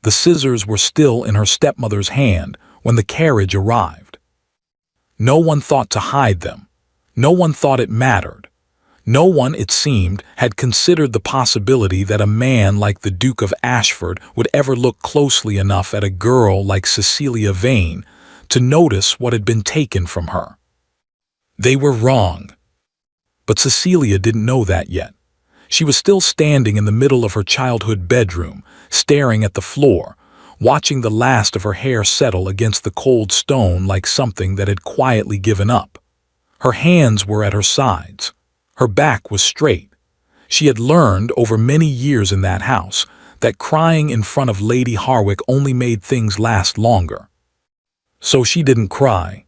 The scissors were still in her stepmother's hand when the carriage arrived. No one thought to hide them. No one thought it mattered. No one, it seemed, had considered the possibility that a man like the Duke of Ashford would ever look closely enough at a girl like Cecilia Vane to notice what had been taken from her. They were wrong. But Cecilia didn't know that yet. She was still standing in the middle of her childhood bedroom, staring at the floor, watching the last of her hair settle against the cold stone like something that had quietly given up. Her hands were at her sides. Her back was straight. She had learned over many years in that house that crying in front of Lady Harwick only made things last longer. So she didn't cry.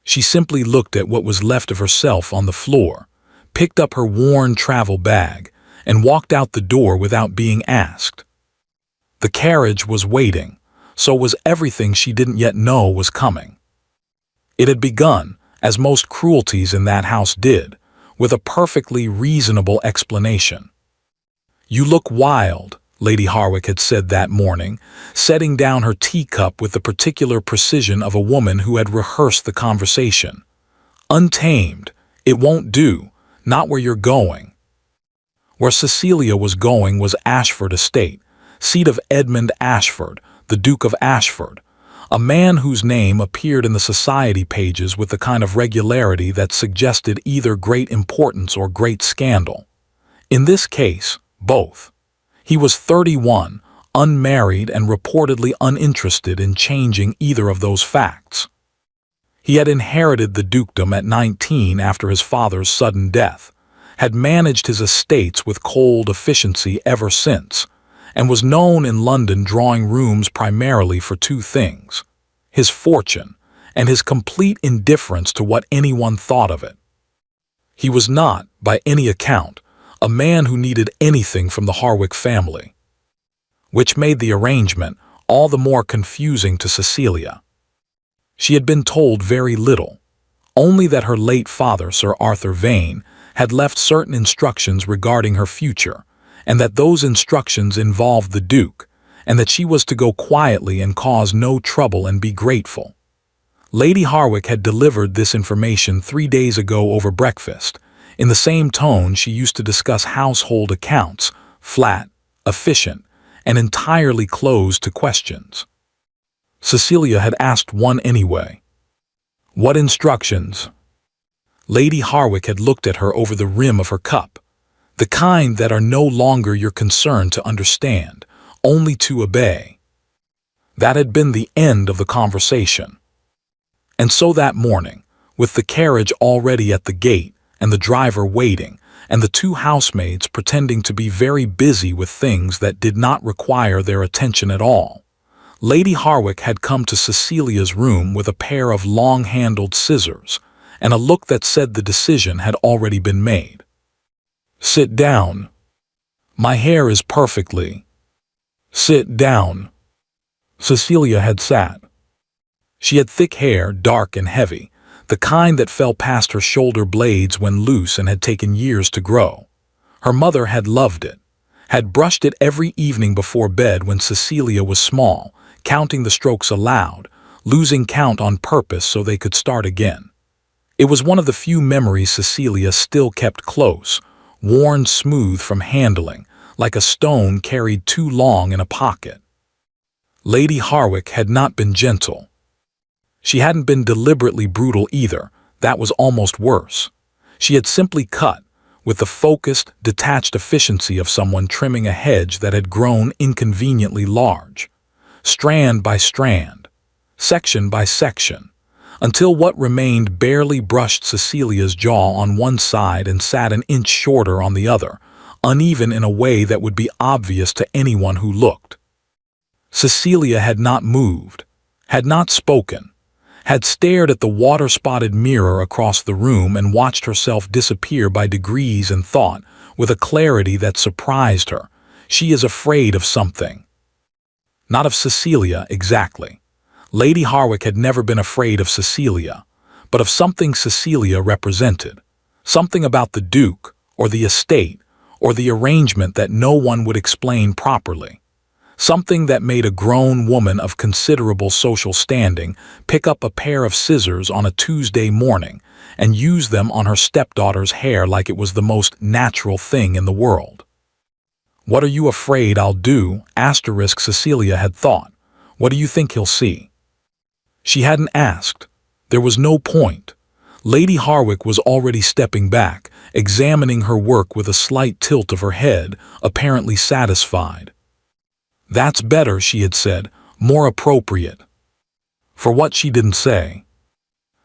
She simply looked at what was left of herself on the floor, picked up her worn travel bag, and walked out the door without being asked. The carriage was waiting, so was everything she didn't yet know was coming. It had begun, as most cruelties in that house did, with a perfectly reasonable explanation. "You look wild," Lady Harwick had said that morning, setting down her teacup with the particular precision of a woman who had rehearsed the conversation. "Untamed. It won't do. Not where you're going." Where Cecilia was going was Ashford Estate, seat of Edmund Ashford, the Duke of Ashford, a man whose name appeared in the society pages with the kind of regularity that suggested either great importance or great scandal. In this case, both. He was 31, unmarried and reportedly uninterested in changing either of those facts. He had inherited the dukedom at 19 after his father's sudden death, had managed his estates with cold efficiency ever since, and was known in London drawing rooms primarily for two things: his fortune and his complete indifference to what anyone thought of it. He was not, by any account, a man who needed anything from the Harwick family, which made the arrangement all the more confusing to Cecilia. She had been told very little, only that her late father, Sir Arthur Vane, had left certain instructions regarding her future, and that those instructions involved the Duke, and that she was to go quietly and cause no trouble and be grateful. Lady Harwick had delivered this information 3 days ago over breakfast, in the same tone she used to discuss household accounts, flat, efficient, and entirely closed to questions. Cecilia had asked one anyway. "What instructions?" Lady Harwick had looked at her over the rim of her cup, the kind that are no longer your concern to understand, only to obey. That had been the end of the conversation. And so that morning, with the carriage already at the gate, and the driver waiting, and the two housemaids pretending to be very busy with things that did not require their attention at all, Lady Harwick had come to Cecilia's room with a pair of long-handled scissors, and a look that said the decision had already been made. "Sit down. My hair is perfectly." "Sit down." Cecilia had sat. She had thick hair, dark and heavy, the kind that fell past her shoulder blades when loose and had taken years to grow. Her mother had loved it, had brushed it every evening before bed when Cecilia was small, counting the strokes aloud, losing count on purpose so they could start again. It was one of the few memories Cecilia still kept close, worn smooth from handling, like a stone carried too long in a pocket. Lady Harwick had not been gentle. She hadn't been deliberately brutal either. That was almost worse. She had simply cut, with the focused, detached efficiency of someone trimming a hedge that had grown inconveniently large, strand by strand, section by section, until what remained barely brushed Cecilia's jaw on one side and sat an inch shorter on the other, uneven in a way that would be obvious to anyone who looked. Cecilia had not moved, had not spoken, had stared at the water-spotted mirror across the room and watched herself disappear by degrees and thought, with a clarity that surprised her, "She is afraid of something." Not of Cecilia, exactly. Lady Harwick had never been afraid of Cecilia, but of something Cecilia represented, something about the Duke, or the estate, or the arrangement that no one would explain properly, something that made a grown woman of considerable social standing pick up a pair of scissors on a Tuesday morning and use them on her stepdaughter's hair like it was the most natural thing in the world. "What are you afraid I'll do?" Cecilia had thought. "What do you think he'll see?" She hadn't asked. There was no point. Lady Harwick was already stepping back, examining her work with a slight tilt of her head, apparently satisfied. "That's better," she had said, "more appropriate." For what, she didn't say.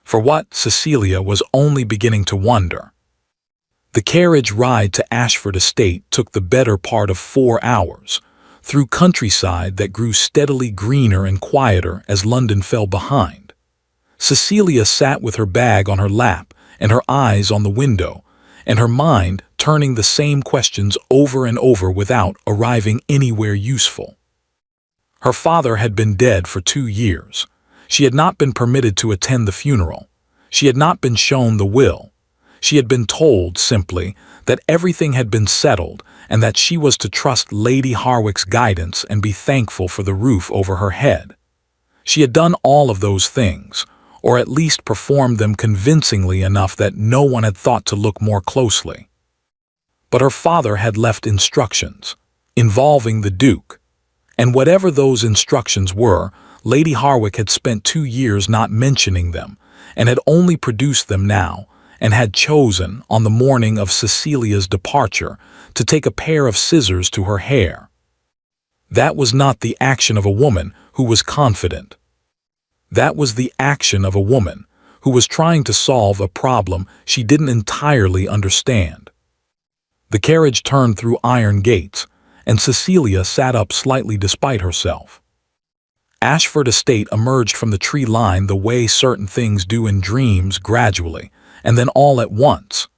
For what, Cecilia was only beginning to wonder. The carriage ride to Ashford Estate took the better part of 4 hours, through countryside that grew steadily greener and quieter as London fell behind. Cecilia sat with her bag on her lap and her eyes on the window, and her mind turning the same questions over and over without arriving anywhere useful. Her father had been dead for 2 years. She had not been permitted to attend the funeral. She had not been shown the will. She had been told, simply, that everything had been settled and that she was to trust Lady Harwick's guidance and be thankful for the roof over her head. She had done all of those things, or at least performed them convincingly enough that no one had thought to look more closely. But her father had left instructions, involving the Duke, and whatever those instructions were, Lady Harwick had spent 2 years not mentioning them, and had only produced them now, and had chosen, on the morning of Cecilia's departure, to take a pair of scissors to her hair. That was not the action of a woman who was confident. That was the action of a woman who was trying to solve a problem she didn't entirely understand. The carriage turned through iron gates, and Cecilia sat up slightly despite herself. Ashford Estate emerged from the tree line the way certain things do in dreams, gradually, and then all at once.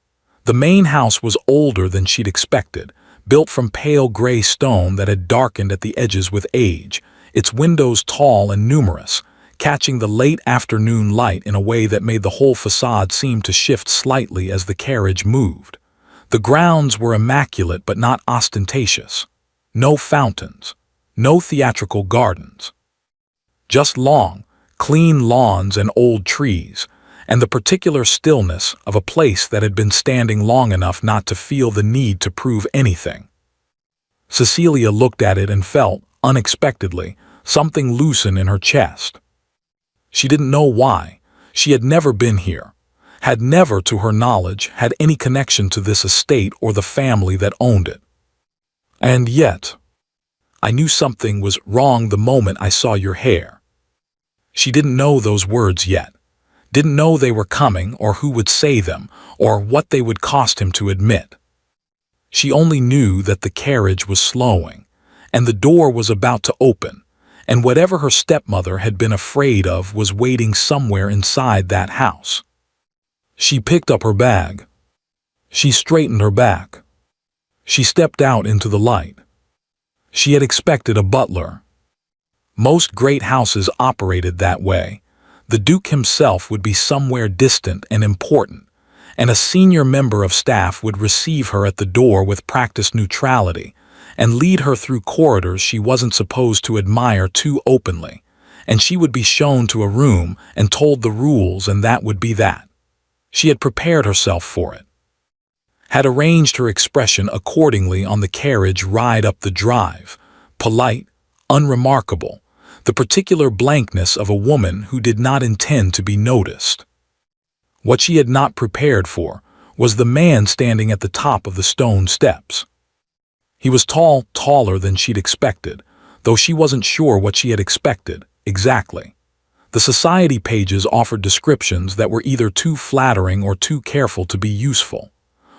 The main house was older than she'd expected, built from pale gray stone that had darkened at the edges with age, its windows tall and numerous, catching the late afternoon light in a way that made the whole facade seem to shift slightly as the carriage moved. The grounds were immaculate but not ostentatious. No fountains, no theatrical gardens. Just long, clean lawns and old trees, and the particular stillness of a place that had been standing long enough not to feel the need to prove anything. Cecilia looked at it and felt, unexpectedly, something loosen in her chest. She didn't know why. She had never been here, had never, to her knowledge, had any connection to this estate or the family that owned it. And yet, "I knew something was wrong the moment I saw your hair." She didn't know those words yet, didn't know they were coming or who would say them or what they would cost him to admit. She only knew that the carriage was slowing, and the door was about to open, and whatever her stepmother had been afraid of was waiting somewhere inside that house. She picked up her bag. She straightened her back. She stepped out into the light. She had expected a butler. Most great houses operated that way. The Duke himself would be somewhere distant and important, and a senior member of staff would receive her at the door with practiced neutrality and lead her through corridors she wasn't supposed to admire too openly, and she would be shown to a room and told the rules, and that would be that. She had prepared herself for it, had arranged her expression accordingly on the carriage ride up the drive, polite, unremarkable, the particular blankness of a woman who did not intend to be noticed. What she had not prepared for was the man standing at the top of the stone steps. He was tall, taller than she'd expected, though she wasn't sure what she had expected, exactly. The society pages offered descriptions that were either too flattering or too careful to be useful.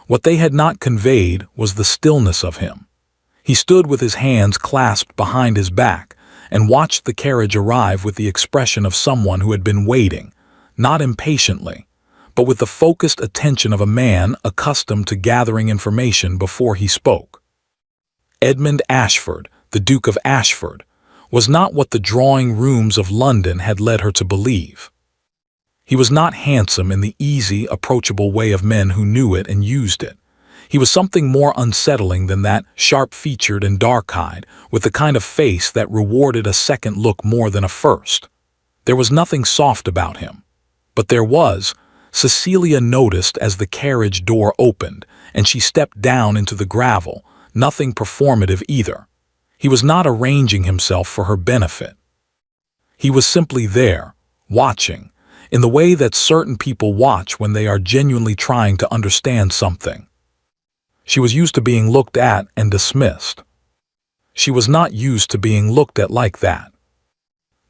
What they had not conveyed was the stillness of him. He stood with his hands clasped behind his back and watched the carriage arrive with the expression of someone who had been waiting, not impatiently, but with the focused attention of a man accustomed to gathering information before he spoke. Edmund Ashford, the Duke of Ashford, was not what the drawing rooms of London had led her to believe. He was not handsome in the easy, approachable way of men who knew it and used it. He was something more unsettling than that, sharp-featured and dark-eyed, with the kind of face that rewarded a second look more than a first. There was nothing soft about him. But there was. Cecilia noticed as the carriage door opened, and she stepped down into the gravel, nothing performative either. He was not arranging himself for her benefit. He was simply there, watching, in the way that certain people watch when they are genuinely trying to understand something. She was used to being looked at and dismissed. She was not used to being looked at like that.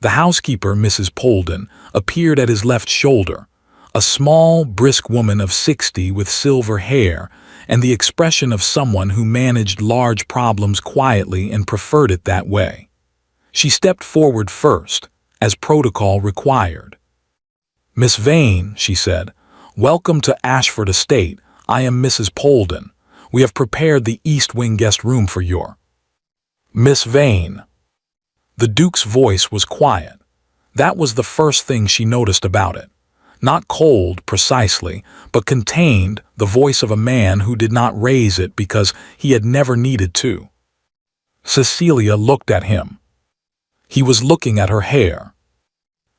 The housekeeper, Mrs. Polden, appeared at his left shoulder, a small, brisk woman of 60 with silver hair and the expression of someone who managed large problems quietly and preferred it that way. She stepped forward first, as protocol required. "Miss Vane," she said, "welcome to Ashford Estate. I am Mrs. Polden. We have prepared the East Wing guest room for your—" "Miss Vane." The Duke's voice was quiet. That was the first thing she noticed about it. Not cold, precisely, but contained, the voice of a man who did not raise it because he had never needed to. Cecilia looked at him. He was looking at her hair.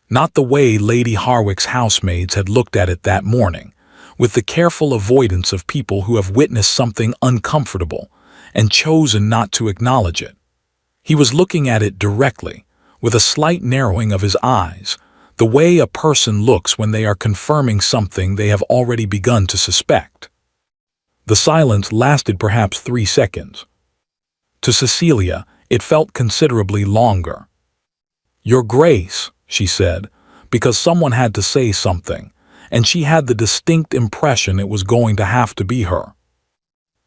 Not the way Lady Harwick's housemaids had looked at it that morning, with the careful avoidance of people who have witnessed something uncomfortable and chosen not to acknowledge it. He was looking at it directly, with a slight narrowing of his eyes, the way a person looks when they are confirming something they have already begun to suspect. The silence lasted perhaps 3 seconds. To Cecilia, it felt considerably longer. "Your Grace," she said, because someone had to say something, and she had the distinct impression it was going to have to be her.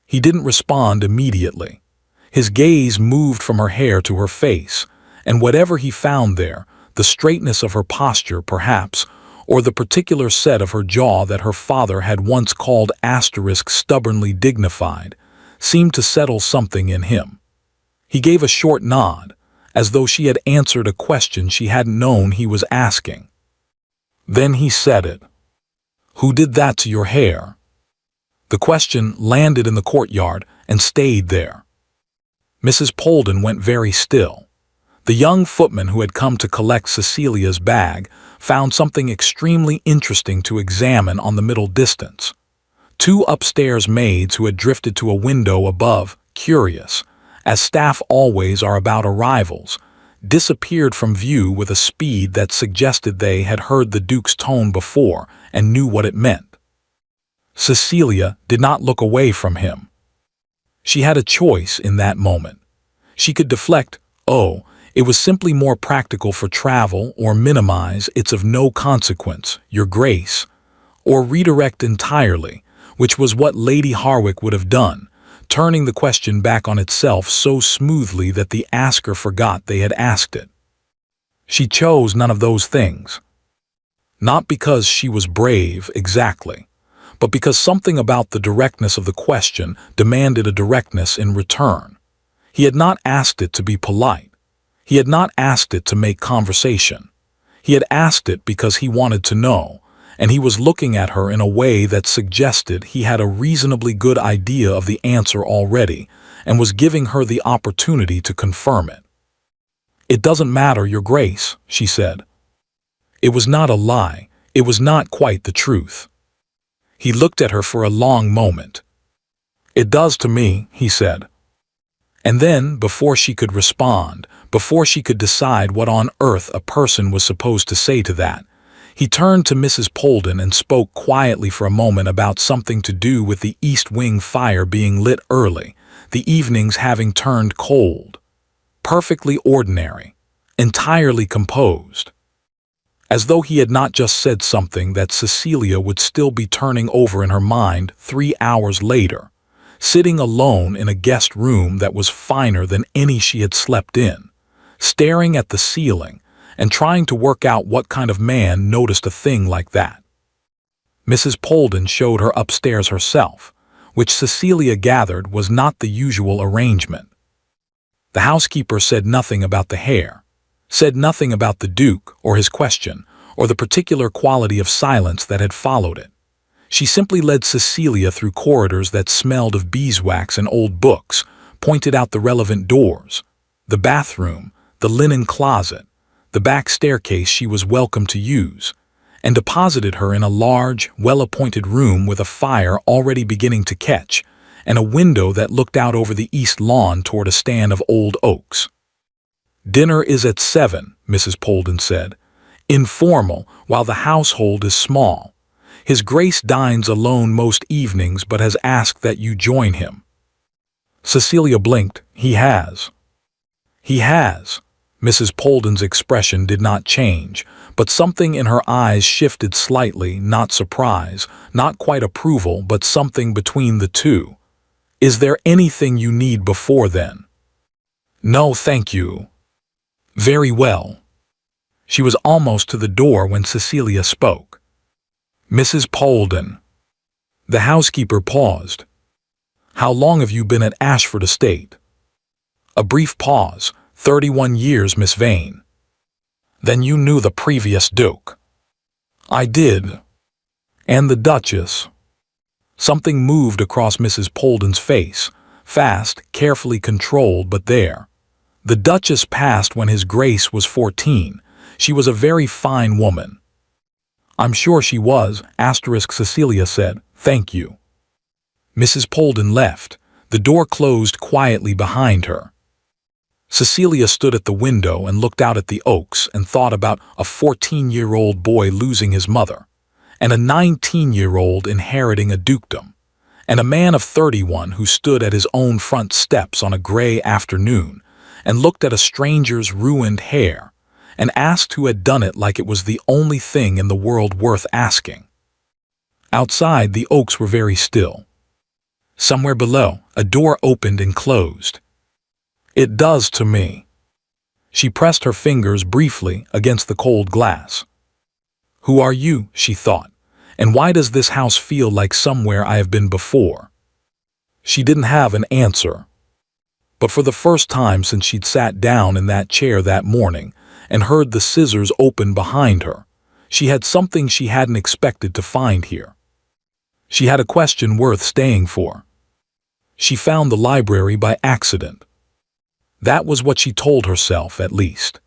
He didn't respond immediately. His gaze moved from her hair to her face, and whatever he found there, the straightness of her posture perhaps, or the particular set of her jaw that her father had once called stubbornly dignified, seemed to settle something in him. He gave a short nod, as though she had answered a question she hadn't known he was asking. Then he said it. "Who did that to your hair?" The question landed in the courtyard and stayed there. Mrs. Polden went very still. The young footman who had come to collect Cecilia's bag found something extremely interesting to examine on the middle distance. 2 upstairs maids who had drifted to a window above, curious, as staff always are about arrivals, disappeared from view with a speed that suggested they had heard the Duke's tone before and knew what it meant. Cecilia did not look away from him. She had a choice in that moment. She could deflect, "Oh, it was simply more practical for travel," or minimize, "It's of no consequence, Your Grace," or redirect entirely, which was what Lady Harwick would have done, turning the question back on itself so smoothly that the asker forgot they had asked it. She chose none of those things. Not because she was brave, exactly, but because something about the directness of the question demanded a directness in return. He had not asked it to be polite. He had not asked it to make conversation. He had asked it because he wanted to know, and he was looking at her in a way that suggested he had a reasonably good idea of the answer already and was giving her the opportunity to confirm it. "It doesn't matter, Your Grace," she said. It was not a lie. It was not quite the truth. He looked at her for a long moment. "It does to me," he said. And then, before she could respond, before she could decide what on earth a person was supposed to say to that, he turned to Mrs. Polden and spoke quietly for a moment about something to do with the East Wing fire being lit early, the evenings having turned cold. Perfectly ordinary, entirely composed. As though he had not just said something that Cecilia would still be turning over in her mind 3 hours later, sitting alone in a guest room that was finer than any she had slept in, staring at the ceiling and trying to work out what kind of man noticed a thing like that. Mrs. Polden showed her upstairs herself, which Cecilia gathered was not the usual arrangement. The housekeeper said nothing about the hair, said nothing about the Duke or his question or the particular quality of silence that had followed it. She simply led Cecilia through corridors that smelled of beeswax and old books, pointed out the relevant doors, the bathroom, the linen closet, the back staircase she was welcome to use, and deposited her in a large, well-appointed room with a fire already beginning to catch, and a window that looked out over the east lawn toward a stand of old oaks. "Dinner is at 7, Mrs. Polden said. "Informal, while the household is small. His Grace dines alone most evenings but has asked that you join him." Cecilia blinked. "He has." "He has." Mrs. Polden's expression did not change, but something in her eyes shifted slightly, not surprise, not quite approval, but something between the two. "Is there anything you need before then?" "No, thank you." "Very well." She was almost to the door when Cecilia spoke. "Mrs. Polden." The housekeeper paused. "How long have you been at Ashford Estate?" A brief pause. 31 years, Miss Vane." "Then you knew the previous Duke." "I did." "And the Duchess?" Something moved across Mrs. Polden's face, fast, carefully controlled, but there. "The Duchess passed when His Grace was 14. She was a very fine woman." "I'm sure she was," Cecilia said. "Thank you." Mrs. Polden left. The door closed quietly behind her. Cecilia stood at the window and looked out at the oaks and thought about a 14-year-old boy losing his mother, and a 19-year-old inheriting a dukedom, and a man of 31 who stood at his own front steps on a gray afternoon and looked at a stranger's ruined hair and asked who had done it like it was the only thing in the world worth asking. Outside, the oaks were very still. Somewhere below, a door opened and closed. "It does to me." She pressed her fingers briefly against the cold glass. "Who are you?" she thought, "and why does this house feel like somewhere I have been before?" She didn't have an answer. But for the first time since she'd sat down in that chair that morning and heard the scissors open behind her, she had something she hadn't expected to find here. She had a question worth staying for. She found the library by accident. That was what she told herself, at least.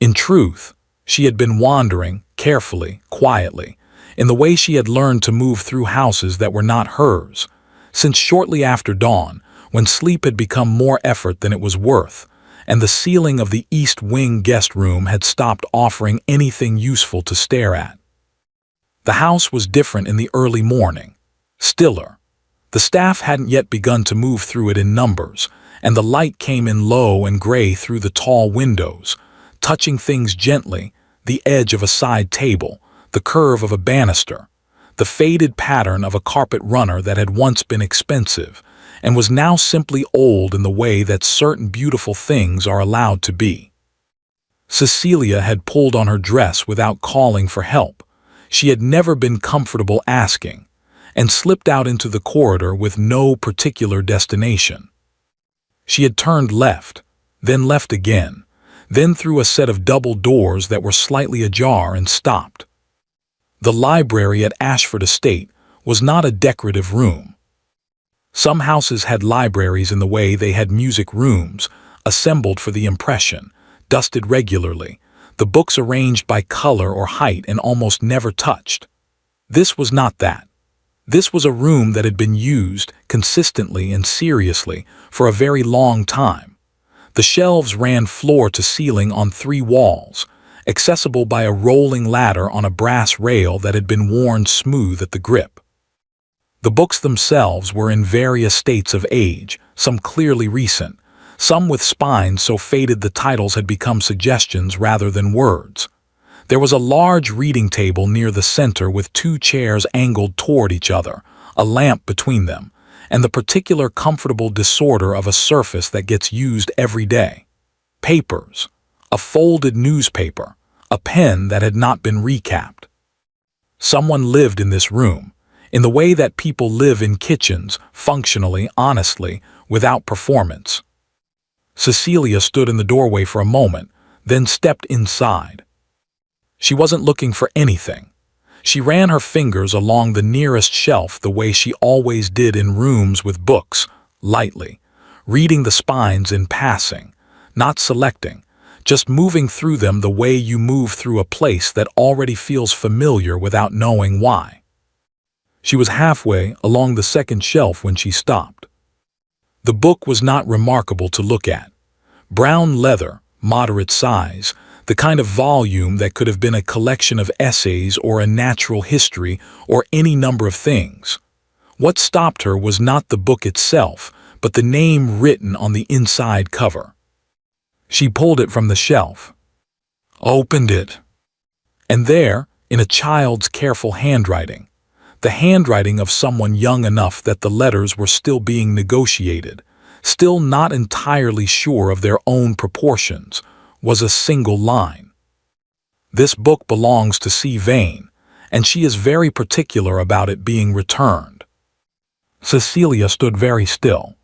In truth, she had been wandering, carefully, quietly, in the way she had learned to move through houses that were not hers, since shortly after dawn, when sleep had become more effort than it was worth, and the ceiling of the East Wing guest room had stopped offering anything useful to stare at. The house was different in the early morning, stiller. The staff hadn't yet begun to move through it in numbers, and the light came in low and gray through the tall windows, touching things gently, the edge of a side table, the curve of a banister, the faded pattern of a carpet runner that had once been expensive and was now simply old in the way that certain beautiful things are allowed to be. Cecilia had pulled on her dress without calling for help. She had never been comfortable asking, and slipped out into the corridor with no particular destination. She had turned left, then left again, then through a set of double doors that were slightly ajar and stopped. The library at Ashford Estate was not a decorative room. Some houses had libraries in the way they had music rooms, assembled for the impression, dusted regularly, the books arranged by color or height and almost never touched. This was not that. This was a room that had been used consistently and seriously for a very long time. The shelves ran floor to ceiling on 3 walls, accessible by a rolling ladder on a brass rail that had been worn smooth at the grip. The books themselves were in various states of age, some clearly recent, some with spines so faded the titles had become suggestions rather than words. There was a large reading table near the center with 2 chairs angled toward each other, a lamp between them, and the particular comfortable disorder of a surface that gets used every day. Papers, a folded newspaper, a pen that had not been recapped. Someone lived in this room, in the way that people live in kitchens, functionally, honestly, without performance. Cecilia stood in the doorway for a moment, then stepped inside. She wasn't looking for anything. She ran her fingers along the nearest shelf the way she always did in rooms with books, lightly, reading the spines in passing, not selecting, just moving through them the way you move through a place that already feels familiar without knowing why. She was halfway along the second shelf when she stopped. The book was not remarkable to look at. Brown leather, moderate size, the kind of volume that could have been a collection of essays or a natural history or any number of things. What stopped her was not the book itself, but the name written on the inside cover. She pulled it from the shelf, opened it, and there, in a child's careful handwriting, the handwriting of someone young enough that the letters were still being negotiated, still not entirely sure of their own proportions, was a single line. This book belongs to C. Vane, and she is very particular about it being returned. Cecilia stood very still.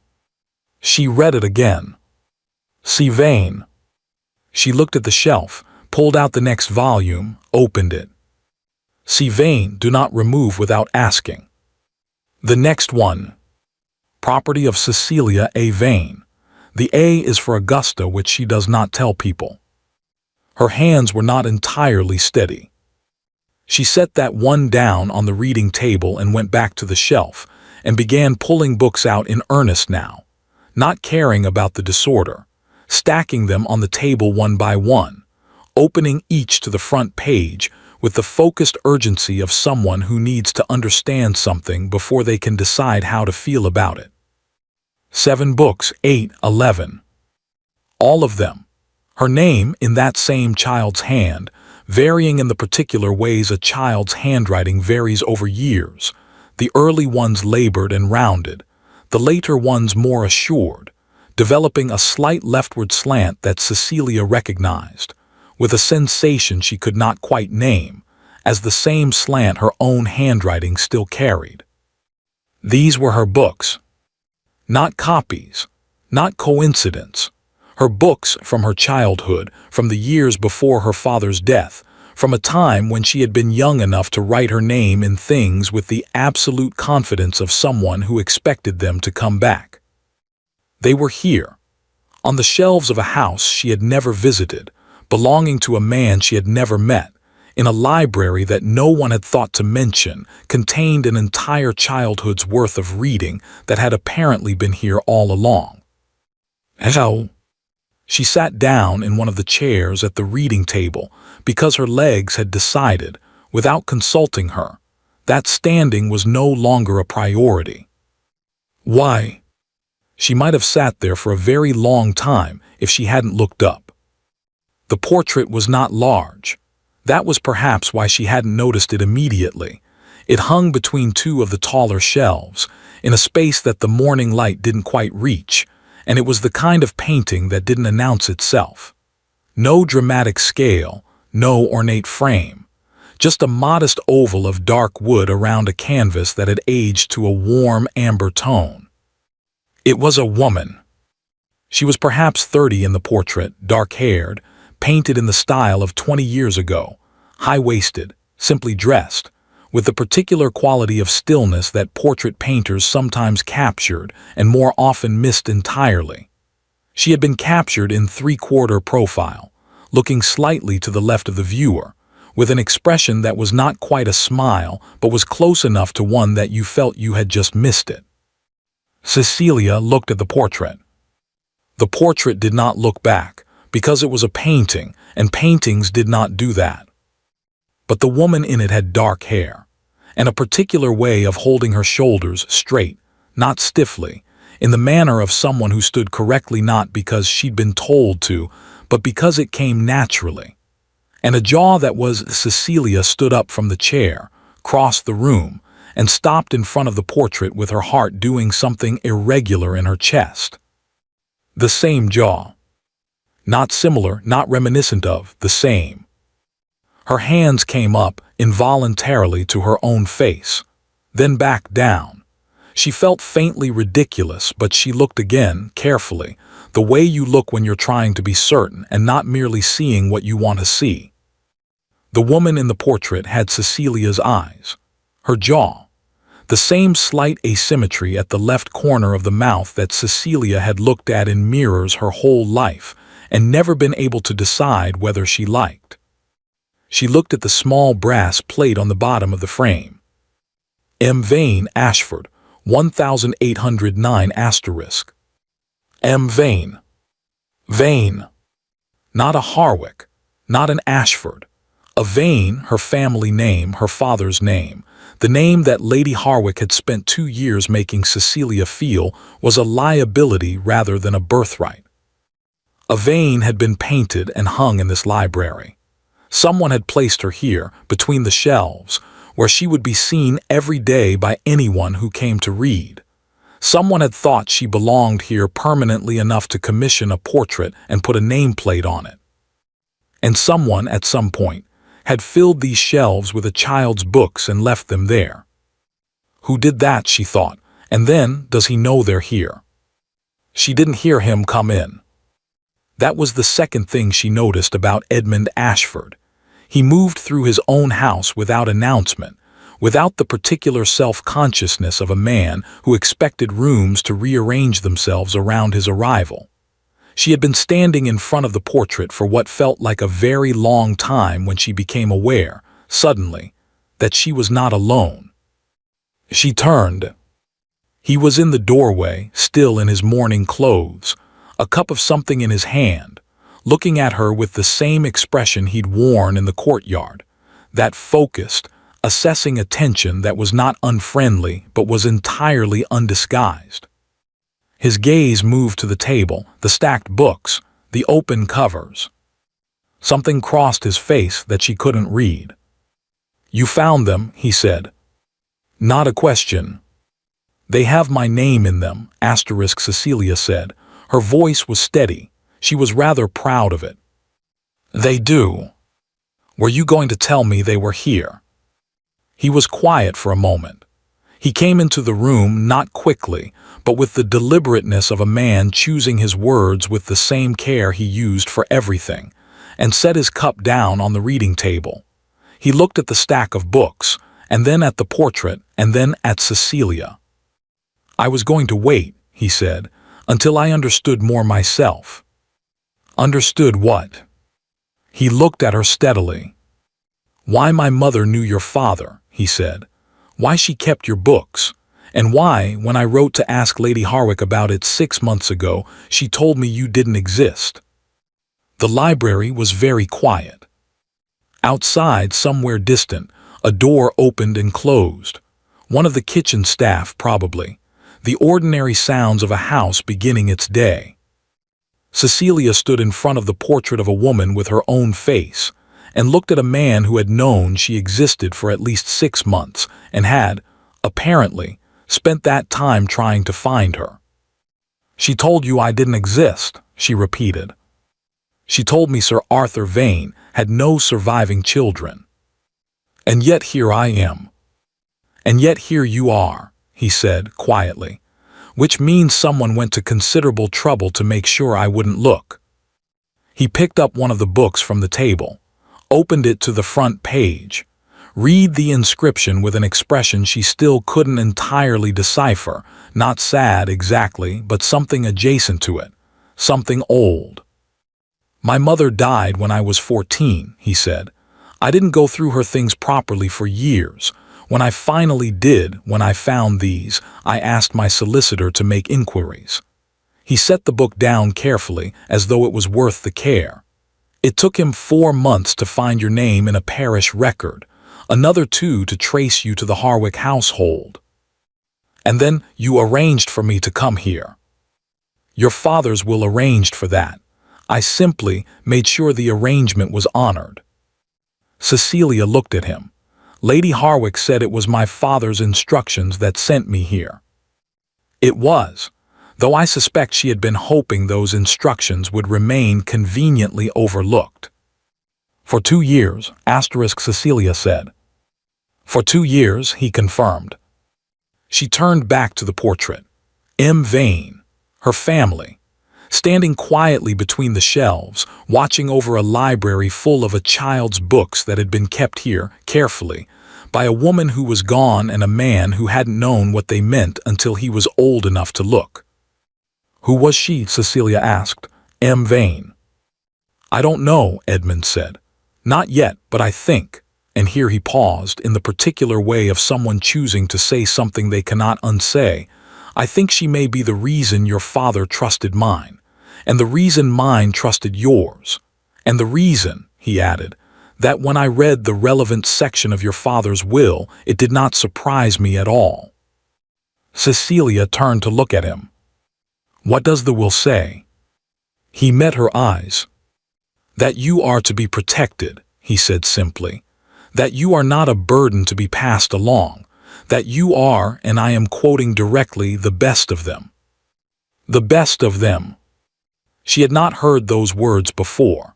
She read it again. C. Vane. She looked at the shelf, pulled out the next volume, opened it. C. Vane, do not remove without asking. The next one. Property of Cecilia A. Vane. The A is for Augusta, which she does not tell people. Her hands were not entirely steady. She set that one down on the reading table and went back to the shelf, and began pulling books out in earnest now, not caring about the disorder, stacking them on the table one by one, opening each to the front page with the focused urgency of someone who needs to understand something before they can decide how to feel about it. 7 books, 8, 11. All of them. Her name in that same child's hand, varying in the particular ways a child's handwriting varies over years, the early ones labored and rounded, the later ones more assured, developing a slight leftward slant that Cecilia recognized, with a sensation she could not quite name, as the same slant her own handwriting still carried. These were her books. Not copies, not coincidence. Her books from her childhood, from the years before her father's death, from a time when she had been young enough to write her name in things with the absolute confidence of someone who expected them to come back. They were here, on the shelves of a house she had never visited, belonging to a man she had never met, in a library that no one had thought to mention, contained an entire childhood's worth of reading that had apparently been here all along. Hello. She sat down in one of the chairs at the reading table because her legs had decided, without consulting her, that standing was no longer a priority. Why? She might have sat there for a very long time if she hadn't looked up. The portrait was not large. That was perhaps why she hadn't noticed it immediately. It hung between 2 of the taller shelves, in a space that the morning light didn't quite reach, and it was the kind of painting that didn't announce itself. No dramatic scale, no ornate frame, just a modest oval of dark wood around a canvas that had aged to a warm amber tone. It was a woman. She was perhaps 30 in the portrait, dark-haired, painted in the style of 20 years ago, high-waisted, simply dressed, with the particular quality of stillness that portrait painters sometimes captured and more often missed entirely. She had been captured in 3/4 profile, looking slightly to the left of the viewer, with an expression that was not quite a smile but was close enough to one that you felt you had just missed it. Cecilia looked at the portrait. The portrait did not look back, because it was a painting, and paintings did not do that. But the woman in it had dark hair, and a particular way of holding her shoulders straight, not stiffly, in the manner of someone who stood correctly not because she'd been told to, but because it came naturally. And a jaw that was Cecilia stood up from the chair, crossed the room, and stopped in front of the portrait with her heart doing something irregular in her chest. The same jaw. Not similar, not reminiscent of, the same. Her hands came up involuntarily to her own face, then back down. She felt faintly ridiculous, but she looked again, carefully, the way you look when you're trying to be certain and not merely seeing what you want to see. The woman in the portrait had Cecilia's eyes, her jaw, the same slight asymmetry at the left corner of the mouth that Cecilia had looked at in mirrors her whole life and never been able to decide whether she liked. She looked at the small brass plate on the bottom of the frame. M. Vane Ashford, 1809 asterisk. M. Vane. Vane. Not a Harwick, not an Ashford. A Vane, her family name, her father's name. The name that Lady Harwick had spent 2 years making Cecilia feel was a liability rather than a birthright. A Vane had been painted and hung in this library. Someone had placed her here, between the shelves, where she would be seen every day by anyone who came to read. Someone had thought she belonged here permanently enough to commission a portrait and put a nameplate on it. And someone, at some point, had filled these shelves with a child's books and left them there. Who did that, she thought, and then does he know they're here? She didn't hear him come in. That was the second thing she noticed about Edmund Ashford. He moved through his own house without announcement, without the particular self-consciousness of a man who expected rooms to rearrange themselves around his arrival. She had been standing in front of the portrait for what felt like a very long time when she became aware, suddenly, that she was not alone. She turned. He was in the doorway, still in his morning clothes, a cup of something in his hand, looking at her with the same expression he'd worn in the courtyard, that focused, assessing attention that was not unfriendly but was entirely undisguised. His gaze moved to the table, the stacked books, the open covers. Something crossed his face that she couldn't read. "You found them," he said. "Not a question." "They have my name in them," asterisk Cecilia said. Her voice was steady. She was rather proud of it. "They do. Were you going to tell me they were here?" He was quiet for a moment. He came into the room not quickly, but with the deliberateness of a man choosing his words with the same care he used for everything, and set his cup down on the reading table. He looked at the stack of books, and then at the portrait, and then at Cecilia. "I was going to wait," he said, "until I understood more myself." "Understood what?" He looked at her steadily. "Why my mother knew your father," he said. "Why she kept your books, and why, when I wrote to ask Lady Harwick about it 6 months ago, she told me you didn't exist." The library was very quiet. Outside, somewhere distant, a door opened and closed. One of the kitchen staff, probably. The ordinary sounds of a house beginning its day. Cecilia stood in front of the portrait of a woman with her own face, and looked at a man who had known she existed for at least 6 months and had, apparently, spent that time trying to find her. "She told you I didn't exist," she repeated. "She told me Sir Arthur Vane had no surviving children. And yet here I am. And yet here you are," he said quietly, "which means someone went to considerable trouble to make sure I wouldn't look." He picked up one of the books from the table, opened it to the front page, read the inscription with an expression she still couldn't entirely decipher, not sad exactly, but something adjacent to it, something old. "My mother died when I was 14, he said. "I didn't go through her things properly for years. When I finally did, when I found these, I asked my solicitor to make inquiries." He set the book down carefully, as though it was worth the care. "It took him 4 months to find your name in a parish record, another 2 to trace you to the Harwick household. And then you arranged for me to come here. Your father's will arranged for that. I simply made sure the arrangement was honored." Cecilia looked at him. "Lady Harwick said it was my father's instructions that sent me here." It was, though I suspect she had been hoping those instructions would remain conveniently overlooked. "For 2 years, asterisk Cecilia said. "For 2 years, he confirmed." She turned back to the portrait. M. Vane, her family. standing quietly between the shelves, watching over a library full of a child's books that had been kept here, carefully, by a woman who was gone and a man who hadn't known what they meant until he was old enough to look. "Who was she?" Cecilia asked. Vain. "I don't know," Edmund said. "Not yet, but I think," and here he paused in the particular way of someone choosing to say something they cannot unsay, "I think she may be the reason your father trusted mine, and the reason mine trusted yours, and the reason," he added, "that when I read the relevant section of your father's will, it did not surprise me at all." Cecilia turned to look at him. "What does the will say?" He met her eyes. "That you are to be protected," he said simply. "That you are not a burden to be passed along. That you are, and I am quoting directly, the best of them." The best of them. She had not heard those words before,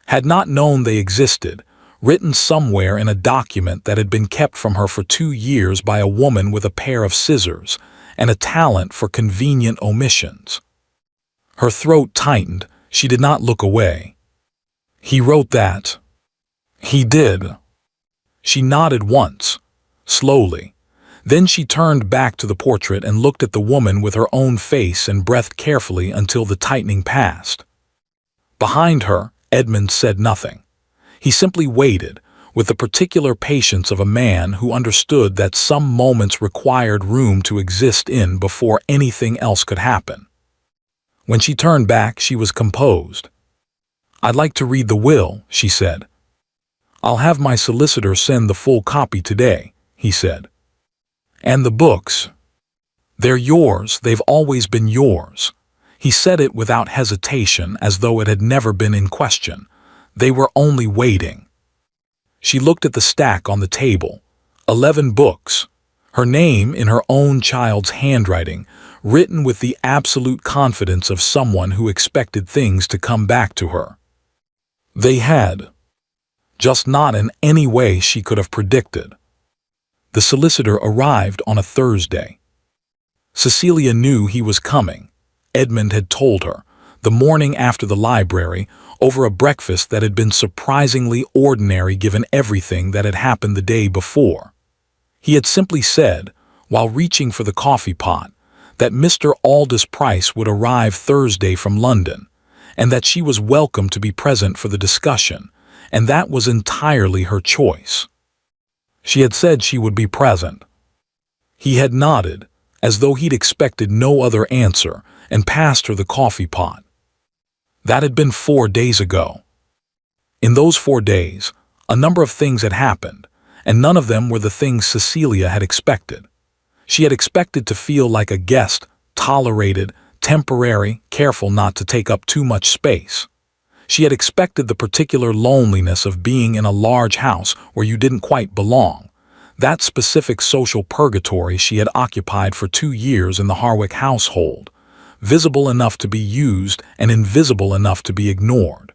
had not known they existed, written somewhere in a document that had been kept from her for 2 years by a woman with a pair of scissors and a talent for convenient omissions. Her throat tightened. She did not look away. "He wrote that." "He did." She nodded once, slowly. Then she turned back to the portrait and looked at the woman with her own face and breathed carefully until the tightening passed. Behind her, Edmund said nothing. He simply waited, with the particular patience of a man who understood that some moments required room to exist in before anything else could happen. When she turned back, she was composed. "I'd like to read the will," she said. "I'll have my solicitor send the full copy today," he said. "And the books? They're yours, they've always been yours." He said it without hesitation, as though it had never been in question. They were only waiting. She looked at the stack on the table. 11 books. Her name in her own child's handwriting, written with the absolute confidence of someone who expected things to come back to her. They had. Just not in any way she could have predicted. The solicitor arrived on a Thursday. Cecilia knew he was coming. Edmund had told her, the morning after the library, over a breakfast that had been surprisingly ordinary given everything that had happened the day before. He had simply said, while reaching for the coffee pot, that Mr. Aldous Price would arrive Thursday from London, and that she was welcome to be present for the discussion, and that was entirely her choice. She had said she would be present. He had nodded, as though he'd expected no other answer, and passed her the coffee pot. That had been 4 days ago. In those 4 days, a number of things had happened, and none of them were the things Cecilia had expected. She had expected to feel like a guest, tolerated, temporary, careful not to take up too much space. She had expected the particular loneliness of being in a large house where you didn't quite belong, that specific social purgatory she had occupied for 2 years in the Harwick household, visible enough to be used and invisible enough to be ignored.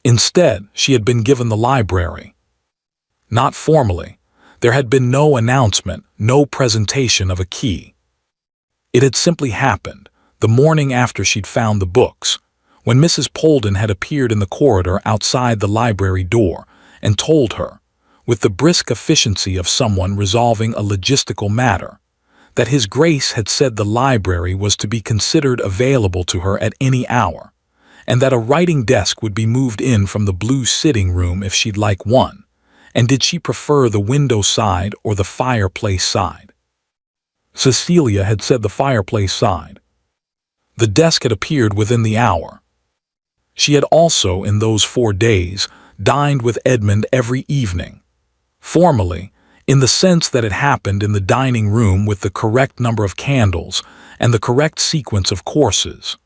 Instead, she had been given the library. Not formally. There had been no announcement, no presentation of a key. It had simply happened, the morning after she'd found the books, when Mrs. Polden had appeared in the corridor outside the library door and told her, with the brisk efficiency of someone resolving a logistical matter, that His Grace had said the library was to be considered available to her at any hour, and that a writing desk would be moved in from the blue sitting room if she'd like one, and did she prefer the window side or the fireplace side. Cecilia had said the fireplace side. The desk had appeared within the hour. She had also, in those 4 days, dined with Edmund every evening. Formally, in the sense that it happened in the dining room with the correct number of candles and the correct sequence of courses.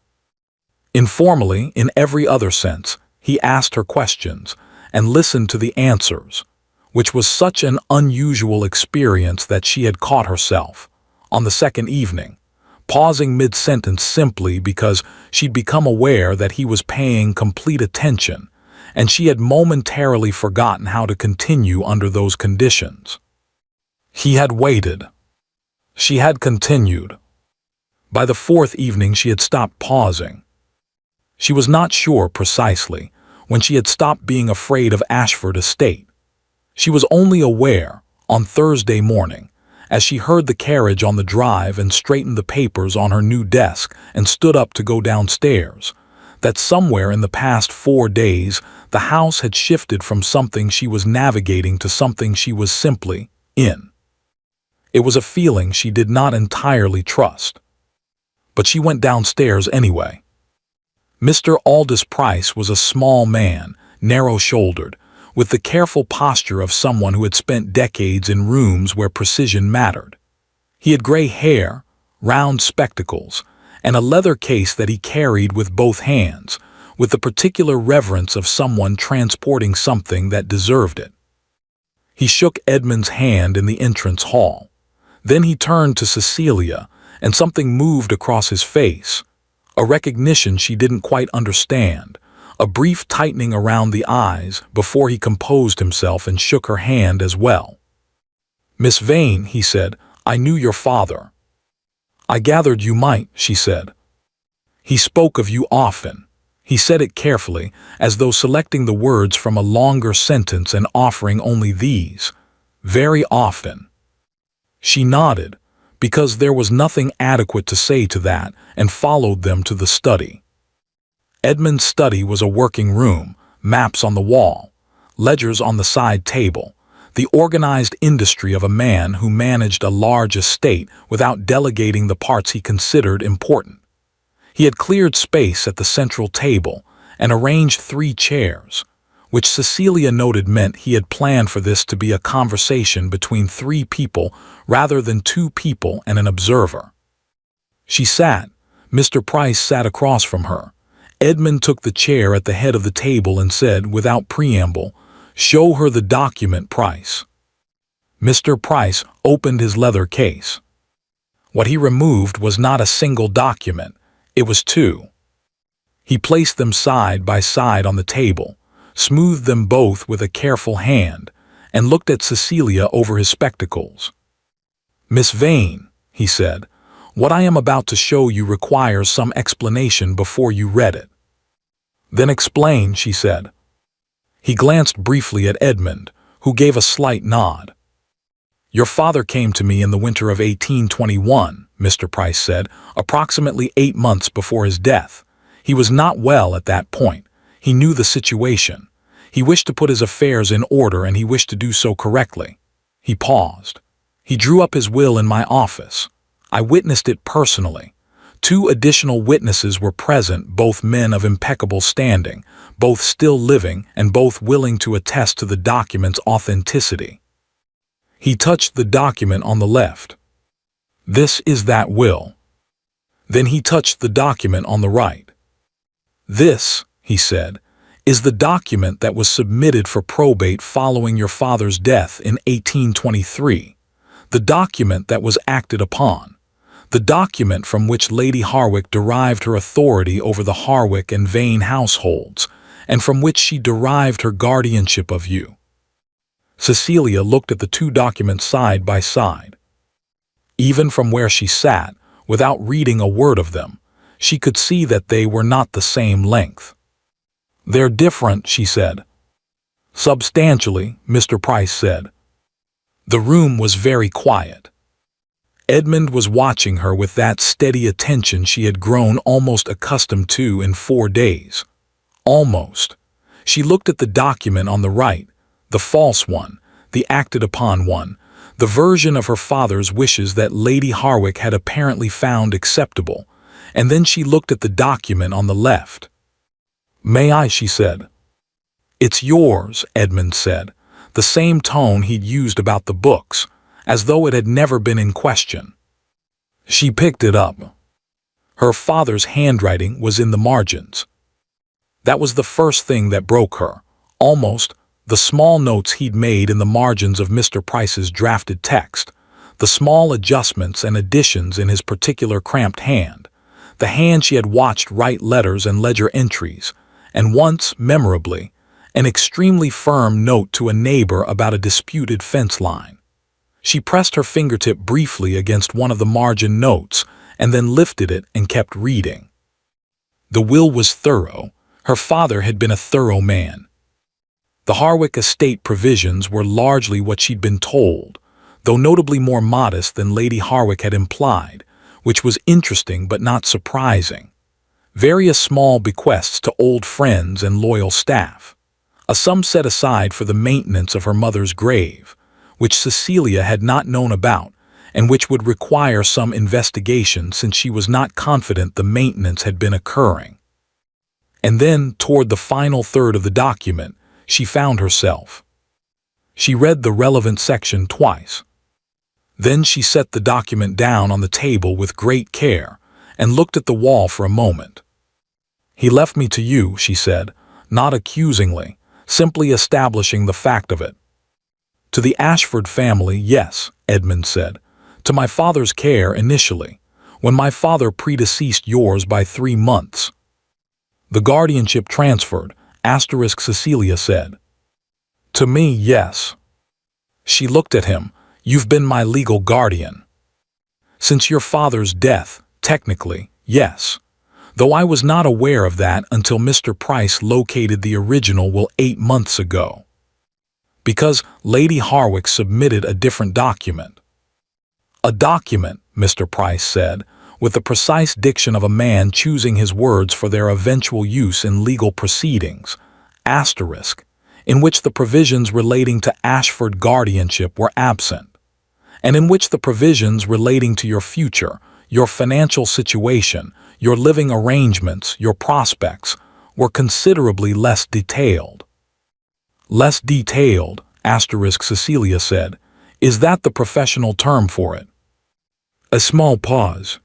Informally, in every other sense, he asked her questions and listened to the answers, which was such an unusual experience that she had caught herself, on the second evening, pausing mid-sentence simply because she'd become aware that he was paying complete attention, and she had momentarily forgotten how to continue under those conditions. He had waited. She had continued. By the 4th evening she had stopped pausing. She was not sure precisely when she had stopped being afraid of Ashford Estate. She was only aware, on Thursday morning, as she heard the carriage on the drive and straightened the papers on her new desk and stood up to go downstairs, that somewhere in the past 4 days the house had shifted from something she was navigating to something she was simply in. It was a feeling she did not entirely trust. But she went downstairs anyway. Mr. Aldous Price was a small man, narrow-shouldered, with the careful posture of someone who had spent decades in rooms where precision mattered. He had gray hair, round spectacles, and a leather case that he carried with both hands, with the particular reverence of someone transporting something that deserved it. He shook Edmund's hand in the entrance hall. Then he turned to Cecilia, and something moved across his face. A recognition she didn't quite understand, a brief tightening around the eyes before he composed himself and shook her hand as well. "Miss Vane," he said, "I knew your father." "I gathered you might," she said. "He spoke of you often." He said it carefully, as though selecting the words from a longer sentence and offering only these. "Very often." She nodded, because there was nothing adequate to say to that, and followed them to the study. Edmund's study was a working room, maps on the wall, ledgers on the side table, the organized industry of a man who managed a large estate without delegating the parts he considered important. He had cleared space at the central table and arranged 3 chairs, which Cecilia noted meant he had planned for this to be a conversation between 3 people rather than 2 people and an observer. She sat. Mr. Price sat across from her. Edmund took the chair at the head of the table and said, without preamble, "Show her the document, Price." Mr. Price opened his leather case. What he removed was not a single document, it was 2. He placed them side by side on the table, smoothed them both with a careful hand, and looked at Cecilia over his spectacles. "Miss Vane," he said, "what I am about to show you requires some explanation before you read it." "Then explain," she said. He glanced briefly at Edmund, who gave a slight nod. "Your father came to me in the winter of 1821, Mr. Price said, approximately 8 months before his death. He was not well at that point. He knew the situation. He wished to put his affairs in order, and he wished to do so correctly." He paused. "He drew up his will in my office. I witnessed it personally. 2 additional witnesses were present, both men of impeccable standing, both still living, and both willing to attest to the document's authenticity." He touched the document on the left. "This is that will." Then he touched the document on the right. "This," he said, "is the document that was submitted for probate following your father's death in 1823. The document that was acted upon. The document from which Lady Harwick derived her authority over the Harwick and Vane households, and from which she derived her guardianship of you." Cecilia looked at the 2 documents side by side. Even from where she sat, without reading a word of them, she could see that they were not the same length. "They're different," she said. "Substantially," Mr. Price said. The room was very quiet. Edmund was watching her with that steady attention she had grown almost accustomed to in 4 days. Almost. She looked at the document on the right, the false one, the acted upon one, the version of her father's wishes that Lady Harwick had apparently found acceptable, and then she looked at the document on the left. "May I?" she said. "It's yours," Edmund said, the same tone he'd used about the books, as though it had never been in question. She picked it up. Her father's handwriting was in the margins. That was the first thing that broke her, almost, the small notes he'd made in the margins of Mr. Price's drafted text, the small adjustments and additions in his particular cramped hand, the hand she had watched write letters and ledger entries, and once, memorably, an extremely firm note to a neighbor about a disputed fence line. She pressed her fingertip briefly against one of the margin notes and then lifted it and kept reading. The will was thorough. Her father had been a thorough man. The Harwick estate provisions were largely what she'd been told, though notably more modest than Lady Harwick had implied, which was interesting but not surprising. Various small bequests to old friends and loyal staff. A sum set aside for the maintenance of her mother's grave, which Cecilia had not known about, and which would require some investigation since she was not confident the maintenance had been occurring. And then, toward the final third of the document, she found herself. She read the relevant section twice. Then she set the document down on the table with great care and looked at the wall for a moment. "He left me to you," she said, not accusingly, simply establishing the fact of it. "To the Ashford family, yes," Edmund said. "To my father's care initially, when my father predeceased yours by 3 months. The guardianship transferred, Cecilia said. "To me, yes." She looked at him. "You've been my legal guardian." "Since your father's death, technically, yes. Though I was not aware of that until Mr. Price located the original will 8 months ago. Because Lady Harwick submitted a different document." "A document," Mr. Price said, with the precise diction of a man choosing his words for their eventual use in legal proceedings, in which the provisions relating to Ashford guardianship were absent, and in which the provisions relating to your future, your financial situation, your living arrangements, your prospects, were considerably less detailed. "Less detailed," Cecilia said. "Is that the professional term for it?" A small pause.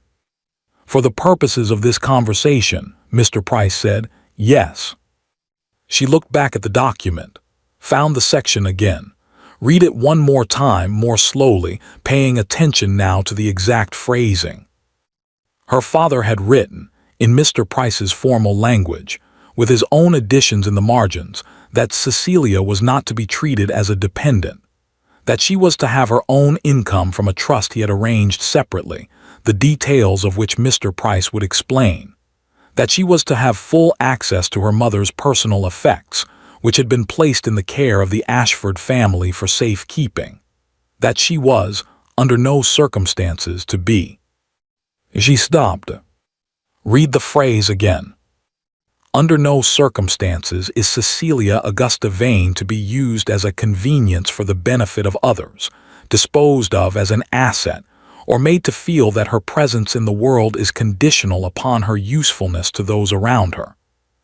"For the purposes of this conversation," Mr. Price said, "yes." She looked back at the document, found the section again. Read it one more time, more slowly, paying attention now to the exact phrasing. Her father had written, in Mr. Price's formal language, with his own additions in the margins, that Cecilia was not to be treated as a dependent, that she was to have her own income from a trust he had arranged separately, the details of which Mr. Price would explain, that she was to have full access to her mother's personal effects, which had been placed in the care of the Ashford family for safekeeping, that she was, under no circumstances, to be. She stopped. "Read the phrase again." "Under no circumstances is Cecilia Augusta Vane to be used as a convenience for the benefit of others, disposed of as an asset, or made to feel that her presence in the world is conditional upon her usefulness to those around her.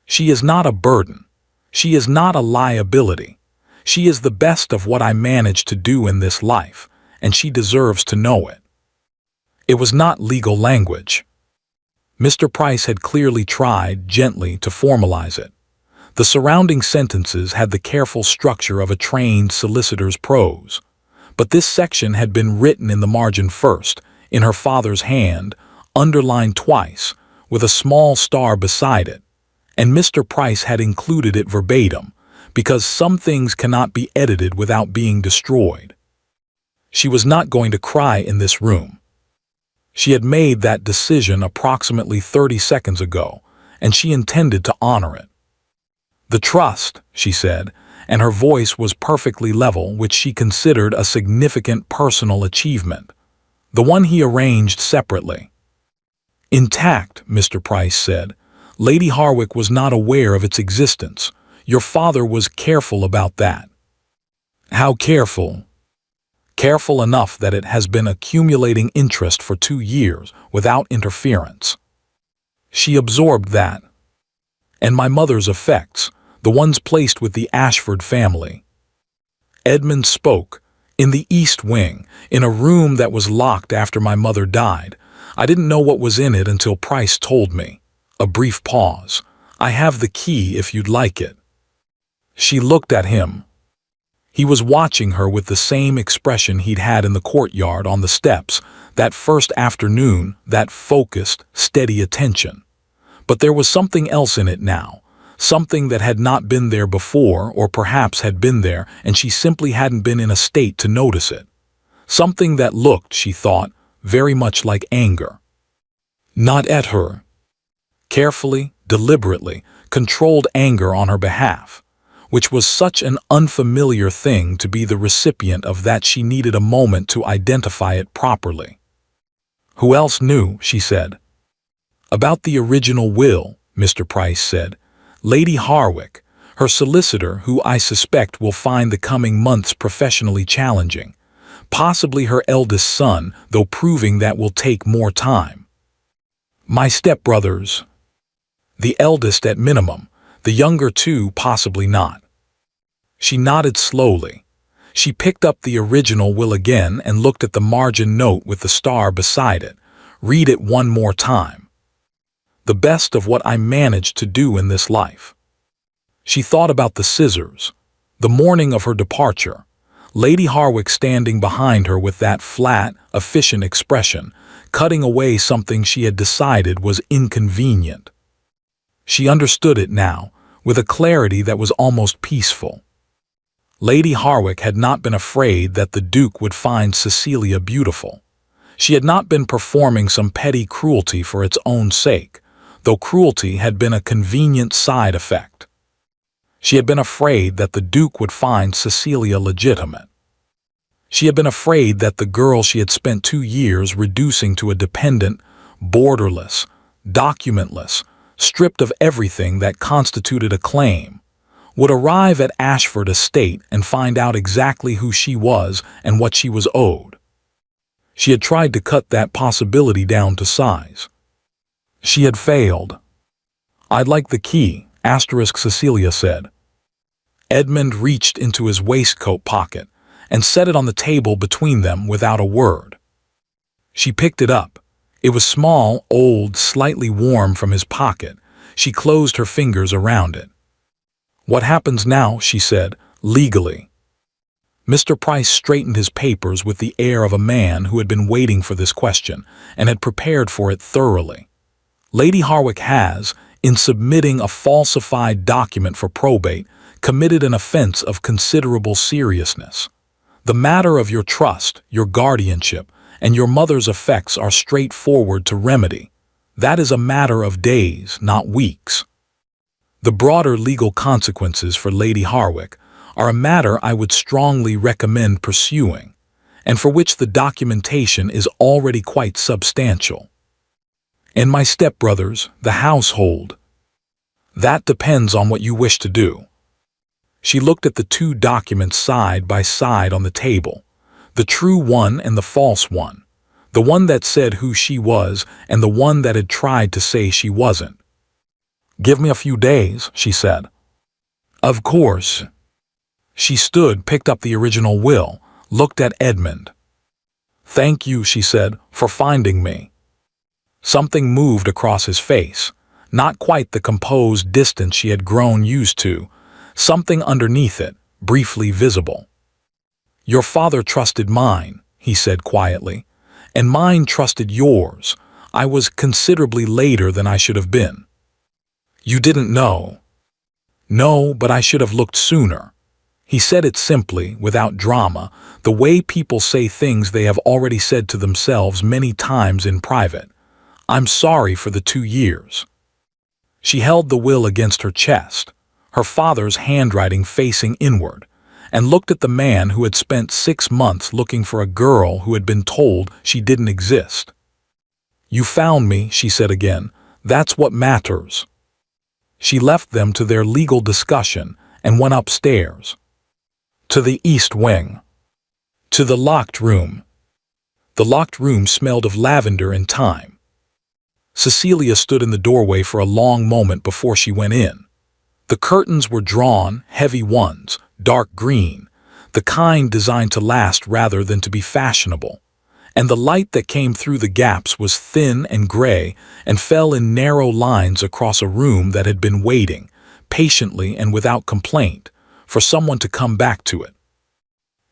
She is not a burden. She is not a liability. She is the best of what I managed to do in this life, and she deserves to know it." It was not legal language. Mr. Price had clearly tried, gently, to formalize it. The surrounding sentences had the careful structure of a trained solicitor's prose. But this section had been written in the margin first, in her father's hand, underlined twice, with a small star beside it, and Mr. Price had included it verbatim, because some things cannot be edited without being destroyed. She was not going to cry in this room. She had made that decision approximately 30 seconds ago, and she intended to honor it. "The trust," she said, and her voice was perfectly level, which she considered a significant personal achievement. "The one he arranged separately." "Intact," Mr. Price said. "Lady Harwick was not aware of its existence. Your father was careful about that." "How careful?" "Careful enough that it has been accumulating interest for 2 years without interference." She absorbed that. "And my mother's effects, the ones placed with the Ashford family." Edmund spoke. "In the East Wing, in a room that was locked after my mother died. I didn't know what was in it until Price told me." A brief pause. "I have the key if you'd like it." She looked at him. He was watching her with the same expression he'd had in the courtyard on the steps, that first afternoon, that focused, steady attention. But there was something else in it now. Something that had not been there before, or perhaps had been there, and she simply hadn't been in a state to notice it. Something that looked, she thought, very much like anger. Not at her. carefully, deliberately, controlled anger on her behalf, which was such an unfamiliar thing to be the recipient of that she needed a moment to identify it properly. "Who else knew?" she said. "About the original will," Mr. Price said. "Lady Harwick, her solicitor, who I suspect will find the coming months professionally challenging. Possibly her eldest son, though proving that will take more time. My stepbrothers. The eldest at minimum, the younger two possibly not." She nodded slowly. She picked up the original will again and looked at the margin note with the star beside it. "Read it one more time. The best of what I managed to do in this life." She thought about the scissors, the morning of her departure, Lady Harwick standing behind her with that flat, efficient expression, cutting away something she had decided was inconvenient. She understood it now, with a clarity that was almost peaceful. Lady Harwick had not been afraid that the Duke would find Cecilia beautiful. She had not been performing some petty cruelty for its own sake, though cruelty had been a convenient side effect. She had been afraid that the Duke would find Cecilia legitimate. She had been afraid that the girl she had spent 2 years reducing to a dependent, borderless, documentless, stripped of everything that constituted a claim, would arrive at Ashford Estate and find out exactly who she was and what she was owed. She had tried to cut that possibility down to size. She had failed. "I'd like the key," Cecilia said. Edmund reached into his waistcoat pocket and set it on the table between them without a word. She picked it up. It was small, old, slightly warm from his pocket. She closed her fingers around it. "What happens now?" she said, "legally?" Mr. Price straightened his papers with the air of a man who had been waiting for this question and had prepared for it thoroughly. "Lady Harwick has, in submitting a falsified document for probate, committed an offense of considerable seriousness. The matter of your trust, your guardianship, and your mother's effects are straightforward to remedy. That is a matter of days, not weeks. The broader legal consequences for Lady Harwick are a matter I would strongly recommend pursuing, and for which the documentation is already quite substantial. And my stepbrothers, the household. That depends on what you wish to do." She looked at the 2 documents side by side on the table, the true one and the false one, the one that said who she was and the one that had tried to say she wasn't. "Give me a few days," she said. "Of course." She stood, picked up the original will, looked at Edmund. "Thank you," she said, "for finding me." Something moved across his face, not quite the composed distance she had grown used to, something underneath it, briefly visible. "Your father trusted mine," he said quietly, "and mine trusted yours. I was considerably later than I should have been." "You didn't know." "No, but I should have looked sooner." He said it simply, without drama, the way people say things they have already said to themselves many times in private. "I'm sorry for the 2 years." She held the will against her chest, her father's handwriting facing inward, and looked at the man who had spent 6 months looking for a girl who had been told she didn't exist. "You found me," she said again. "That's what matters." She left them to their legal discussion and went upstairs. To the east wing. To the locked room. The locked room smelled of lavender and thyme. Cecilia stood in the doorway for a long moment before she went in. The curtains were drawn, heavy ones, dark green, the kind designed to last rather than to be fashionable, and the light that came through the gaps was thin and gray and fell in narrow lines across a room that had been waiting, patiently and without complaint, for someone to come back to it.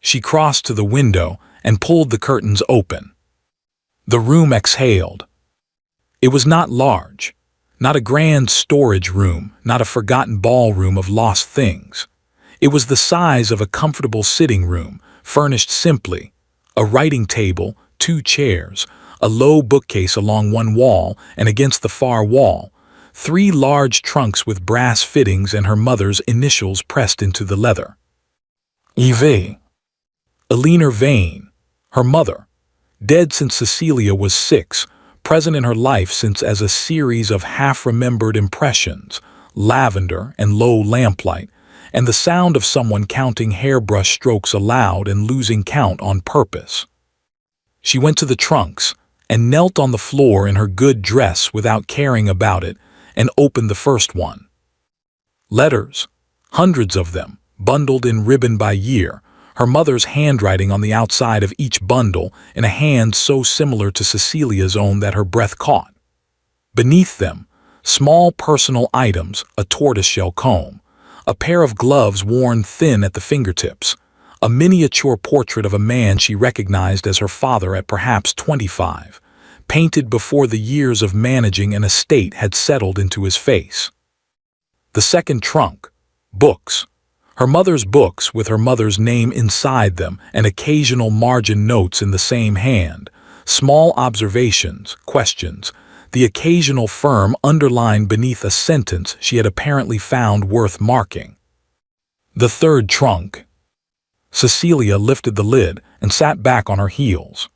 She crossed to the window and pulled the curtains open. The room exhaled. It was not large, not a grand storage room, not a forgotten ballroom of lost things. It was the size of a comfortable sitting room, furnished simply, a writing table, 2 chairs, a low bookcase along one wall and against the far wall, 3 large trunks with brass fittings and her mother's initials pressed into the leather. Eve. Eleanor Vane, her mother, dead since Cecilia was 6, present in her life since as a series of half-remembered impressions, lavender and low lamplight, and the sound of someone counting hairbrush strokes aloud and losing count on purpose. She went to the trunks and knelt on the floor in her good dress without caring about it and opened the first one. Letters, hundreds of them, bundled in ribbon by year, her mother's handwriting on the outside of each bundle in a hand so similar to Cecilia's own that her breath caught. Beneath them, small personal items, a tortoiseshell comb, a pair of gloves worn thin at the fingertips, a miniature portrait of a man she recognized as her father at perhaps 25, painted before the years of managing an estate had settled into his face. The second trunk, books. Her mother's books with her mother's name inside them and occasional margin notes in the same hand, small observations, questions, the occasional firm underlined beneath a sentence she had apparently found worth marking. The third trunk. Cecilia lifted the lid and sat back on her heels.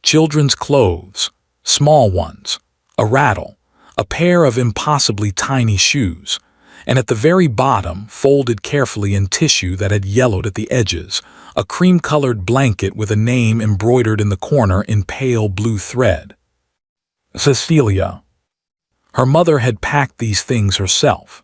Children's clothes, small ones, a rattle, a pair of impossibly tiny shoes, and at the very bottom, folded carefully in tissue that had yellowed at the edges, a cream-colored blanket with a name embroidered in the corner in pale blue thread. Cecilia. Her mother had packed these things herself,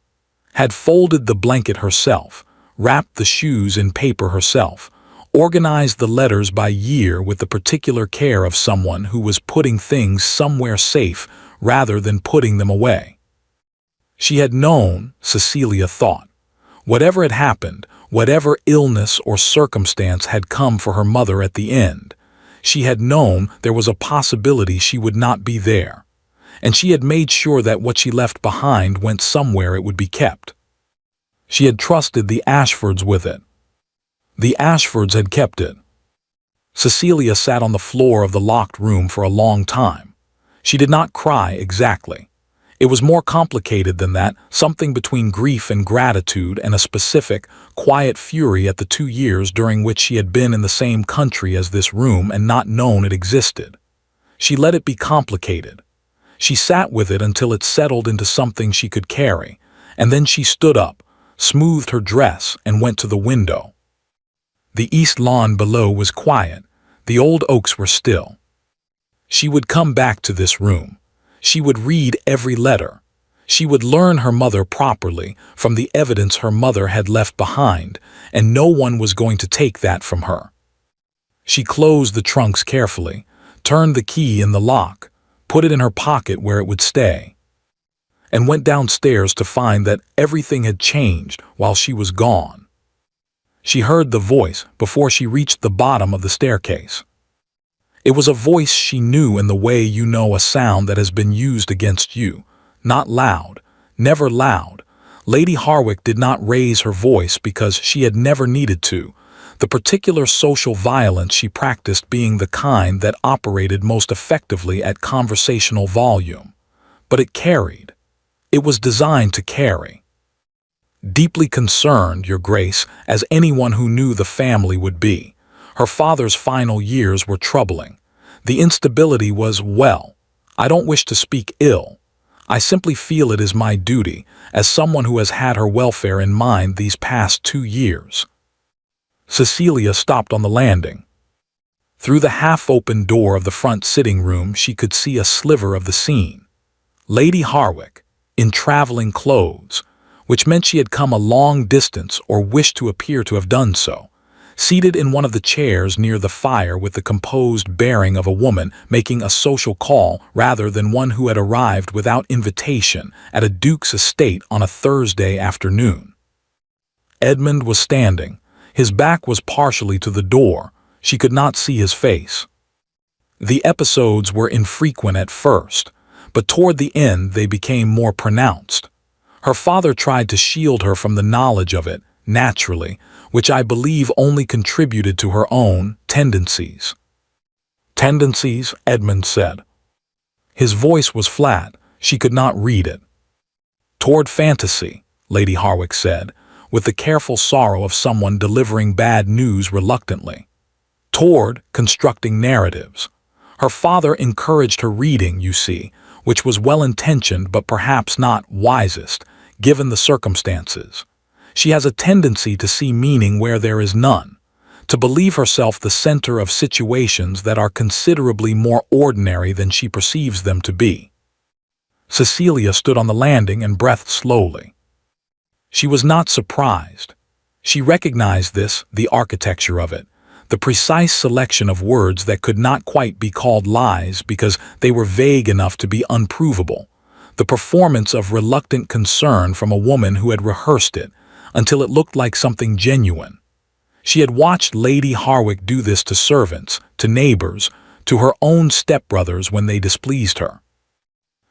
had folded the blanket herself, wrapped the shoes in paper herself, organized the letters by year with the particular care of someone who was putting things somewhere safe rather than putting them away. She had known, Cecilia thought, whatever had happened, whatever illness or circumstance had come for her mother at the end, she had known there was a possibility she would not be there, and she had made sure that what she left behind went somewhere it would be kept. She had trusted the Ashfords with it. The Ashfords had kept it. Cecilia sat on the floor of the locked room for a long time. She did not cry exactly. It was more complicated than that, something between grief and gratitude and a specific, quiet fury at the 2 years during which she had been in the same country as this room and not known it existed. She let it be complicated. She sat with it until it settled into something she could carry, and then she stood up, smoothed her dress, and went to the window. The east lawn below was quiet. The old oaks were still. She would come back to this room. She would read every letter. She would learn her mother properly from the evidence her mother had left behind, and no one was going to take that from her. She closed the trunks carefully, turned the key in the lock, put it in her pocket where it would stay, and went downstairs to find that everything had changed while she was gone. She heard the voice before she reached the bottom of the staircase. It was a voice she knew in the way you know a sound that has been used against you. Not loud, never loud. Lady Harwick did not raise her voice because she had never needed to, the particular social violence she practiced being the kind that operated most effectively at conversational volume. But it carried. It was designed to carry. Deeply concerned, Your Grace, as anyone who knew the family would be. Her father's final years were troubling. The instability was, well, I don't wish to speak ill. I simply feel it is my duty, as someone who has had her welfare in mind these past 2 years. Cecilia stopped on the landing. Through the half-open door of the front sitting room she could see a sliver of the scene. Lady Harwick, in traveling clothes, which meant she had come a long distance or wished to appear to have done so, seated in one of the chairs near the fire with the composed bearing of a woman making a social call rather than one who had arrived without invitation at a duke's estate on a Thursday afternoon. Edmund was standing. His back was partially to the door. She could not see his face. The episodes were infrequent at first, but toward the end they became more pronounced. Her father tried to shield her from the knowledge of it, naturally, which I believe only contributed to her own tendencies. Tendencies, Edmund said. His voice was flat. She could not read it. Toward fantasy, Lady Harwick said, with the careful sorrow of someone delivering bad news reluctantly. Toward constructing narratives. Her father encouraged her reading, you see, which was well-intentioned but perhaps not wisest, given the circumstances. She has a tendency to see meaning where there is none, to believe herself the center of situations that are considerably more ordinary than she perceives them to be. Cecilia stood on the landing and breathed slowly. She was not surprised. She recognized this, the architecture of it, the precise selection of words that could not quite be called lies because they were vague enough to be unprovable, the performance of reluctant concern from a woman who had rehearsed it until it looked like something genuine. She had watched Lady Harwick do this to servants, to neighbors, to her own stepbrothers when they displeased her.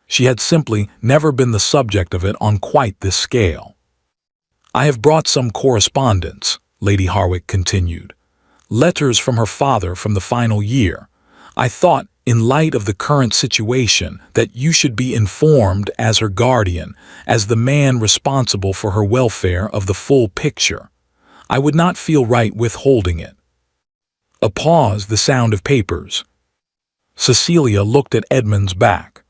She had simply never been the subject of it on quite this scale. "I have brought some correspondence," Lady Harwick continued. "Letters from her father from the final year. I thought, in light of the current situation, that you should be informed as her guardian, as the man responsible for her welfare, of the full picture. I would not feel right withholding it." A pause, the sound of papers. Cecilia looked at Edmund's back.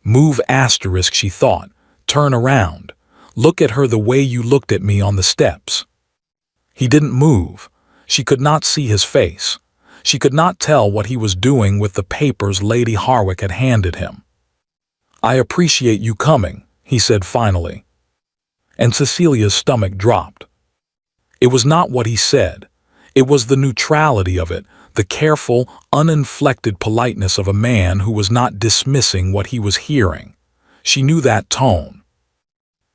"Move asterisk," she thought. "Turn around. Look at her the way you looked at me on the steps." He didn't move. She could not see his face. She could not tell what he was doing with the papers Lady Harwick had handed him. "I appreciate you coming," he said finally. And Cecilia's stomach dropped. It was not what he said. It was the neutrality of it, the careful, uninflected politeness of a man who was not dismissing what he was hearing. She knew that tone.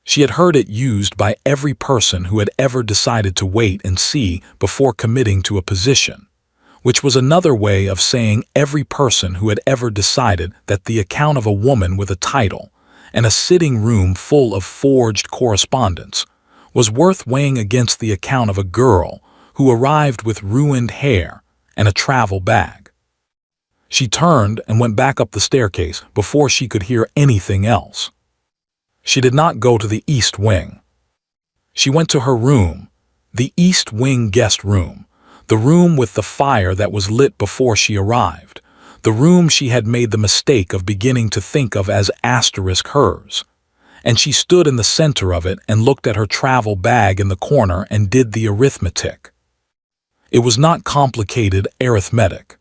She had heard it used by every person who had ever decided to wait and see before committing to a position, which was another way of saying every person who had ever decided that the account of a woman with a title and a sitting room full of forged correspondence was worth weighing against the account of a girl who arrived with ruined hair and a travel bag. She turned and went back up the staircase before she could hear anything else. She did not go to the East Wing. She went to her room, the East Wing guest room, the room with the fire that was lit before she arrived, the room she had made the mistake of beginning to think of as asterisk hers. And she stood in the center of it and looked at her travel bag in the corner and did the arithmetic. It was not complicated arithmetic.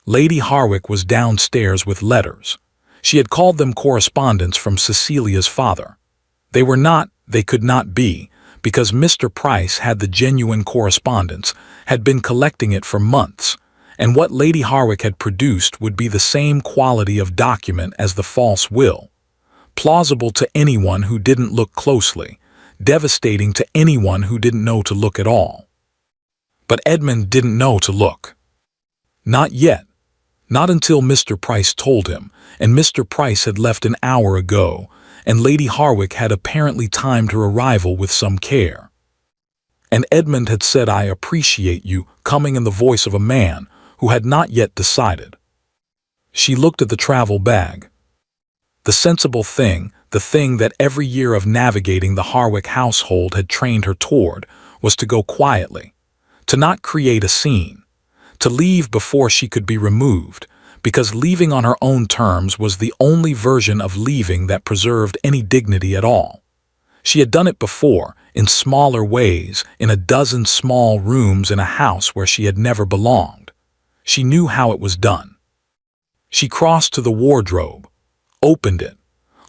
Lady Harwick was downstairs with letters. She had called them correspondence from Cecilia's father. They were not, they could not be, because Mr. Price had the genuine correspondence, had been collecting it for months, and what Lady Harwick had produced would be the same quality of document as the false will. Plausible to anyone who didn't look closely, devastating to anyone who didn't know to look at all. But Edmund didn't know to look. Not yet. Not until Mr. Price told him, and Mr. Price had left an hour ago, and Lady Harwick had apparently timed her arrival with some care. And Edmund had said, "I appreciate you," coming in the voice of a man who had not yet decided. She looked at the travel bag. The sensible thing, the thing that every year of navigating the Harwick household had trained her toward, was to go quietly, to not create a scene, to leave before she could be removed, because leaving on her own terms was the only version of leaving that preserved any dignity at all. She had done it before, in smaller ways, in a dozen small rooms in a house where she had never belonged. She knew how it was done. She crossed to the wardrobe, opened it,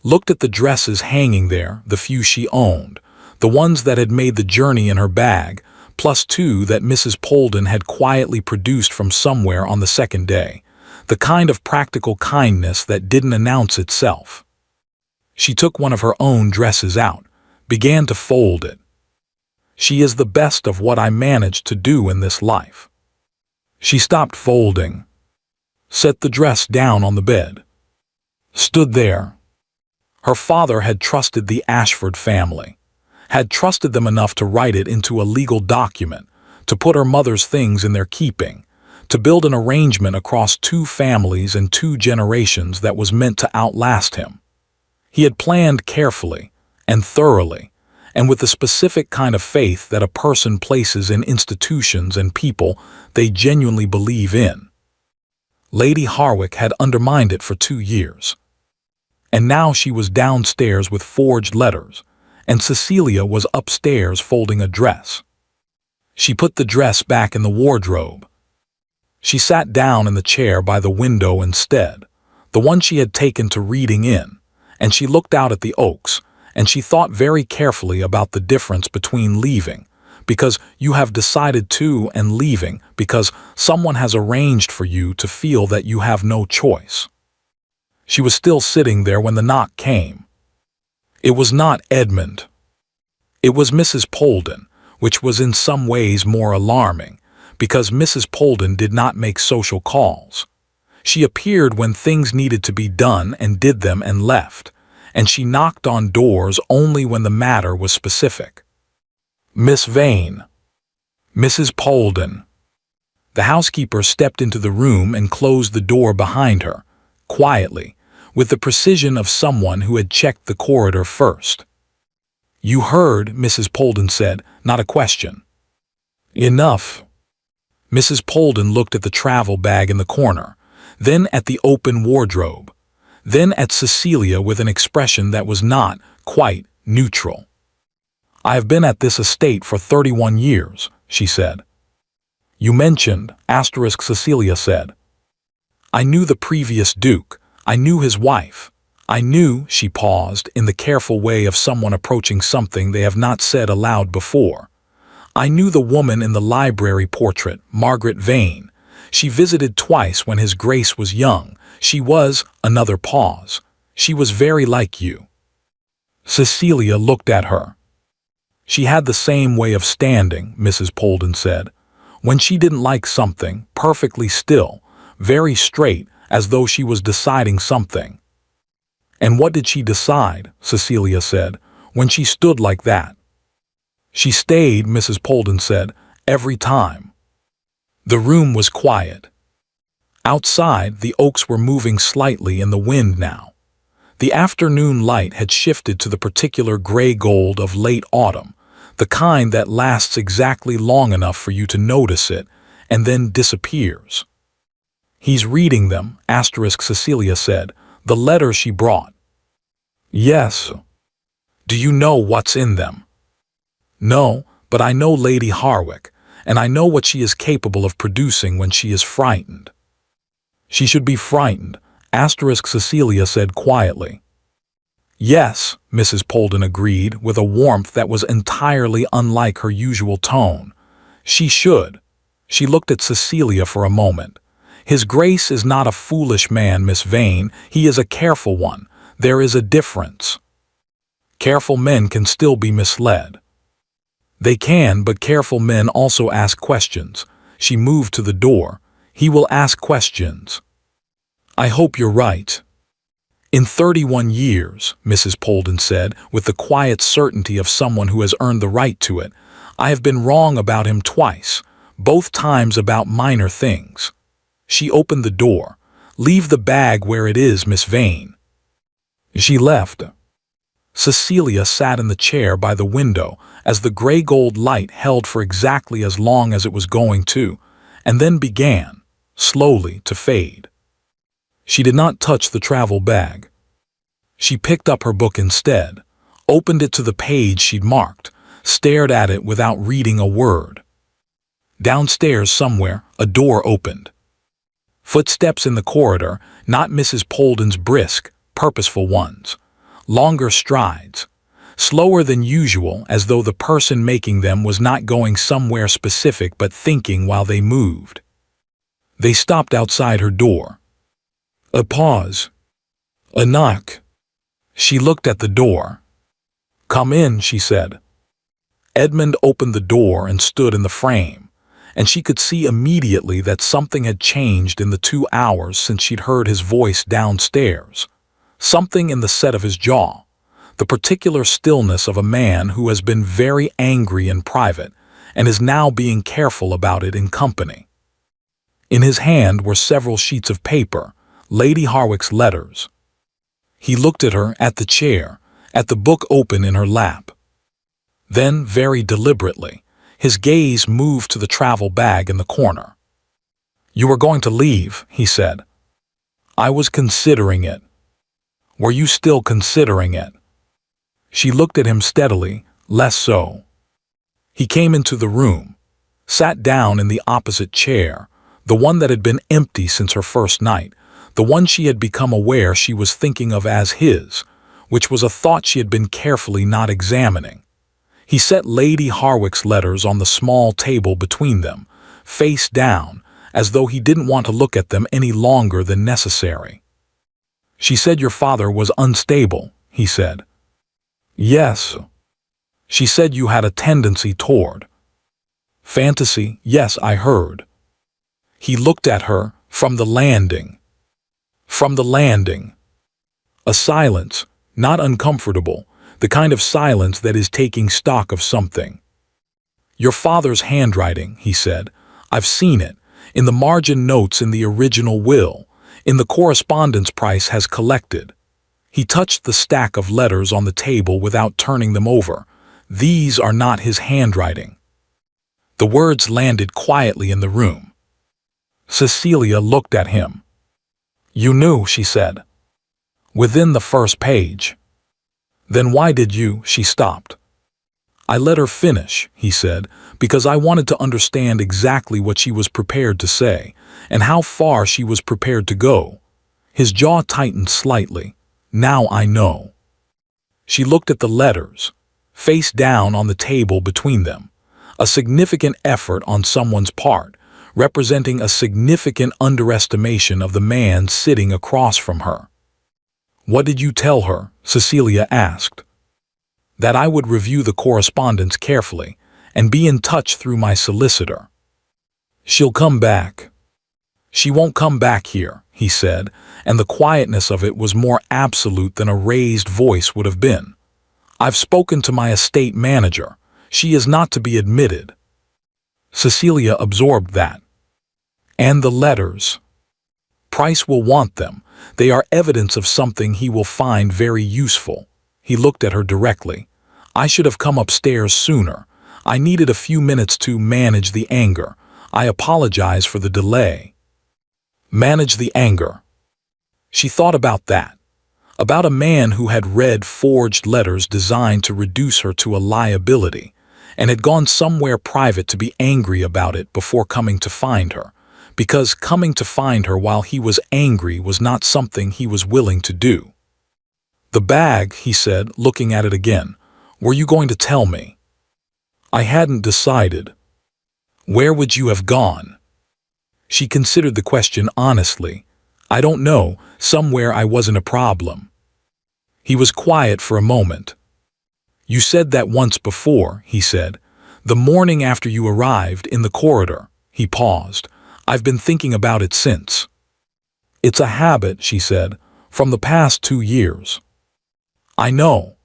looked at the dresses hanging there, the few she owned, the ones that had made the journey in her bag, plus two that Mrs. Polden had quietly produced from somewhere on the second day, the kind of practical kindness that didn't announce itself. She took one of her own dresses out, began to fold it. "She is the best of what I managed to do in this life." She stopped folding, set the dress down on the bed, stood there. Her father had trusted the Ashford family, had trusted them enough to write it into a legal document, to put her mother's things in their keeping, to build an arrangement across 2 families and 2 generations that was meant to outlast him. He had planned carefully and thoroughly, and with the specific kind of faith that a person places in institutions and people they genuinely believe in. Lady Harwick had undermined it for 2 years. And now she was downstairs with forged letters, and Cecilia was upstairs folding a dress. She put the dress back in the wardrobe. She sat down in the chair by the window instead, the one she had taken to reading in, and she looked out at the oaks, and she thought very carefully about the difference between leaving, because you have decided to, and leaving because someone has arranged for you to feel that you have no choice. She was still sitting there when the knock came. It was not Edmund. It was Mrs. Polden, which was in some ways more alarming, because Mrs. Polden did not make social calls. She appeared when things needed to be done and did them and left, and she knocked on doors only when the matter was specific. Miss Vane. Mrs. Polden. The housekeeper stepped into the room and closed the door behind her, quietly, with the precision of someone who had checked the corridor first. "You heard," Mrs. Polden said, not a question. "Enough." Mrs. Polden looked at the travel bag in the corner, then at the open wardrobe, then at Cecilia with an expression that was not quite neutral. "I have been at this estate for 31 years, she said. "You mentioned," Cecilia said. "I knew the previous Duke. I knew his wife. I knew," she paused, in the careful way of someone approaching something they have not said aloud before. "I knew the woman in the library portrait, Margaret Vane. She visited twice when his Grace was young. She was," another pause, "she was very like you." Cecilia looked at her. "She had the same way of standing," Mrs. Polden said. "When she didn't like something, perfectly still, very straight, as though she was deciding something." "And what did she decide?" Cecilia said, "when she stood like that?" "She stayed," Mrs. Polden said, "every time." The room was quiet. Outside, the oaks were moving slightly in the wind now. The afternoon light had shifted to the particular gray-gold of late autumn, the kind that lasts exactly long enough for you to notice it and then disappears. "He's reading them," Cecilia said, "the letters she brought." "Yes." "Do you know what's in them?" "No, but I know Lady Harwick, and I know what she is capable of producing when she is frightened." "She should be frightened," Cecilia said quietly. "Yes," Mrs. Polden agreed, with a warmth that was entirely unlike her usual tone. "She should." She looked at Cecilia for a moment. "His Grace is not a foolish man, Miss Vane. He is a careful one. There is a difference. Careful men can still be misled." "They can, but careful men also ask questions." She moved to the door. "He will ask questions." "I hope you're right." "In 31 years, Mrs. Polden said, with the quiet certainty of someone who has earned the right to it, "I have been wrong about him twice, both times about minor things." She opened the door. "Leave the bag where it is, Miss Vane." She left. Cecilia sat in the chair by the window as the gray-gold light held for exactly as long as it was going to, and then began, slowly, to fade. She did not touch the travel bag. She picked up her book instead, opened it to the page she'd marked, stared at it without reading a word. Downstairs somewhere, a door opened. Footsteps in the corridor, not Mrs. Polden's brisk, purposeful ones. Longer strides, slower than usual, as though the person making them was not going somewhere specific but thinking while they moved. They stopped outside her door. A pause. A knock. She looked at the door. "Come in," she said. Edmund opened the door and stood in the frame, and she could see immediately that something had changed in the 2 hours since she'd heard his voice downstairs. Something in the set of his jaw, the particular stillness of a man who has been very angry in private and is now being careful about it in company. In his hand were several sheets of paper, Lady Harwick's letters. He looked at her, at the chair, at the book open in her lap. Then, very deliberately, his gaze moved to the travel bag in the corner. "You were going to leave," he said. "I was considering it." "Were you still considering it?" She looked at him steadily, less so. He came into the room, sat down in the opposite chair, the one that had been empty since her first night, the one she had become aware she was thinking of as his, which was a thought she had been carefully not examining. He set Lady Harwick's letters on the small table between them, face down, as though he didn't want to look at them any longer than necessary. "She said your father was unstable," he said. "Yes." "She said you had a tendency toward." "Fantasy, yes, I heard." He looked at her, from the landing. From the landing. A silence, not uncomfortable, the kind of silence that is taking stock of something. "Your father's handwriting," he said. "I've seen it, in the margin notes in the original will, in the correspondence Price has collected." He touched the stack of letters on the table without turning them over. "These are not his handwriting." The words landed quietly in the room. Cecilia looked at him. "You knew," she said. "Within the first page." "Then why did you?" She stopped. "I let her finish," he said, "because I wanted to understand exactly what she was prepared to say, and how far she was prepared to go." His jaw tightened slightly. "Now I know." She looked at the letters, face down on the table between them, a significant effort on someone's part, representing a significant underestimation of the man sitting across from her. "What did you tell her?" Cecilia asked. "That I would review the correspondence carefully and be in touch through my solicitor." "She'll come back." "She won't come back here," he said, and the quietness of it was more absolute than a raised voice would have been. "I've spoken to my estate manager. She is not to be admitted." Cecilia absorbed that. "And the letters?" "Price will want them. They are evidence of something he will find very useful." He looked at her directly. "I should have come upstairs sooner. I needed a few minutes to manage the anger. I apologize for the delay." Manage the anger. She thought about that. About a man who had read forged letters designed to reduce her to a liability, and had gone somewhere private to be angry about it before coming to find her, because coming to find her while he was angry was not something he was willing to do. "The bag," he said, looking at it again. "Were you going to tell me?" "I hadn't decided." "Where would you have gone?" She considered the question honestly. "I don't know, somewhere I wasn't a problem." He was quiet for a moment. "You said that once before," he said. "The morning after you arrived, in the corridor." He paused. "I've been thinking about it since." "It's a habit," she said, "from the past 2 years." "I know."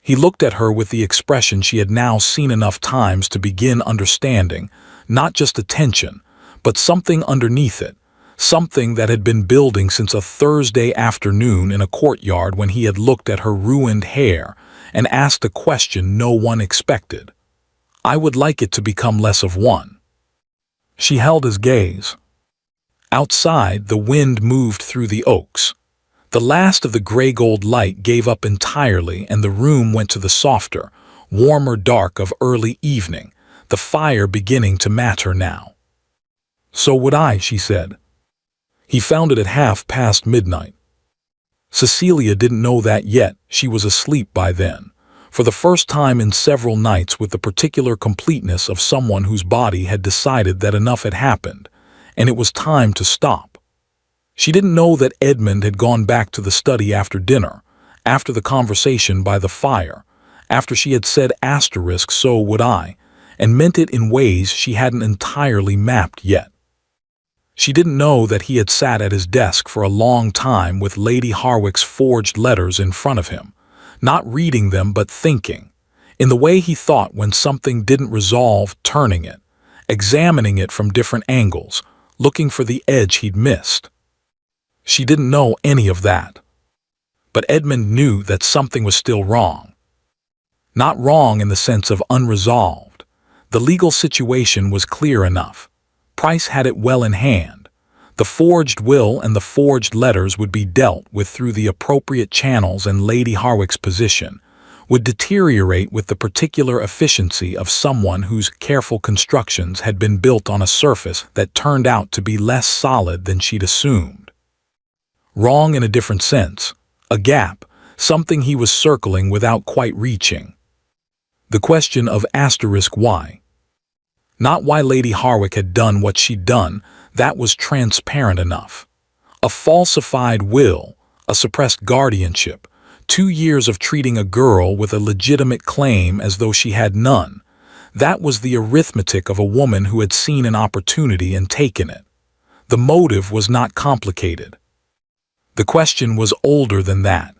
He looked at her with the expression she had now seen enough times to begin understanding, not just attention, but something underneath it, something that had been building since a Thursday afternoon in a courtyard when he had looked at her ruined hair and asked a question no one expected. "I would like it to become less of one." She held his gaze. Outside, the wind moved through the oaks. The last of the gray-gold light gave up entirely, and the room went to the softer, warmer dark of early evening, the fire beginning to matter now. "So would I," she said. He found it at midnight. Cecilia didn't know that yet. She was asleep by then, for the first time in several nights, with the particular completeness of someone whose body had decided that enough had happened, and it was time to stop. She didn't know that Edmund had gone back to the study after dinner, after the conversation by the fire, after she had said "so would I," and meant it in ways she hadn't entirely mapped yet. She didn't know that he had sat at his desk for a long time with Lady Harwick's forged letters in front of him, not reading them but thinking, in the way he thought when something didn't resolve, turning it, examining it from different angles, looking for the edge he'd missed. She didn't know any of that. But Edmund knew that something was still wrong. Not wrong in the sense of unresolved. The legal situation was clear enough. Price had it well in hand. The forged will and the forged letters would be dealt with through the appropriate channels, and Lady Harwick's position would deteriorate with the particular efficiency of someone whose careful constructions had been built on a surface that turned out to be less solid than she'd assumed. Wrong in a different sense, a gap, something he was circling without quite reaching. The question of why. Not why Lady Harwick had done what she'd done, that was transparent enough. A falsified will, a suppressed guardianship, 2 years of treating a girl with a legitimate claim as though she had none. That was the arithmetic of a woman who had seen an opportunity and taken it. The motive was not complicated. The question was older than that.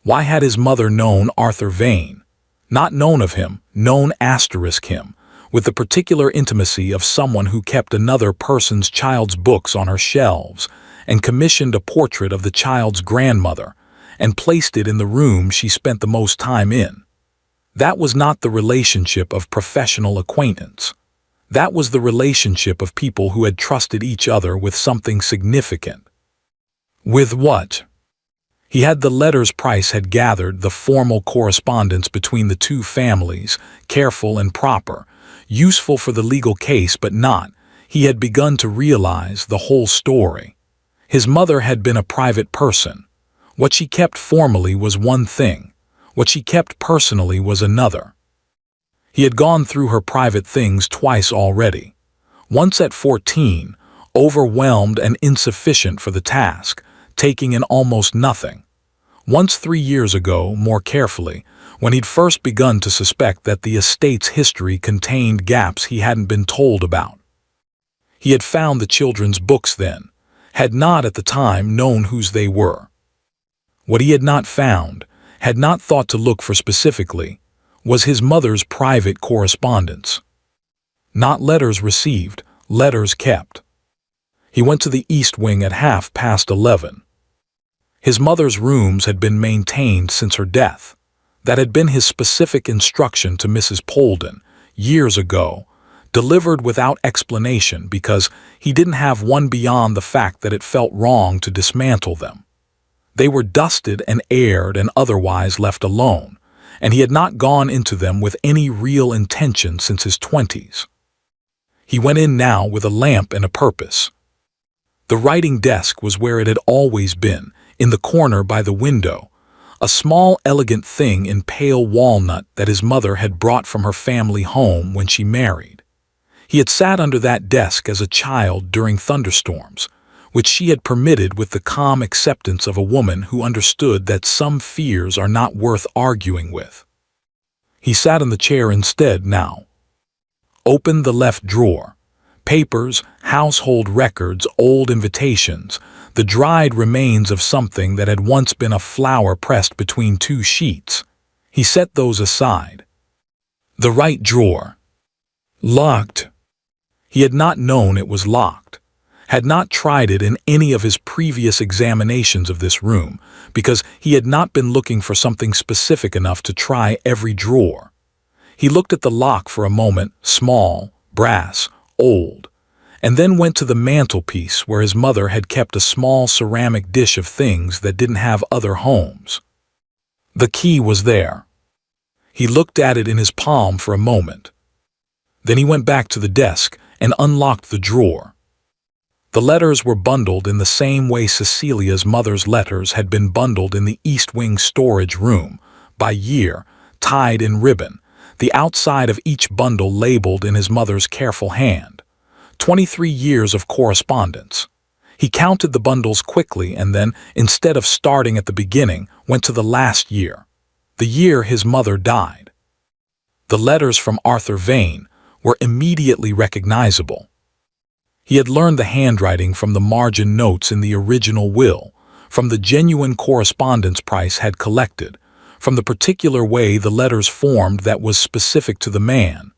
Why had his mother known Arthur Vane? Not known of him, known him, with the particular intimacy of someone who kept another person's child's books on her shelves and commissioned a portrait of the child's grandmother and placed it in the room she spent the most time in. That was not the relationship of professional acquaintance. That was the relationship of people who had trusted each other with something significant. With what? He had the letters Price had gathered, the formal correspondence between the two families, careful and proper, useful for the legal case but not. He had begun to realize the whole story. His mother had been a private person. What she kept formally was one thing. What she kept personally was another. He had gone through her private things twice already. Once at 14, overwhelmed and insufficient for the task, taking in almost nothing. Once 3 years ago, more carefully, when he'd first begun to suspect that the estate's history contained gaps he hadn't been told about. He had found the children's books then, had not at the time known whose they were. What he had not found, had not thought to look for specifically, was his mother's private correspondence. Not letters received, letters kept. He went to the East Wing at 11:30. His mother's rooms had been maintained since her death. That had been his specific instruction to Mrs. Polden, years ago, delivered without explanation because he didn't have one beyond the fact that it felt wrong to dismantle them. They were dusted and aired and otherwise left alone, and he had not gone into them with any real intention since his 20s. He went in now with a lamp and a purpose. The writing desk was where it had always been, in the corner by the window, a small, elegant thing in pale walnut that his mother had brought from her family home when she married. He had sat under that desk as a child during thunderstorms, which she had permitted with the calm acceptance of a woman who understood that some fears are not worth arguing with. He sat in the chair instead now. Opened the left drawer. Papers, household records, old invitations, the dried remains of something that had once been a flower pressed between 2 sheets. He set those aside. The right drawer. Locked. He had not known it was locked, had not tried it in any of his previous examinations of this room, because he had not been looking for something specific enough to try every drawer. He looked at the lock for a moment, small, brass, old, and then went to the mantelpiece where his mother had kept a small ceramic dish of things that didn't have other homes. The key was there. He looked at it in his palm for a moment. Then he went back to the desk and unlocked the drawer. The letters were bundled in the same way Cecilia's mother's letters had been bundled in the East Wing storage room, by year, tied in ribbon, the outside of each bundle labeled in his mother's careful hand. 23 years of correspondence. He counted the bundles quickly and then, instead of starting at the beginning, went to the last year, the year his mother died. The letters from Arthur Vane were immediately recognizable. He had learned the handwriting from the margin notes in the original will, from the genuine correspondence Price had collected, from the particular way the letters formed that was specific to the man.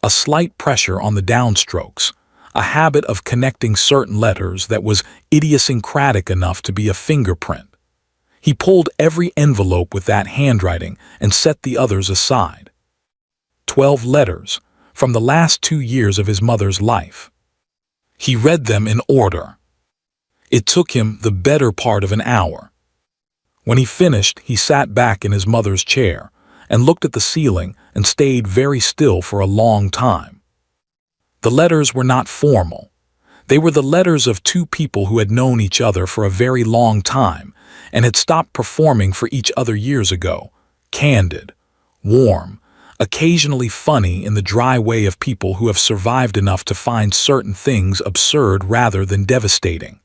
A slight pressure on the downstrokes, a habit of connecting certain letters that was idiosyncratic enough to be a fingerprint. He pulled every envelope with that handwriting and set the others aside. 12 letters from the last 2 years of his mother's life. He read them in order. It took him the better part of an hour. When he finished, he sat back in his mother's chair and looked at the ceiling and stayed very still for a long time. The letters were not formal. They were the letters of two people who had known each other for a very long time and had stopped performing for each other years ago, candid, warm, occasionally funny in the dry way of people who have survived enough to find certain things absurd rather than devastating.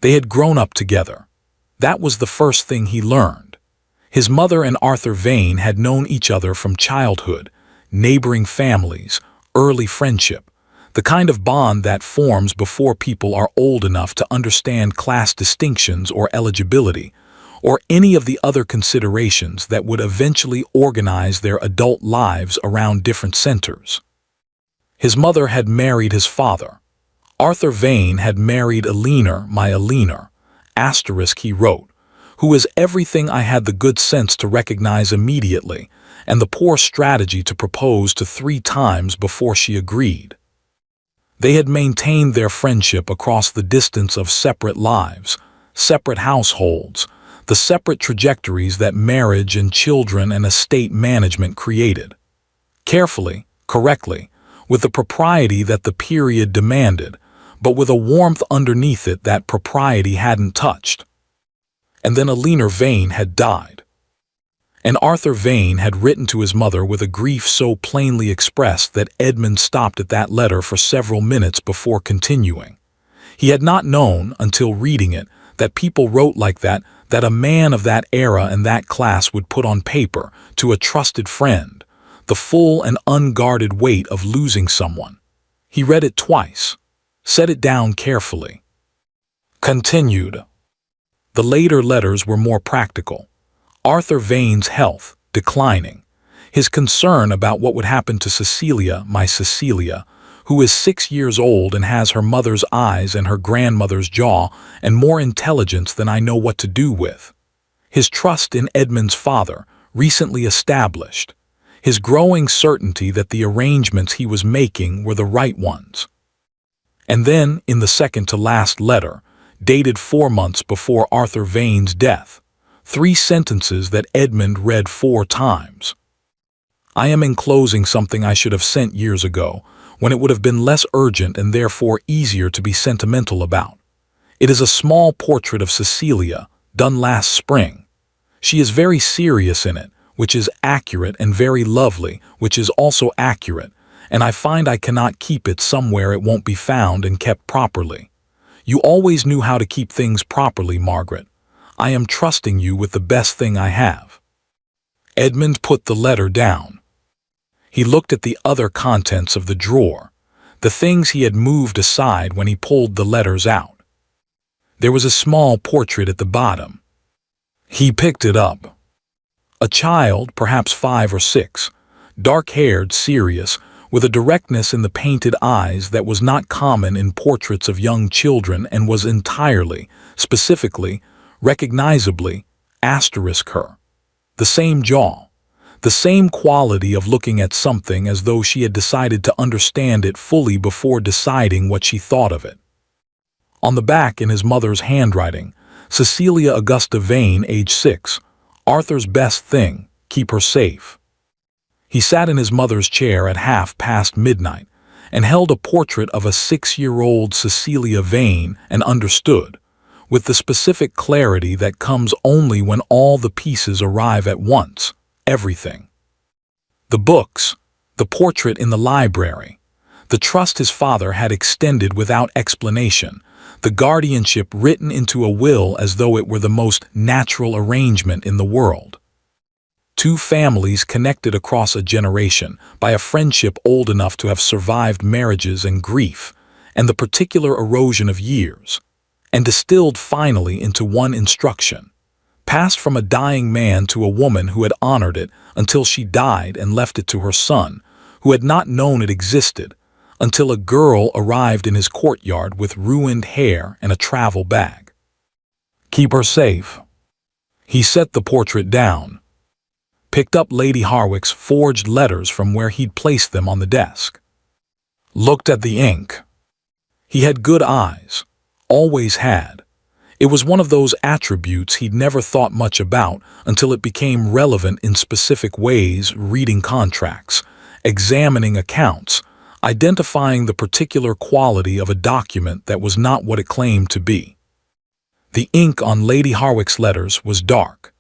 They had grown up together. That was the first thing he learned. His mother and Arthur Vane had known each other from childhood, neighboring families, early friendship, the kind of bond that forms before people are old enough to understand class distinctions or eligibility, or any of the other considerations that would eventually organize their adult lives around different centers. His mother had married his father. Arthur Vane had married Eleanor, my Eleanor, asterisk he wrote, who is everything I had the good sense to recognize immediately, and the poor strategy to propose to 3 times before she agreed. They had maintained their friendship across the distance of separate lives, separate households, the separate trajectories that marriage and children and estate management created. Carefully, correctly, with the propriety that the period demanded, but with a warmth underneath it that propriety hadn't touched. And then Eleanor Vane had died. And Arthur Vane had written to his mother with a grief so plainly expressed that Edmund stopped at that letter for several minutes before continuing. He had not known, until reading it, that people wrote like that a man of that era and that class would put on paper, to a trusted friend, the full and unguarded weight of losing someone. He read it twice, set it down carefully. Continued. The later letters were more practical. Arthur Vane's health declining, his concern about what would happen to Cecilia, my Cecilia, who is 6 years old and has her mother's eyes and her grandmother's jaw and more intelligence than I know what to do with. His trust in Edmund's father, recently established. His growing certainty that the arrangements he was making were the right ones. And then, in the second-to-last letter, dated 4 months before Arthur Vane's death, 3 sentences that Edmund read 4 times. I am enclosing something I should have sent years ago, when it would have been less urgent and therefore easier to be sentimental about. It is a small portrait of Cecilia, done last spring. She is very serious in it, which is accurate, and very lovely, which is also accurate, and I find I cannot keep it somewhere it won't be found and kept properly. You always knew how to keep things properly, Margaret. I am trusting you with the best thing I have. Edmund put the letter down. He looked at the other contents of the drawer, the things he had moved aside when he pulled the letters out. There was a small portrait at the bottom. He picked it up. A child, perhaps 5 or 6, dark-haired, serious, with a directness in the painted eyes that was not common in portraits of young children and was entirely, specifically, recognizably, asterisk her. The same jaw, the same quality of looking at something as though she had decided to understand it fully before deciding what she thought of it. On the back, in his mother's handwriting, Cecilia Augusta Vane, age 6, Arthur's best thing, keep her safe. He sat in his mother's chair at midnight and held a portrait of a 6-year-old Cecilia Vane and understood, with the specific clarity that comes only when all the pieces arrive at once, everything. The books, the portrait in the library, the trust his father had extended without explanation, the guardianship written into a will as though it were the most natural arrangement in the world. 2 families connected across a generation by a friendship old enough to have survived marriages and grief, and the particular erosion of years, and distilled finally into one instruction, passed from a dying man to a woman who had honored it until she died and left it to her son, who had not known it existed, until a girl arrived in his courtyard with ruined hair and a travel bag. Keep her safe. He set the portrait down, picked up Lady Harwick's forged letters from where he'd placed them on the desk, looked at the ink. He had good eyes, always had. It was one of those attributes he'd never thought much about until it became relevant in specific ways: reading contracts, examining accounts, identifying the particular quality of a document that was not what it claimed to be. The ink on Lady Harwick's letters was dark.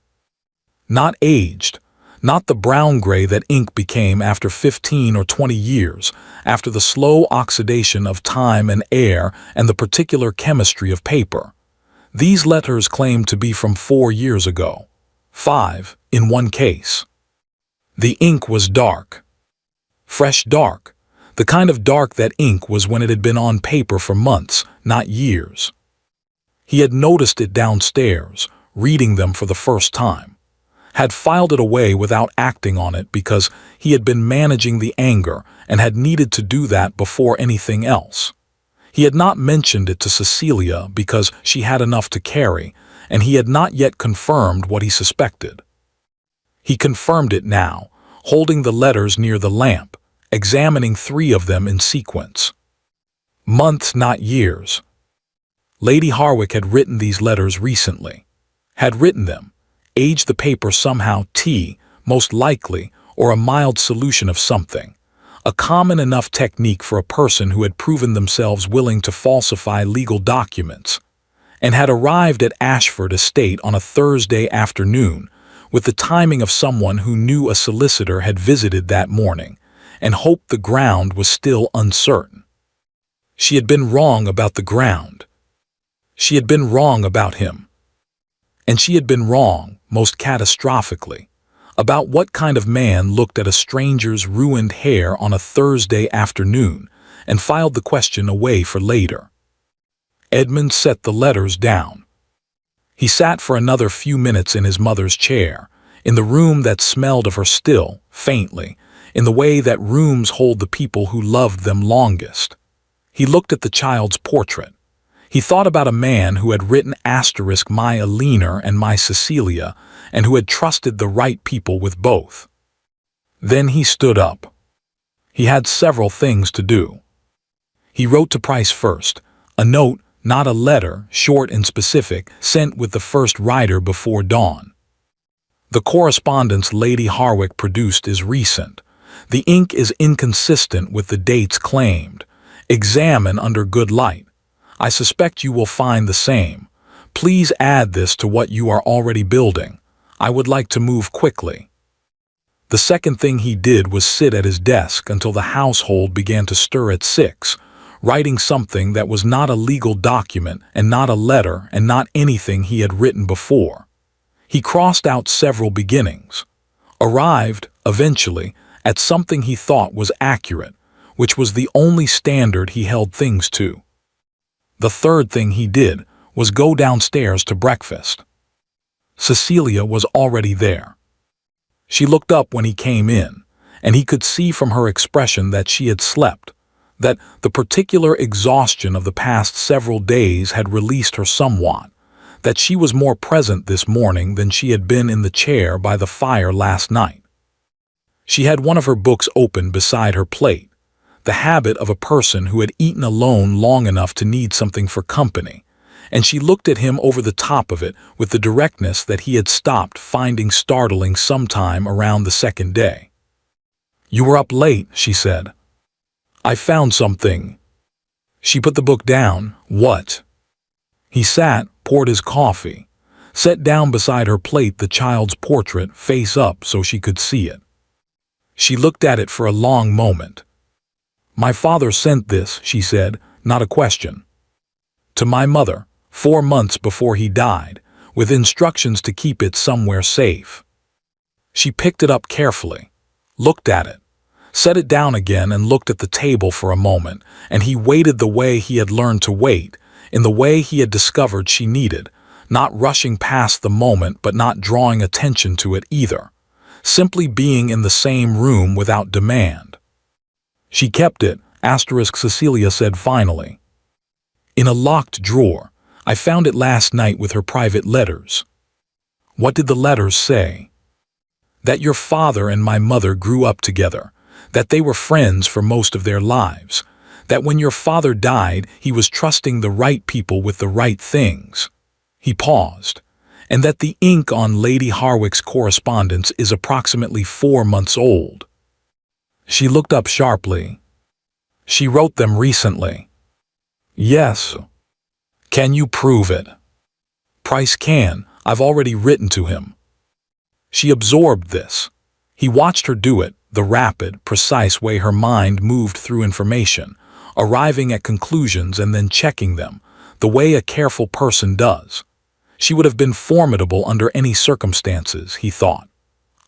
Not aged, not the brown-gray that ink became after 15 or 20 years, after the slow oxidation of time and air and the particular chemistry of paper. These letters claimed to be from 4 years ago. 5, in one case. The ink was dark. Fresh dark. The kind of dark that ink was when it had been on paper for months, not years. He had noticed it downstairs, reading them for the first time. Had filed it away without acting on it because he had been managing the anger and had needed to do that before anything else. He had not mentioned it to Cecilia because she had enough to carry, and he had not yet confirmed what he suspected. He confirmed it now, holding the letters near the lamp, examining 3 of them in sequence. Months, not years. Lady Harwick had written these letters recently. Had written them, aged the paper somehow, tea, most likely, or a mild solution of something. A common enough technique for a person who had proven themselves willing to falsify legal documents, and had arrived at Ashford Estate on a Thursday afternoon, with the timing of someone who knew a solicitor had visited that morning, and hoped the ground was still uncertain. She had been wrong about the ground. She had been wrong about him. And she had been wrong, most catastrophically, about what kind of man looked at a stranger's ruined hair on a Thursday afternoon and filed the question away for later. Edmund set the letters down. He sat for another few minutes in his mother's chair, in the room that smelled of her still, faintly, in the way that rooms hold the people who loved them longest. He looked at the child's portrait. He thought about a man who had written * my Eleanor and my Cecilia, and who had trusted the right people with both. Then he stood up. He had several things to do. He wrote to Price first, a note, not a letter, short and specific, sent with the first rider before dawn. The correspondence Lady Harwick produced is recent. The ink is inconsistent with the dates claimed. Examine under good light. I suspect you will find the same. Please add this to what you are already building. I would like to move quickly. The second thing he did was sit at his desk until the household began to stir at 6, writing something that was not a legal document and not a letter and not anything he had written before. He crossed out several beginnings, arrived, eventually, at something he thought was accurate, which was the only standard he held things to. The third thing he did was go downstairs to breakfast. Cecilia was already there. She looked up when he came in, and he could see from her expression that she had slept, that the particular exhaustion of the past several days had released her somewhat, that she was more present this morning than she had been in the chair by the fire last night. She had one of her books open beside her plate, the habit of a person who had eaten alone long enough to need something for company, and she looked at him over the top of it with the directness that he had stopped finding startling sometime around the second day. "You were up late," she said. "I found something." She put the book down. "What?" He sat, poured his coffee, set down beside her plate the child's portrait face up so she could see it. She looked at it for a long moment. "My father sent this," she said, not a question. "To my mother, 4 months before he died, with instructions to keep it somewhere safe." She picked it up carefully, looked at it, set it down again and looked at the table for a moment, and he waited the way he had learned to wait, in the way he had discovered she needed, not rushing past the moment but not drawing attention to it either, simply being in the same room without demand. "She kept it," Cecilia said finally. "In a locked drawer. I found it last night with her private letters." What did the letters say? That your father and my mother grew up together, that they were friends for most of their lives, that when your father died, he was trusting the right people with the right things. He paused, and that the ink on Lady Harwick's correspondence is approximately 4 months old. She looked up sharply. She wrote them recently. Yes. Can you prove it? Price can. I've already written to him. She absorbed this. He watched her do it, the rapid, precise way her mind moved through information, arriving at conclusions and then checking them, the way a careful person does. She would have been formidable under any circumstances, he thought.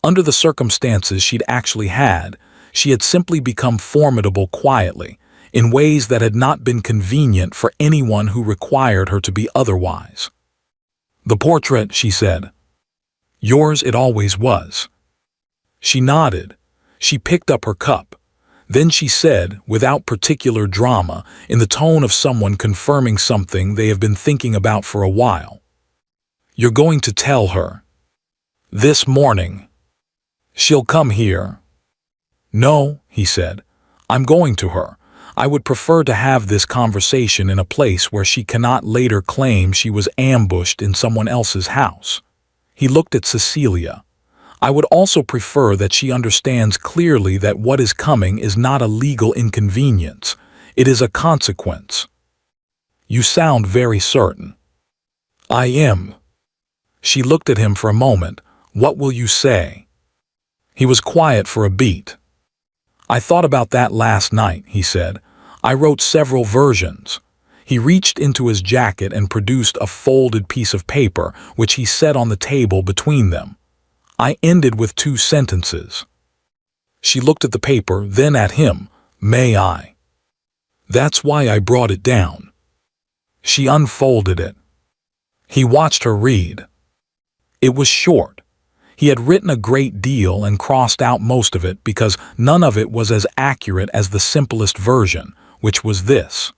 Under the circumstances she'd actually had, she had simply become formidable quietly, in ways that had not been convenient for anyone who required her to be otherwise. The portrait, she said. Yours it always was. She nodded. She picked up her cup. Then she said, without particular drama, in the tone of someone confirming something they have been thinking about for a while. You're going to tell her. This morning. She'll come here. No, he said. I'm going to her. I would prefer to have this conversation in a place where she cannot later claim she was ambushed in someone else's house. He looked at Cecilia. I would also prefer that she understands clearly that what is coming is not a legal inconvenience. It is a consequence. You sound very certain. I am. She looked at him for a moment. What will you say? He was quiet for a beat. I thought about that last night, he said. I wrote several versions. He reached into his jacket and produced a folded piece of paper, which he set on the table between them. I ended with 2 sentences. She looked at the paper, then at him. May I? That's why I brought it down. She unfolded it. He watched her read. It was short. He had written a great deal and crossed out most of it because none of it was as accurate as the simplest version, which was this.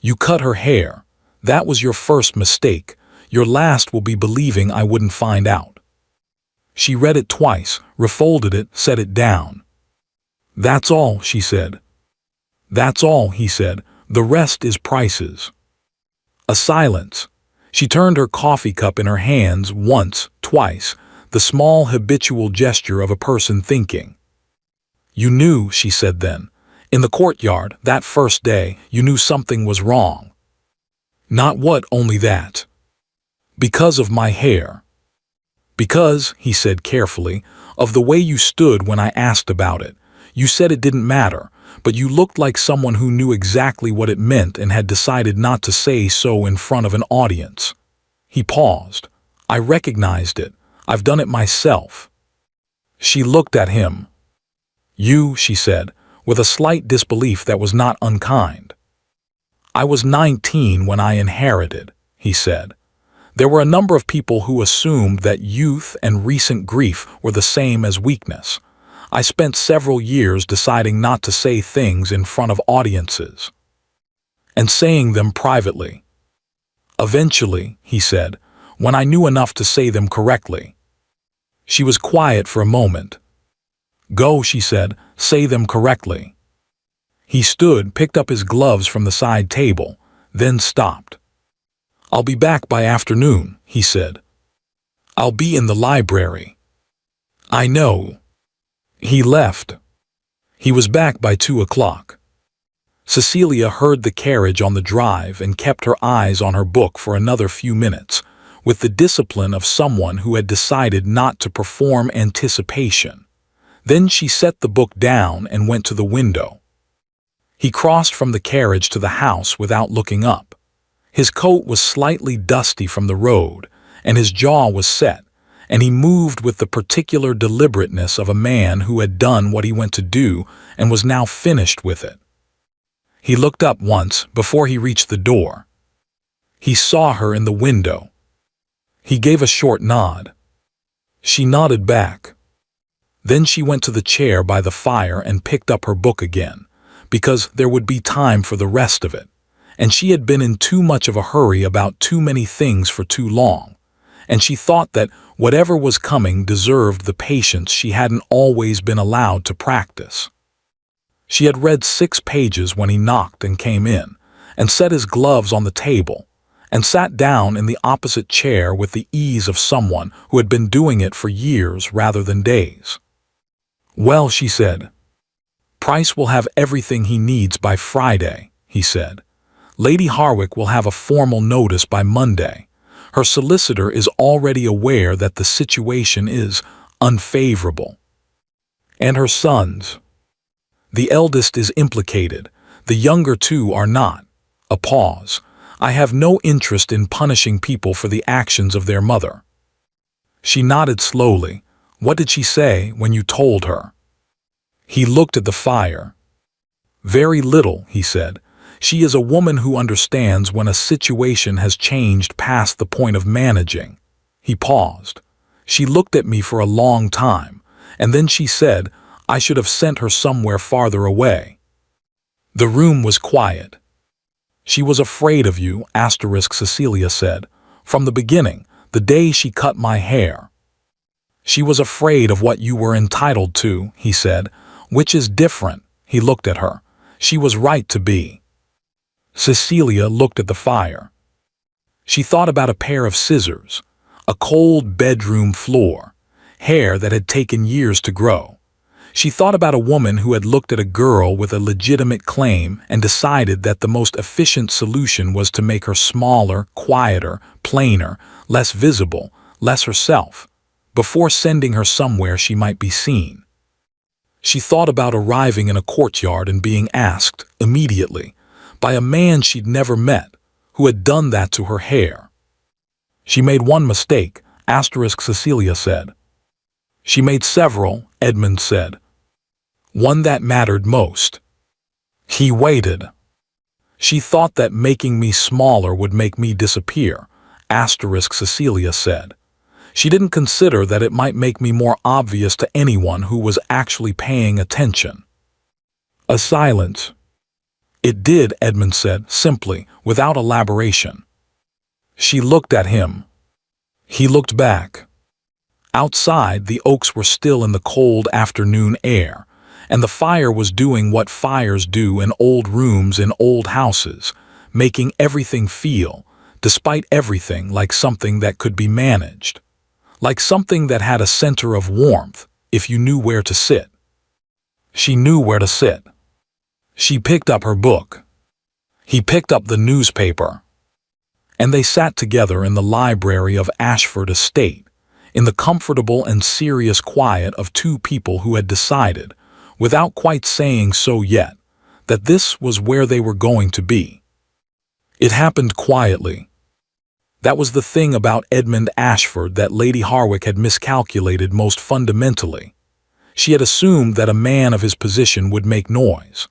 You cut her hair. That was your first mistake. Your last will be believing I wouldn't find out. She read it twice, refolded it, set it down. That's all, she said. That's all, he said. The rest is prices. A silence. She turned her coffee cup in her hands once, twice, the small habitual gesture of a person thinking. You knew, she said then. In the courtyard, that first day, you knew something was wrong. Not what, only that. Because of my hair. Because, he said carefully, of the way you stood when I asked about it. You said it didn't matter, but you looked like someone who knew exactly what it meant and had decided not to say so in front of an audience. He paused. I recognized it. I've done it myself. She looked at him. You, she said, with a slight disbelief that was not unkind. I was 19 when I inherited, he said. There were a number of people who assumed that youth and recent grief were the same as weakness. I spent several years deciding not to say things in front of audiences and saying them privately. Eventually, he said, when I knew enough to say them correctly. She was quiet for a moment. Go, she said, say them correctly. He stood, picked up his gloves from the side table, then stopped. I'll be back by afternoon, he said. I'll be in the library. I know. He left. He was back by 2 o'clock. Cecilia heard the carriage on the drive and kept her eyes on her book for another few minutes, with the discipline of someone who had decided not to perform anticipation. Then she set the book down and went to the window. He crossed from the carriage to the house without looking up. His coat was slightly dusty from the road, and his jaw was set, and he moved with the particular deliberateness of a man who had done what he went to do and was now finished with it. He looked up once before he reached the door. He saw her in the window. He gave a short nod. She nodded back. Then she went to the chair by the fire and picked up her book again, because there would be time for the rest of it, and she had been in too much of a hurry about too many things for too long, and she thought that whatever was coming deserved the patience she hadn't always been allowed to practice. She had read 6 pages when he knocked and came in, and set his gloves on the table, and sat down in the opposite chair with the ease of someone who had been doing it for years rather than days. "Well," she said, "Price will have everything he needs by Friday," he said. "Lady Harwick will have a formal notice by Monday. Her solicitor is already aware that the situation is unfavorable. And her sons. The eldest is implicated. The younger 2 are not." A pause. "I have no interest in punishing people for the actions of their mother." She nodded slowly. "What did she say when you told her?" He looked at the fire. "Very little," he said. "She is a woman who understands when a situation has changed past the point of managing." He paused. "She looked at me for a long time, and then she said I should have sent her somewhere farther away." The room was quiet. "She was afraid of you," Cecilia said. "From the beginning, the day she cut my hair." "She was afraid of what you were entitled to," he said, "which is different." He looked at her. "She was right to be." Cecilia looked at the fire. She thought about a pair of scissors, a cold bedroom floor, hair that had taken years to grow. She thought about a woman who had looked at a girl with a legitimate claim and decided that the most efficient solution was to make her smaller, quieter, plainer, less visible, less herself, before sending her somewhere she might be seen. She thought about arriving in a courtyard and being asked, immediately, by a man she'd never met, who had done that to her hair. "She made one mistake," Cecilia said. "She made several," Edmund said. "One that mattered most." He waited. "She thought that making me smaller would make me disappear," Cecilia said. "She didn't consider that it might make me more obvious to anyone who was actually paying attention." A silence. "It did," Edmund said, simply, without elaboration. She looked at him. He looked back. Outside, the oaks were still in the cold afternoon air, and the fire was doing what fires do in old rooms in old houses, making everything feel, despite everything, like something that could be managed. Like something that had a center of warmth, if you knew where to sit. She knew where to sit. She picked up her book. He picked up the newspaper. And they sat together in the library of Ashford Estate, in the comfortable and serious quiet of 2 people who had decided, without quite saying so yet, that this was where they were going to be. It happened quietly. That was the thing about Edmund Ashford that Lady Harwick had miscalculated most fundamentally. She had assumed that a man of his position would make noise.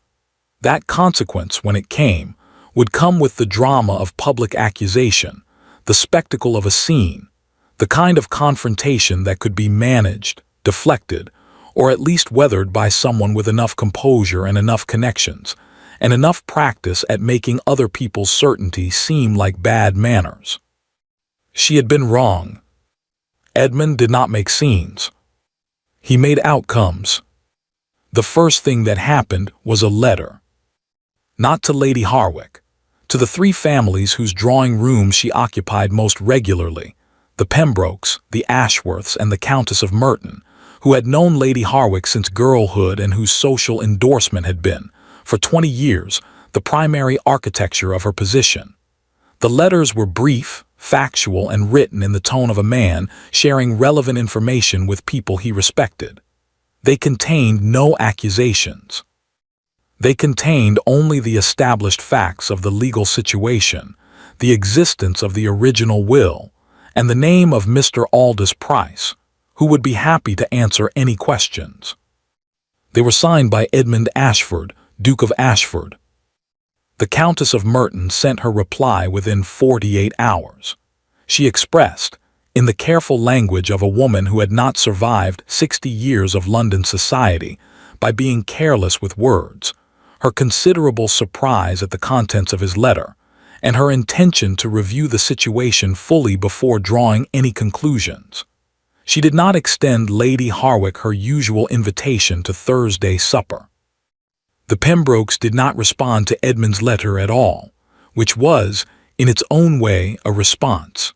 That consequence, when it came, would come with the drama of public accusation, the spectacle of a scene, the kind of confrontation that could be managed, deflected, or at least weathered by someone with enough composure and enough connections, and enough practice at making other people's certainty seem like bad manners. She had been wrong. Edmund did not make scenes. He made outcomes. The first thing that happened was a letter. Not to Lady Harwick, to the 3 families whose drawing rooms she occupied most regularly, the Pembrokes, the Ashworths, and the Countess of Merton, who had known Lady Harwick since girlhood and whose social endorsement had been, for 20 years, the primary architecture of her position. The letters were brief, factual, and written in the tone of a man sharing relevant information with people he respected. They contained no accusations. They contained only the established facts of the legal situation, the existence of the original will, and the name of Mr. Aldous Price, who would be happy to answer any questions. They were signed by Edmund Ashford, Duke of Ashford. The Countess of Merton sent her reply within 48 hours. She expressed, in the careful language of a woman who had not survived 60 years of London society, by being careless with words, her considerable surprise at the contents of his letter, and her intention to review the situation fully before drawing any conclusions. She did not extend Lady Harwick her usual invitation to Thursday supper. The Pembrokes did not respond to Edmund's letter at all, which was, in its own way, a response.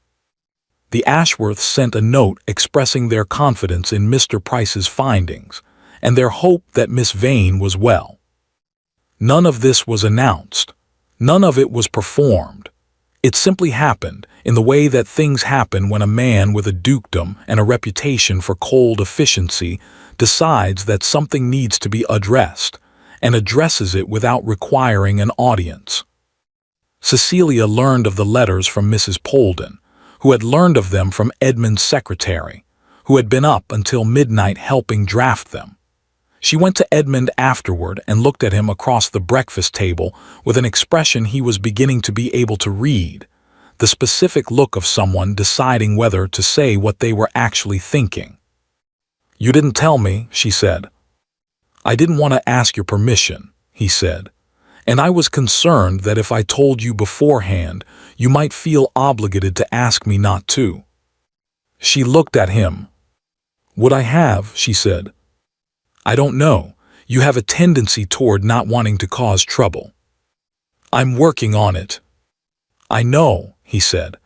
The Ashworths sent a note expressing their confidence in Mr. Price's findings, and their hope that Miss Vane was well. None of this was announced. None of it was performed. It simply happened in the way that things happen when a man with a dukedom and a reputation for cold efficiency decides that something needs to be addressed, and addresses it without requiring an audience. Cecilia learned of the letters from Mrs. Polden, who had learned of them from Edmund's secretary, who had been up until midnight helping draft them. She went to Edmund afterward and looked at him across the breakfast table with an expression he was beginning to be able to read, the specific look of someone deciding whether to say what they were actually thinking. "You didn't tell me," she said. "I didn't want to ask your permission," he said, "and I was concerned that if I told you beforehand, you might feel obligated to ask me not to." She looked at him. "Would I have?" she said. "I don't know. You have a tendency toward not wanting to cause trouble." "I'm working on it." "I know," he said.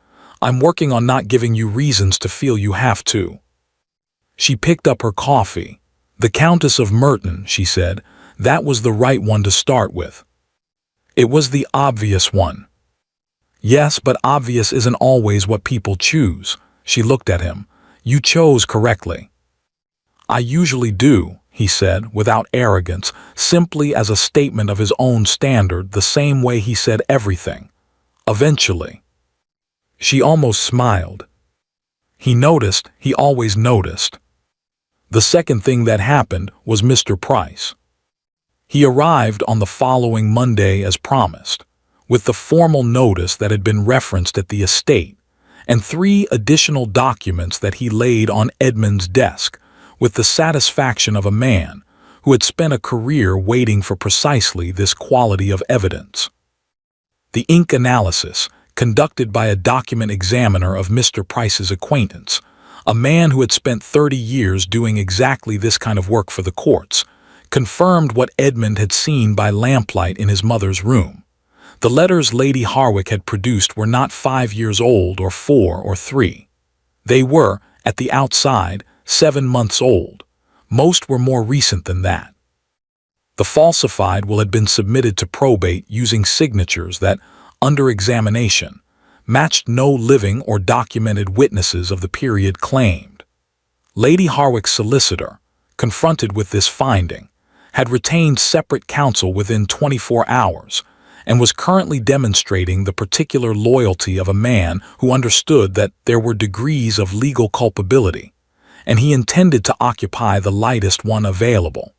"I'm working on not giving you reasons to feel you have to." She picked up her coffee. "The Countess of Merton," she said. "That was the right one to start with." "It was the obvious one." "Yes, but obvious isn't always what people choose." She looked at him. "You chose correctly." "I usually do," he said, without arrogance, simply as a statement of his own standard, the same way he said everything. "Eventually." She almost smiled. He noticed, he always noticed. The second thing that happened was Mr. Price. He arrived on the following Monday as promised, with the formal notice that had been referenced at the estate, and 3 additional documents that he laid on Edmund's desk, with the satisfaction of a man who had spent a career waiting for precisely this quality of evidence. The ink analysis, conducted by a document examiner of Mr. Price's acquaintance, a man who had spent 30 years doing exactly this kind of work for the courts, confirmed what Edmund had seen by lamplight in his mother's room. The letters Lady Harwick had produced were not 5 years old or 4 or 3. They were, at the outside, 7 months old. Most were more recent than that. The falsified will had been submitted to probate using signatures that, under examination, matched no living or documented witnesses of the period claimed. Lady Harwick's solicitor, confronted with this finding, had retained separate counsel within 24 hours and was currently demonstrating the particular loyalty of a man who understood that there were degrees of legal culpability, and he intended to occupy the lightest one available.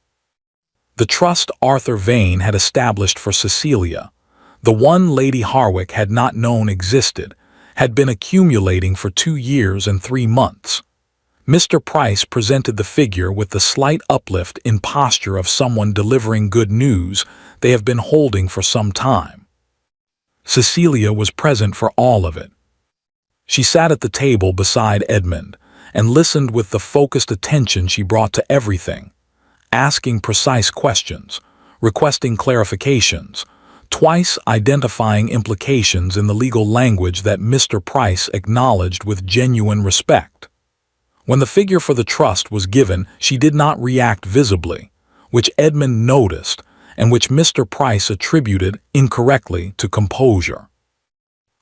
The trust Arthur Vane had established for Cecilia, the one Lady Harwick had not known existed, had been accumulating for 2 years and 3 months. Mr. Price presented the figure with the slight uplift in posture of someone delivering good news they have been holding for some time. Cecilia was present for all of it. She sat at the table beside Edmund and listened with the focused attention she brought to everything, asking precise questions, requesting clarifications, twice identifying implications in the legal language that Mr. Price acknowledged with genuine respect. When the figure for the trust was given, she did not react visibly, which Edmund noticed and which Mr. Price attributed incorrectly to composure.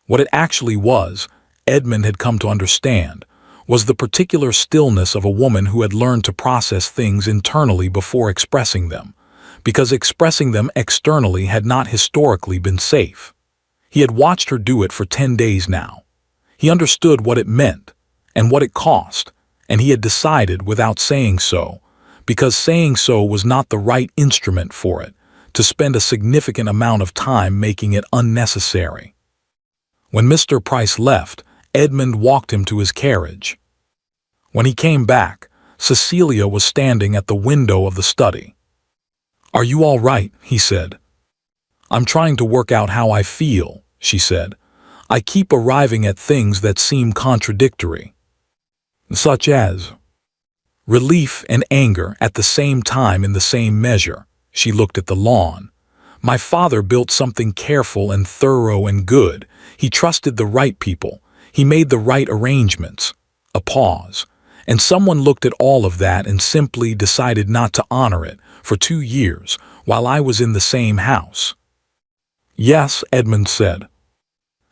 What it actually was, Edmund had come to understand, was the particular stillness of a woman who had learned to process things internally before expressing them, because expressing them externally had not historically been safe. He had watched her do it for 10 days now. He understood what it meant and what it cost, and he had decided without saying so, because saying so was not the right instrument for it, to spend a significant amount of time making it unnecessary. When Mr. Price left, Edmund walked him to his carriage. When he came back, Cecilia was standing at the window of the study. "Are you all right?" he said. "I'm trying to work out how I feel," she said. "I keep arriving at things that seem contradictory." "Such as?" "Relief and anger at the same time in the same measure." She looked at the lawn. "My father built something careful and thorough and good. He trusted the right people. He made the right arrangements." A pause. "And someone looked at all of that and simply decided not to honor it for 2 years while I was in the same house." "Yes," Edmund said.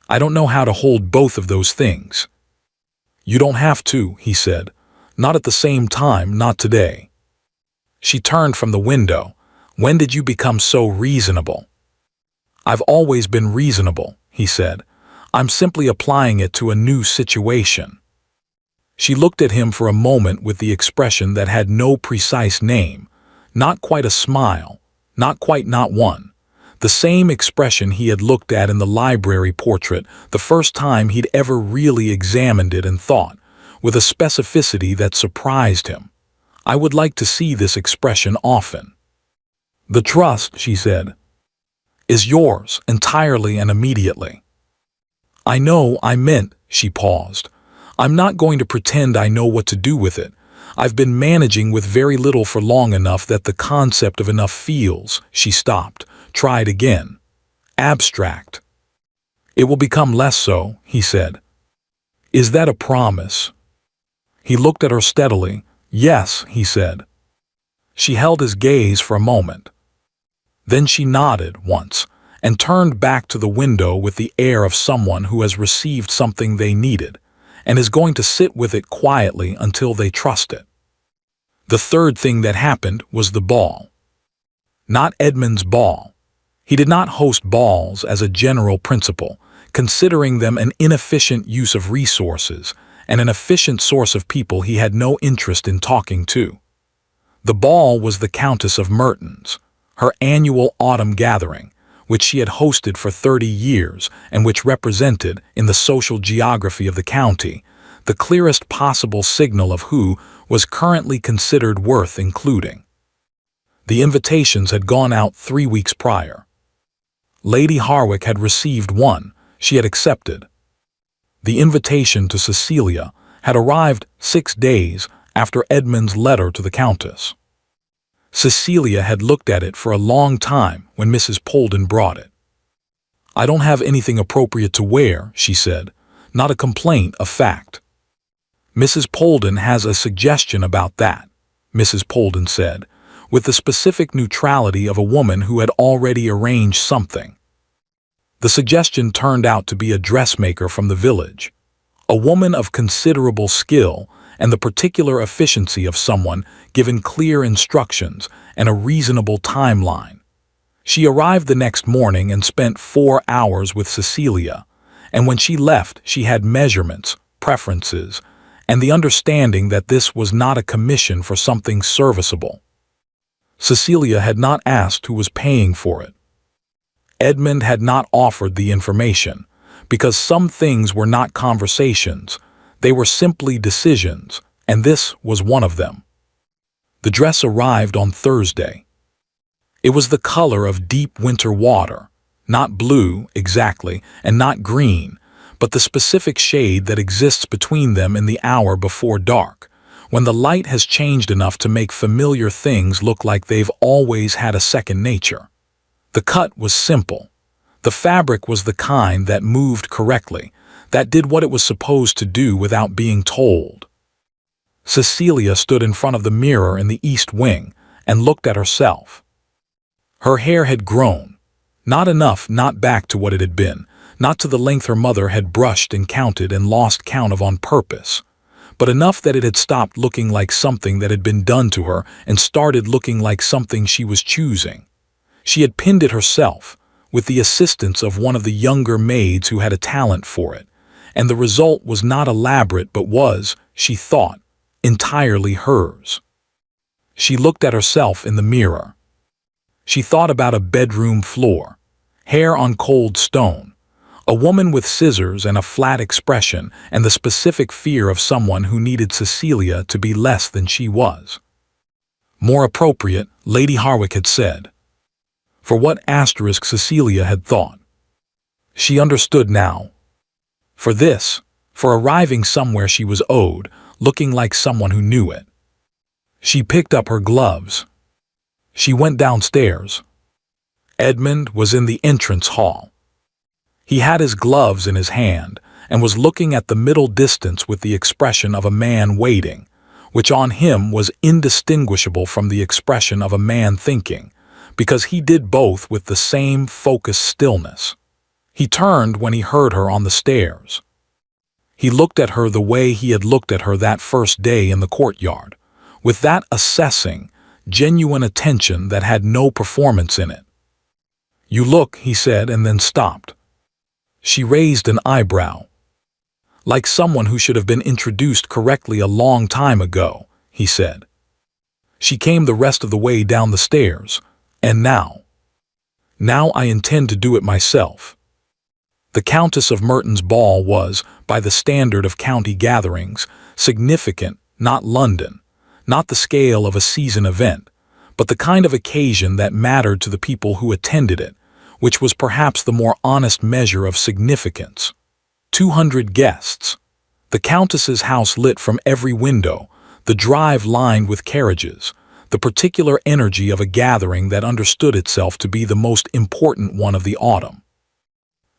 "I don't know how to hold both of those things." "You don't have to," he said. "Not at the same time, not today." She turned from the window. "When did you become so reasonable?" "I've always been reasonable," he said. "I'm simply applying it to a new situation." She looked at him for a moment with the expression that had no precise name, not quite a smile, not quite not one. The same expression he had looked at in the library portrait the first time he'd ever really examined it and thought, with a specificity that surprised him, "I would like to see this expression often." "The trust," she said, "is yours entirely and immediately." "I know I meant," she paused. "I'm not going to pretend I know what to do with it. I've been managing with very little for long enough that the concept of enough feels." She stopped, tried again. "Abstract." "It will become less so," he said. "Is that a promise?" He looked at her steadily. "Yes," he said. She held his gaze for a moment. Then she nodded once and turned back to the window with the air of someone who has received something they needed and is going to sit with it quietly until they trust it. The third thing that happened was the ball. Not Edmund's ball. He did not host balls as a general principle, considering them an inefficient use of resources and an efficient source of people he had no interest in talking to. The ball was the Countess of Merton's, her annual autumn gathering, which she had hosted for 30 years and which represented, in the social geography of the county, the clearest possible signal of who was currently considered worth including. The invitations had gone out 3 weeks prior. Lady Harwick had received one she had accepted. The invitation to Cecilia had arrived 6 days after Edmund's letter to the Countess. Cecilia had looked at it for a long time when Mrs. Polden brought it. "I don't have anything appropriate to wear," she said. "Not a complaint, a fact." "Mrs. Polden has a suggestion about that," Mrs. Polden said, with the specific neutrality of a woman who had already arranged something. The suggestion turned out to be a dressmaker from the village, a woman of considerable skill and the particular efficiency of someone given clear instructions and a reasonable timeline. She arrived the next morning and spent 4 hours with Cecilia, and when she left she had measurements, preferences, and the understanding that this was not a commission for something serviceable. Cecilia had not asked who was paying for it. Edmund had not offered the information, because some things were not conversations, they were simply decisions, and this was one of them. The dress arrived on Thursday. It was the color of deep winter water, not blue exactly, and not green, but the specific shade that exists between them in the hour before dark, when the light has changed enough to make familiar things look like they've always had a second nature. The cut was simple. The fabric was the kind that moved correctly, that did what it was supposed to do without being told. Cecilia stood in front of the mirror in the east wing and looked at herself. Her hair had grown, not enough, not back to what it had been, not to the length her mother had brushed and counted and lost count of on purpose, but enough that it had stopped looking like something that had been done to her and started looking like something she was choosing. She had pinned it herself, with the assistance of one of the younger maids who had a talent for it, and the result was not elaborate but was, she thought, entirely hers. She looked at herself in the mirror. She thought about a bedroom floor, hair on cold stone, a woman with scissors and a flat expression and the specific fear of someone who needed Cecilia to be less than she was. More appropriate, Lady Harwick had said. For what asterisk Cecilia had thought. She understood now. For this, for arriving somewhere she was owed, looking like someone who knew it. She picked up her gloves. She went downstairs. Edmund was in the entrance hall. He had his gloves in his hand and was looking at the middle distance with the expression of a man waiting, which on him was indistinguishable from the expression of a man thinking, because he did both with the same focused stillness. He turned when he heard her on the stairs. He looked at her the way he had looked at her that first day in the courtyard, with that assessing, genuine attention that had no performance in it. "You look," he said, and then stopped. She raised an eyebrow. "Like someone who should have been introduced correctly a long time ago," he said. She came the rest of the way down the stairs, and now I intend to do it myself. The Countess of Merton's ball was, by the standard of county gatherings, significant, not London, not the scale of a season event, but the kind of occasion that mattered to the people who attended it, which was perhaps the more honest measure of significance. 200 guests. The Countess's house lit from every window, the drive lined with carriages, the particular energy of a gathering that understood itself to be the most important one of the autumn.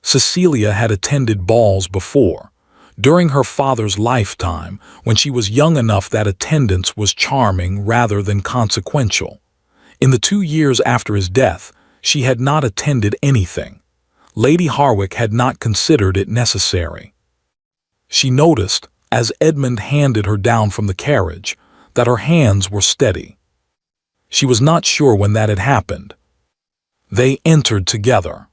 Cecilia had attended balls before, during her father's lifetime, when she was young enough that attendance was charming rather than consequential. In the 2 years after his death, she had not attended anything. Lady Harwick had not considered it necessary. She noticed, as Edmund handed her down from the carriage, that her hands were steady. She was not sure when that had happened. They entered together.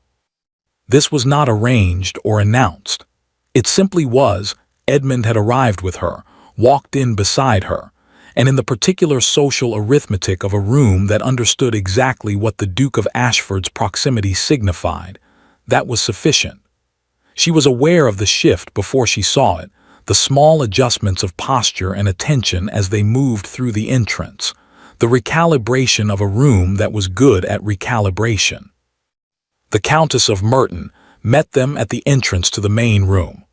This was not arranged or announced. It simply was. Edmund had arrived with her, walked in beside her, and in the particular social arithmetic of a room that understood exactly what the Duke of Ashford's proximity signified, that was sufficient. She was aware of the shift before she saw it, the small adjustments of posture and attention as they moved through the entrance, the recalibration of a room that was good at recalibration. The Countess of Merton met them at the entrance to the main room.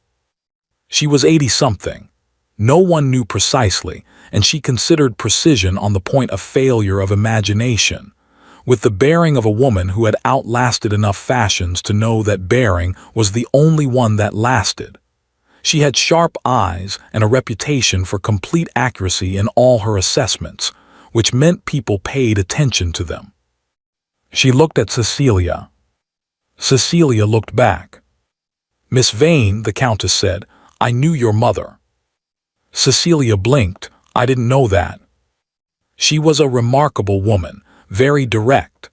She was 80-something. No one knew precisely, and she considered precision on the point of failure of imagination, with the bearing of a woman who had outlasted enough fashions to know that bearing was the only one that lasted. She had sharp eyes and a reputation for complete accuracy in all her assessments, which meant people paid attention to them. She looked at Cecilia. Cecilia looked back. "Miss Vane," the Countess said, "I knew your mother." Cecilia blinked. "I didn't know that." She was a remarkable woman, very direct.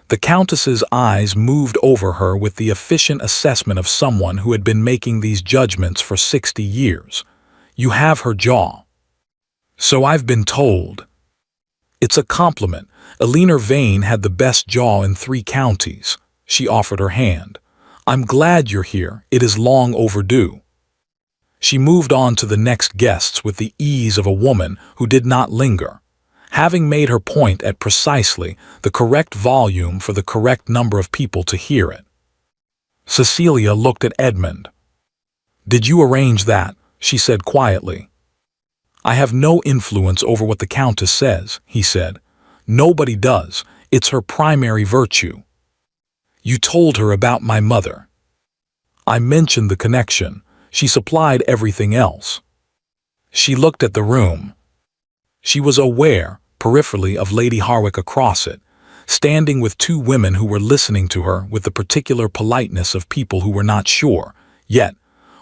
The Countess's eyes moved over her with the efficient assessment of someone who had been making these judgments for 60 years. "You have her jaw." "So I've been told." "It's a compliment. Eleanor Vane had the best jaw in 3 counties. She offered her hand. "I'm glad you're here. It is long overdue." She moved on to the next guests with the ease of a woman who did not linger, having made her point at precisely the correct volume for the correct number of people to hear it. Cecilia looked at Edmund. "Did you arrange that?" she said quietly. "I have no influence over what the Countess says," he said. "Nobody does. It's her primary virtue." "You told her about my mother." "I mentioned the connection. She supplied everything else." She looked at the room. She was aware, peripherally, of Lady Harwick across it, standing with 2 women who were listening to her with the particular politeness of people who were not sure, yet,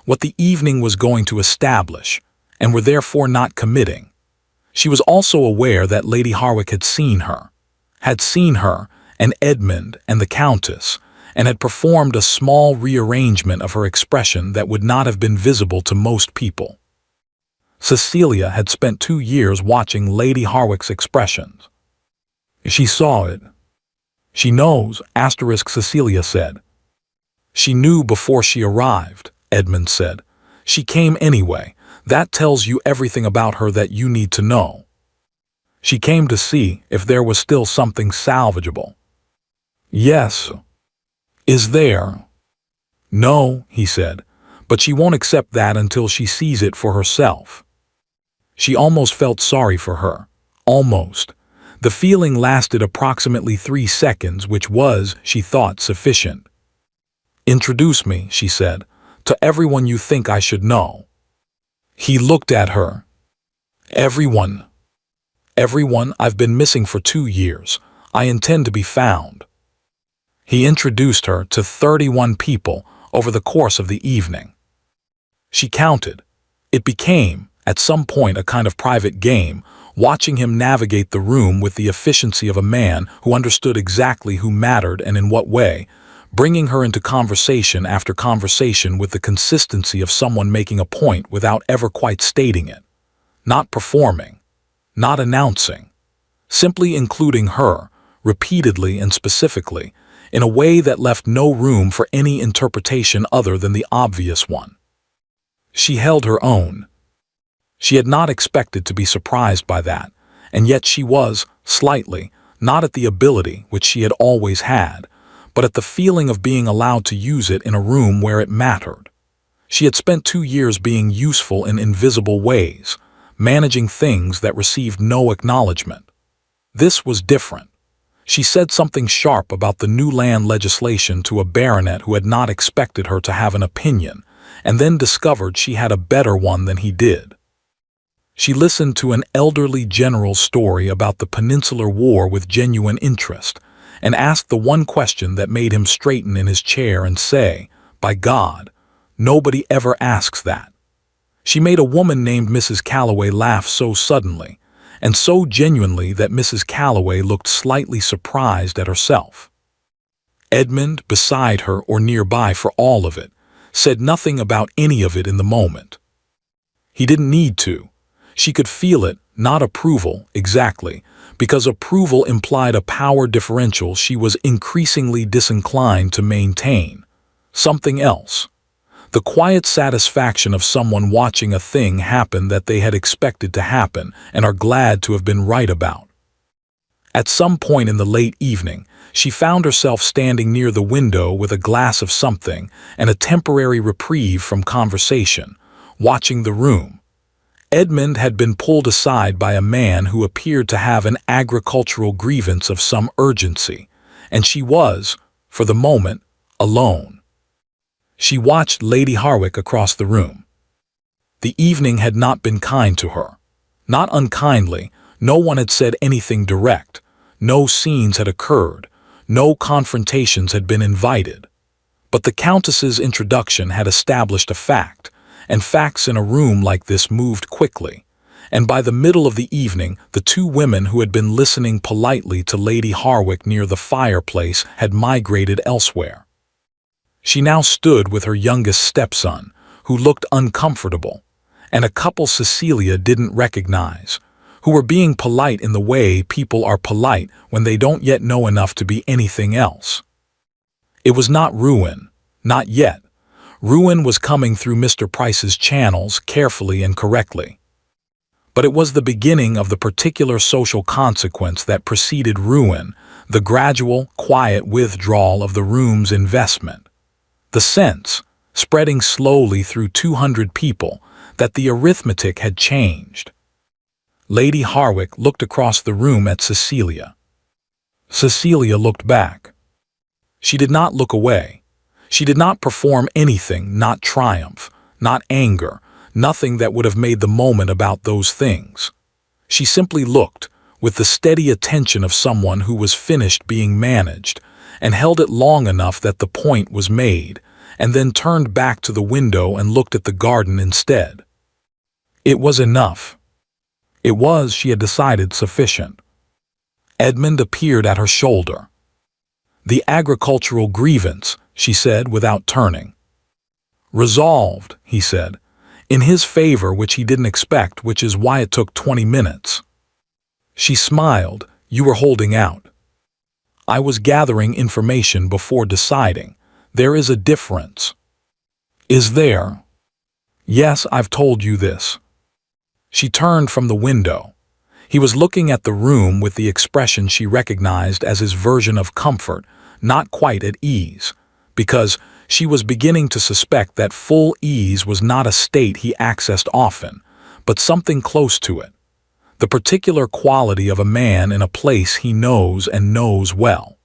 what the evening was going to establish, and were therefore not committing. She was also aware that Lady Harwick had seen her, and Edmund and the Countess, and had performed a small rearrangement of her expression that would not have been visible to most people. Cecilia had spent 2 years watching Lady Harwick's expressions. She saw it. "She knows," Cecilia said. "She knew before she arrived," Edmund said. "She came anyway. That tells you everything about her that you need to know. She came to see if there was still something salvageable." "Yes." "Is there?" "No," he said, "but she won't accept that until she sees it for herself." She almost felt sorry for her. Almost. The feeling lasted approximately 3 seconds, which was, she thought, sufficient. "Introduce me," she said, "to everyone you think I should know." He looked at her. "Everyone. Everyone. I've been missing for 2 years. I intend to be found." He introduced her to 31 people over the course of the evening. She counted. It became, at some point, a kind of private game, watching him navigate the room with the efficiency of a man who understood exactly who mattered and in what way, bringing her into conversation after conversation with the consistency of someone making a point without ever quite stating it. Not performing. Not announcing. Simply including her, repeatedly and specifically, in a way that left no room for any interpretation other than the obvious one. She held her own. She had not expected to be surprised by that, and yet she was, slightly, not at the ability which she had always had, but at the feeling of being allowed to use it in a room where it mattered. She had spent 2 years being useful in invisible ways, managing things that received no acknowledgement. This was different. She said something sharp about the new land legislation to a baronet who had not expected her to have an opinion, and then discovered she had a better one than he did. She listened to an elderly general's story about the Peninsular War with genuine interest, and asked the one question that made him straighten in his chair and say, "By God, nobody ever asks that." She made a woman named Mrs. Calloway laugh so suddenly, and so genuinely that Mrs. Calloway looked slightly surprised at herself. Edmund, beside her or nearby for all of it, said nothing about any of it in the moment. He didn't need to. She could feel it, not approval, exactly, because approval implied a power differential she was increasingly disinclined to maintain. Something else. The quiet satisfaction of someone watching a thing happen that they had expected to happen and are glad to have been right about. At some point in the late evening, she found herself standing near the window with a glass of something and a temporary reprieve from conversation, watching the room. Edmund had been pulled aside by a man who appeared to have an agricultural grievance of some urgency, and she was, for the moment, alone. She watched Lady Harwick across the room. The evening had not been kind to her. Not unkindly, no one had said anything direct, no scenes had occurred, no confrontations had been invited. But the Countess's introduction had established a fact, and facts in a room like this moved quickly, and by the middle of the evening the 2 women who had been listening politely to Lady Harwick near the fireplace had migrated elsewhere. She now stood with her youngest stepson, who looked uncomfortable, and a couple Cecilia didn't recognize, who were being polite in the way people are polite when they don't yet know enough to be anything else. It was not ruin, not yet. Ruin was coming through Mr. Price's channels carefully and correctly. But it was the beginning of the particular social consequence that preceded ruin, the gradual, quiet withdrawal of the room's investment. The sense, spreading slowly through 200 people, that the arithmetic had changed. Lady Harwick looked across the room at Cecilia. Cecilia looked back. She did not look away. She did not perform anything, not triumph, not anger, nothing that would have made the moment about those things. She simply looked, with the steady attention of someone who was finished being managed, and held it long enough that the point was made, and then turned back to the window and looked at the garden instead. It was enough. It was, she had decided, sufficient. Edmund appeared at her shoulder. "The agricultural grievance," she said without turning. "Resolved," he said, in his favor, which he didn't expect, which is why it took 20 minutes. She smiled. "You were holding out." "I was gathering information before deciding. There is a difference." "Is there?" "Yes, I've told you this." She turned from the window. He was looking at the room with the expression she recognized as his version of comfort, not quite at ease, because She was beginning to suspect that full ease was not a state he accessed often, but something close to it. The particular quality of a man in a place he knows and knows well.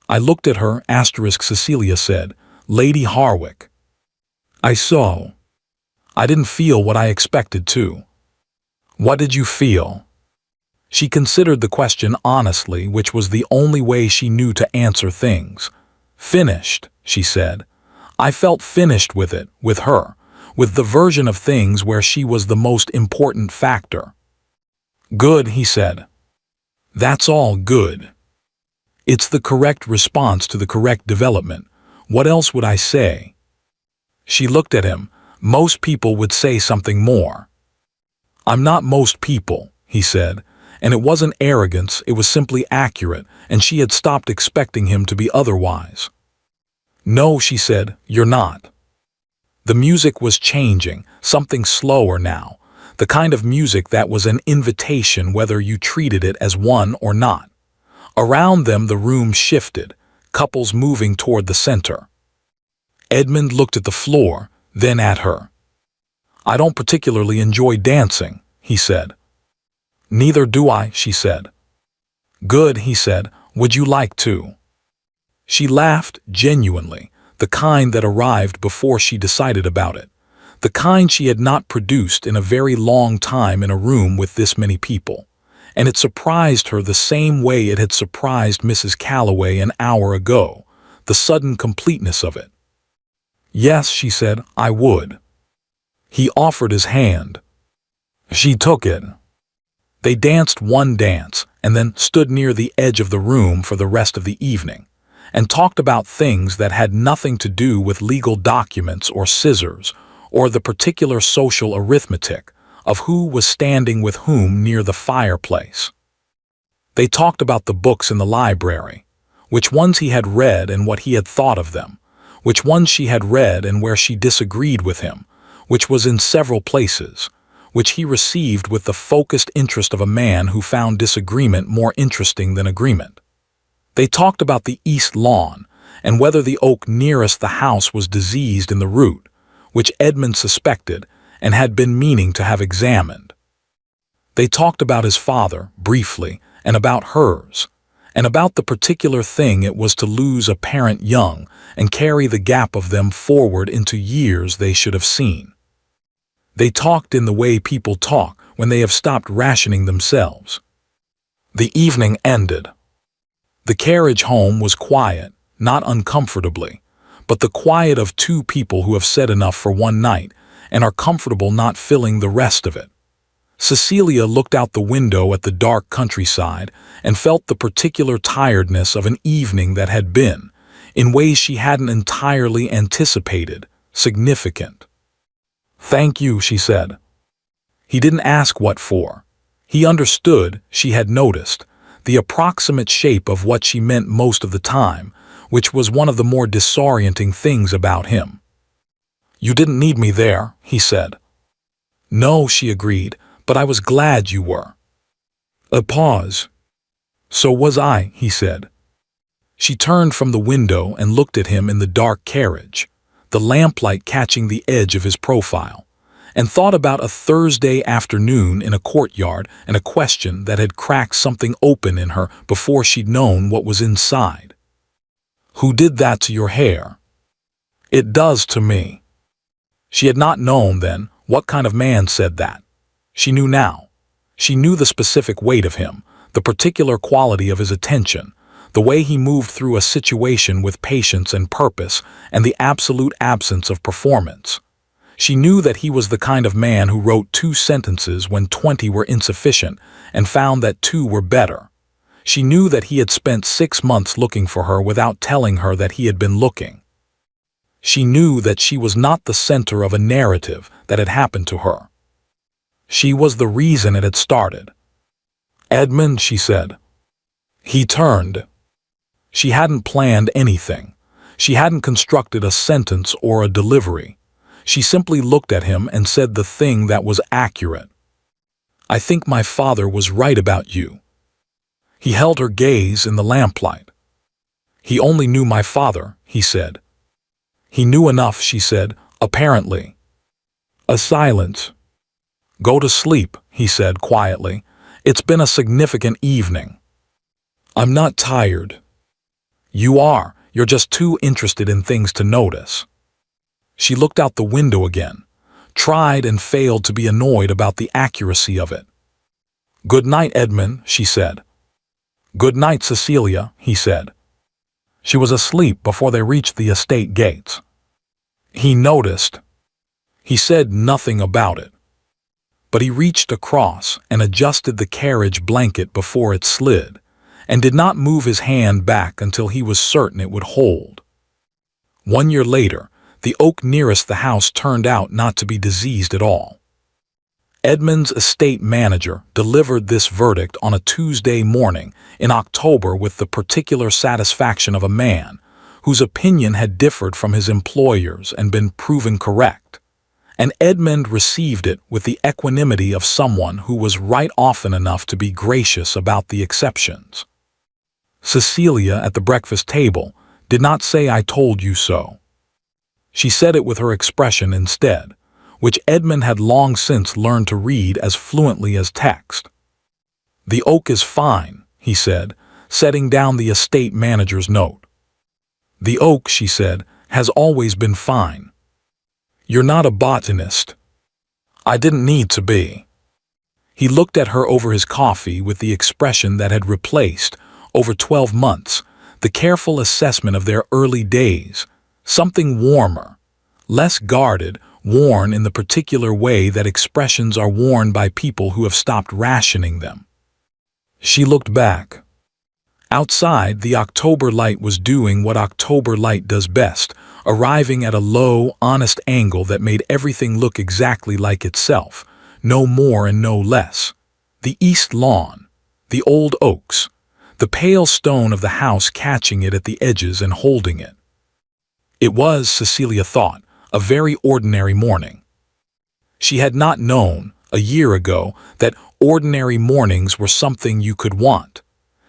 I looked at her, Cecilia said, Lady Harwick. I saw. I didn't feel what I expected to. What did you feel? She considered the question honestly, which was the only way she knew to answer things. Finished, she said. I felt finished with it, with her, with the version of things where she was the most important factor. Good, he said. That's all good. It's the correct response to the correct development. What else would I say? She looked at him. Most people would say something more. I'm not most people, he said, and it wasn't arrogance, it was simply accurate, and she had stopped expecting him to be otherwise. No, she said, you're not. The music was changing, something slower now, the kind of music that was an invitation whether you treated it as one or not. Around them the room shifted, couples moving toward the center. Edmund looked at the floor, then at her. I don't particularly enjoy dancing, he said. Neither do I, she said. Good, he said. Would you like to? She laughed genuinely, the kind that arrived before she decided about it, the kind she had not produced in a very long time in a room with this many people, and it surprised her the same way it had surprised Mrs. Calloway an hour ago, the sudden completeness of it. Yes, she said, I would. He offered his hand. She took it. They danced one dance and then stood near the edge of the room for the rest of the evening and talked about things that had nothing to do with legal documents or scissors or the particular social arithmetic of who was standing with whom near the fireplace. They talked about the books in the library, which ones he had read and what he had thought of them, which ones she had read and where she disagreed with him, which was in several places, which he received with the focused interest of a man who found disagreement more interesting than agreement. They talked about the east lawn and whether the oak nearest the house was diseased in the root, which Edmund suspected and had been meaning to have examined. They talked about his father, briefly, and about hers, and about the particular thing it was to lose a parent young and carry the gap of them forward into years they should have seen. They talked in the way people talk when they have stopped rationing themselves. The evening ended. The carriage home was quiet, not uncomfortably, but the quiet of two people who have said enough for one night and are comfortable not filling the rest of it. Cecilia looked out the window at the dark countryside and felt the particular tiredness of an evening that had been, in ways she hadn't entirely anticipated, significant. Thank you, she said. He didn't ask what for. He understood, she had noticed, the approximate shape of what she meant most of the time, which was one of the more disorienting things about him. You didn't need me there, he said. No, she agreed, but I was glad you were. A pause. So was I, he said. She turned from the window and looked at him in the dark carriage, the lamplight catching the edge of his profile, and thought about a Thursday afternoon in a courtyard and a question that had cracked something open in her before she'd known what was inside. Who did that to your hair? It does to me. She had not known then what kind of man said that. She knew now. She knew the specific weight of him, the particular quality of his attention, the way he moved through a situation with patience and purpose, and the absolute absence of performance. She knew that he was the kind of man who wrote 2 sentences when 20 were insufficient and found that 2 were better. She knew that he had spent 6 months looking for her without telling her that he had been looking. She knew that she was not the center of a narrative that had happened to her. She was the reason it had started. Edmund, she said. He turned. She hadn't planned anything. She hadn't constructed a sentence or a delivery. She simply looked at him and said the thing that was accurate. I think my father was right about you. He held her gaze in the lamplight. He only knew my father, he said. He knew enough, she said, apparently. A silence. Go to sleep, he said quietly. It's been a significant evening. I'm not tired. You are. You're just too interested in things to notice. She looked out the window again, tried and failed to be annoyed about the accuracy of it. Good night, Edmund, she said. Good night, Cecilia, he said. She was asleep before they reached the estate gates. He noticed. He said nothing about it. But he reached across and adjusted the carriage blanket before it slid, and did not move his hand back until he was certain it would hold. 1 year later, the oak nearest the house turned out not to be diseased at all. Edmund's estate manager delivered this verdict on a Tuesday morning in October with the particular satisfaction of a man whose opinion had differed from his employer's and been proven correct. And Edmund received it with the equanimity of someone who was right often enough to be gracious about the exceptions. Cecilia, at the breakfast table, did not say "I told you so." She said it with her expression instead, which Edmund had long since learned to read as fluently as text. The oak is fine, he said, setting down the estate manager's note. The oak, she said, has always been fine. You're not a botanist. I didn't need to be. He looked at her over his coffee with the expression that had replaced, over 12 months, the careful assessment of their early days, something warmer, less guarded, worn in the particular way that expressions are worn by people who have stopped rationing them. She looked back. Outside, the October light was doing what October light does best, arriving at a low, honest angle that made everything look exactly like itself, no more and no less. The east lawn, the old oaks, the pale stone of the house catching it at the edges and holding it. It was, Cecilia thought, a very ordinary morning. She had not known, a year ago, that ordinary mornings were something you could want.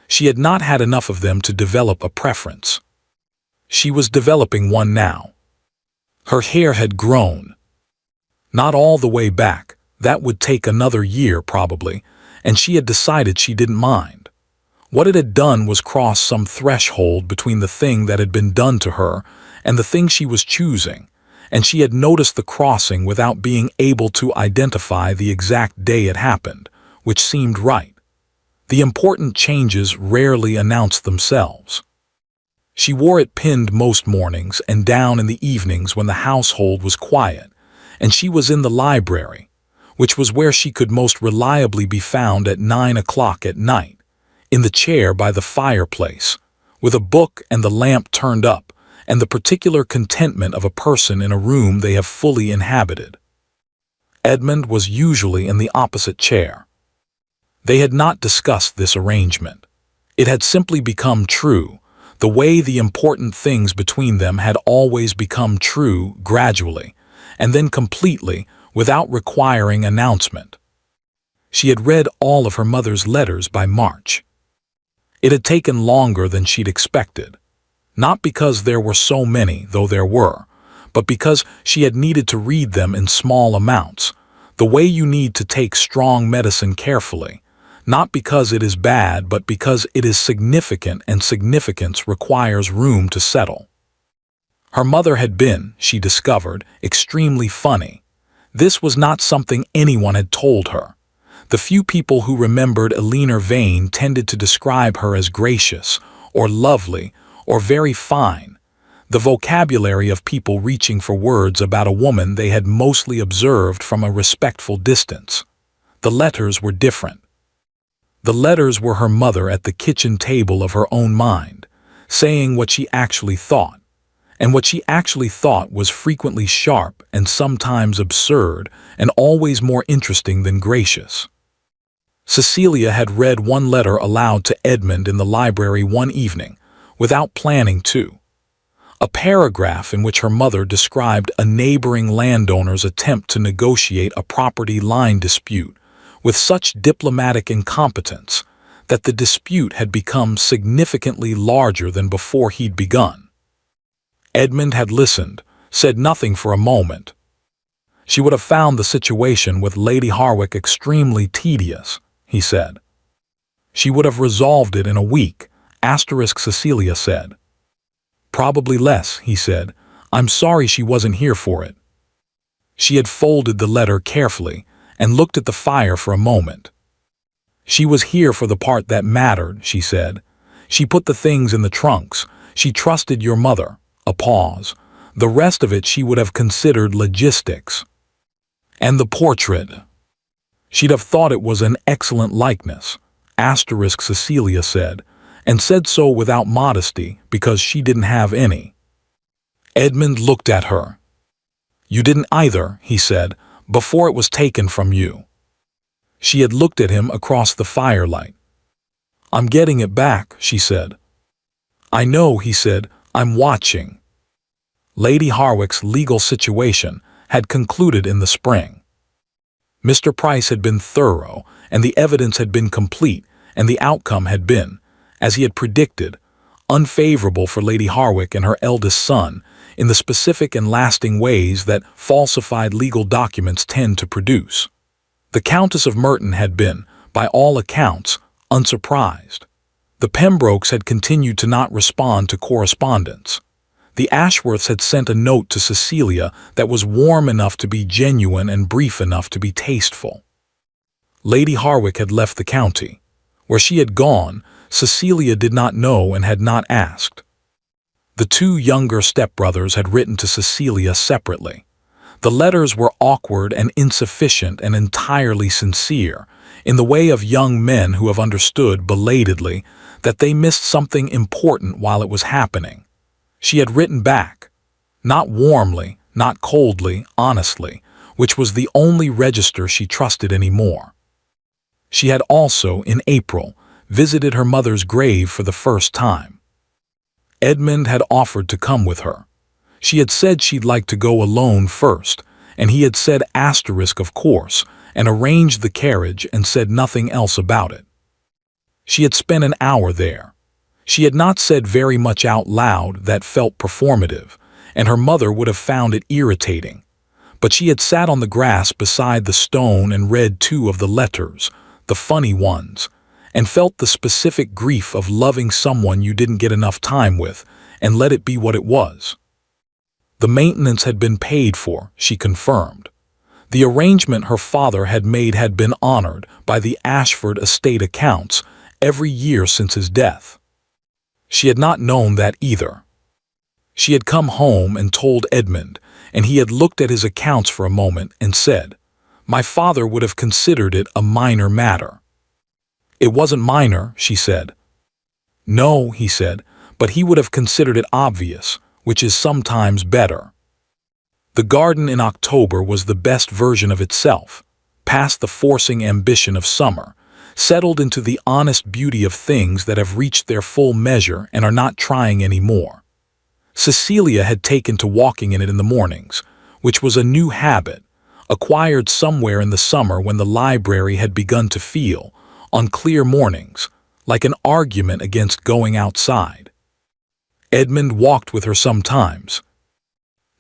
She had not had enough of them to develop a preference. She was developing one now. Her hair had grown. Not all the way back, that would take another year probably, and she had decided she didn't mind. What it had done was cross some threshold between the thing that had been done to her and the thing she was choosing, and she had noticed the crossing without being able to identify the exact day it happened, which seemed right. The important changes rarely announced themselves. She wore it pinned most mornings and down in the evenings when the household was quiet, and she was in the library, which was where she could most reliably be found at 9 o'clock at night, in the chair by the fireplace, with a book and the lamp turned up, and the particular contentment of a person in a room they have fully inhabited. Edmund was usually in the opposite chair. They had not discussed this arrangement. It had simply become true, the way the important things between them had always become true gradually, and then completely, without requiring announcement. She had read all of her mother's letters by March. It had taken longer than she'd expected, not because there were so many, though there were, but because she had needed to read them in small amounts, the way you need to take strong medicine carefully, not because it is bad, but because it is significant, and significance requires room to settle. Her mother had been, she discovered, extremely funny. This was not something anyone had told her. The few people who remembered Eleanor Vane tended to describe her as gracious, or lovely, or very fine, the vocabulary of people reaching for words about a woman they had mostly observed from a respectful distance. The letters were different. The letters were her mother at the kitchen table of her own mind, saying what she actually thought, and what she actually thought was frequently sharp and sometimes absurd and always more interesting than gracious. Cecilia had read one letter aloud to Edmund in the library one evening, without planning to. A paragraph in which her mother described a neighboring landowner's attempt to negotiate a property line dispute with such diplomatic incompetence that the dispute had become significantly larger than before he'd begun. Edmund had listened, said nothing for a moment. She would have found the situation with Lady Harwick extremely tedious, he said. She would have resolved it in a week, Cecilia said. Probably less, he said. I'm sorry she wasn't here for it. She had folded the letter carefully and looked at the fire for a moment. She was here for the part that mattered, she said. She put the things in the trunks. She trusted your mother. A pause. The rest of it she would have considered logistics. And the portrait. She'd have thought it was an excellent likeness, Cecilia said, and said so without modesty because she didn't have any. Edmund looked at her. You didn't either, he said, before it was taken from you. She had looked at him across the firelight. I'm getting it back, she said. I know, he said, I'm watching. Lady Harwick's legal situation had concluded in the spring. Mr. Price had been thorough, and the evidence had been complete, and the outcome had been, as he had predicted, unfavorable for Lady Harwick and her eldest son in the specific and lasting ways that falsified legal documents tend to produce. The Countess of Merton had been, by all accounts, unsurprised. The Pembrokes had continued to not respond to correspondence. The Ashworths had sent a note to Cecilia that was warm enough to be genuine and brief enough to be tasteful. Lady Harwick had left the county. Where she had gone, Cecilia did not know and had not asked. The two younger stepbrothers had written to Cecilia separately. The letters were awkward and insufficient and entirely sincere, in the way of young men who have understood belatedly that they missed something important while it was happening. She had written back, not warmly, not coldly, honestly, which was the only register she trusted anymore. She had also, in April, visited her mother's grave for the first time. Edmund had offered to come with her. She had said she'd like to go alone first, and he had said of course, and arranged the carriage and said nothing else about it. She had spent an hour there. She had not said very much out loud that felt performative, and her mother would have found it irritating. But she had sat on the grass beside the stone and read 2 of the letters, the funny ones, and felt the specific grief of loving someone you didn't get enough time with and let it be what it was. The maintenance had been paid for, she confirmed. The arrangement her father had made had been honored by the Ashford estate accounts every year since his death. She had not known that either. She had come home and told Edmund, and he had looked at his accounts for a moment and said, "My father would have considered it a minor matter." "It wasn't minor," she said. "No," he said, "but he would have considered it obvious, which is sometimes better." The garden in October was the best version of itself, past the forcing ambition of summer, settled into the honest beauty of things that have reached their full measure and are not trying any more. Cecilia had taken to walking in it in the mornings, which was a new habit, acquired somewhere in the summer when the library had begun to feel, on clear mornings, like an argument against going outside. Edmund walked with her sometimes.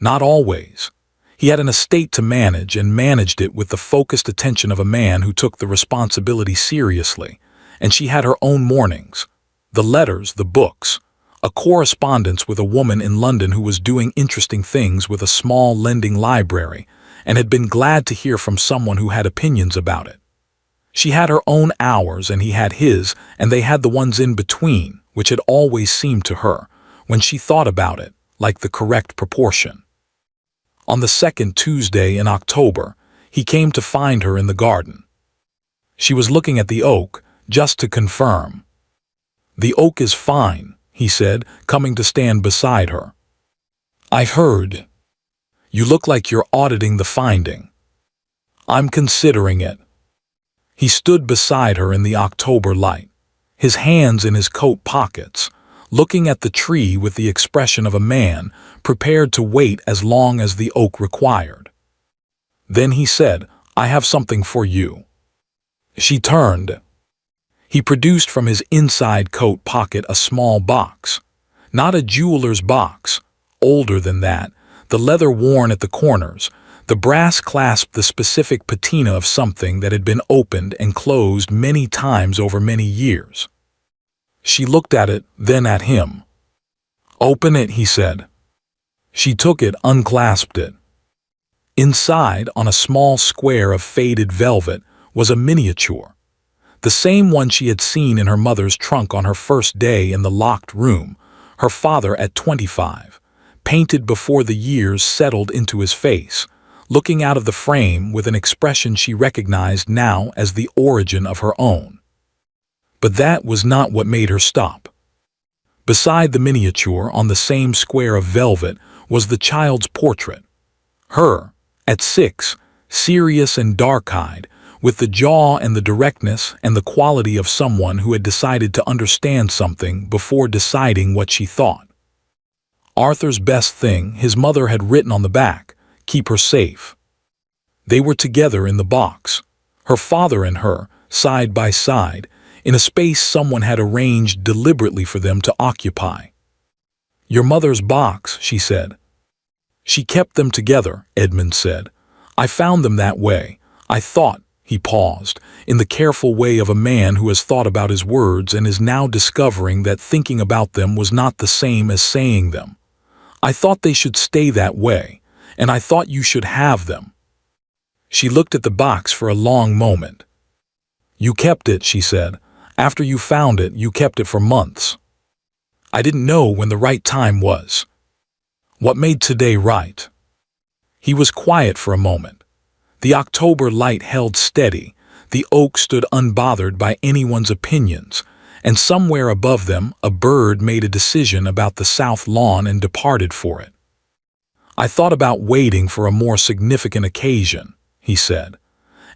Not always. He had an estate to manage and managed it with the focused attention of a man who took the responsibility seriously, and she had her own mornings, the letters, the books, a correspondence with a woman in London who was doing interesting things with a small lending library and had been glad to hear from someone who had opinions about it. She had her own hours and he had his, and they had the ones in between, which had always seemed to her, when she thought about it, like the correct proportion. On the second Tuesday in October, he came to find her in the garden. She was looking at the oak, just to confirm. "The oak is fine," he said, coming to stand beside her. "I heard. You look like you're auditing the finding." "I'm considering it." He stood beside her in the October light, his hands in his coat pockets, looking at the tree with the expression of a man prepared to wait as long as the oak required. Then he said, "I have something for you." She turned. He produced from his inside coat pocket a small box, not a jeweler's box, older than that, the leather worn at the corners, the brass clasped the specific patina of something that had been opened and closed many times over many years. She looked at it, then at him. "Open it," he said. She took it, unclasped it. Inside, on a small square of faded velvet, was a miniature. The same one she had seen in her mother's trunk on her first day in the locked room, her father at 25, painted before the years settled into his face, looking out of the frame with an expression she recognized now as the origin of her own. But that was not what made her stop. Beside the miniature, on the same square of velvet, was the child's portrait. Her, at 6, serious and dark-eyed, with the jaw and the directness and the quality of someone who had decided to understand something before deciding what she thought. Arthur's best thing, his mother had written on the back, keep her safe. They were together in the box, her father and her, side by side, in a space someone had arranged deliberately for them to occupy. "Your mother's box," she said. "She kept them together," Edmund said. "I found them that way. I thought," he paused, in the careful way of a man who has thought about his words and is now discovering that thinking about them was not the same as saying them. "I thought they should stay that way, and I thought you should have them." She looked at the box for a long moment. "You kept it," she said. "After you found it, you kept it for months." "I didn't know when the right time was." "What made today right?" He was quiet for a moment. The October light held steady, the oak stood unbothered by anyone's opinions, and somewhere above them a bird made a decision about the south lawn and departed for it. "I thought about waiting for a more significant occasion," he said.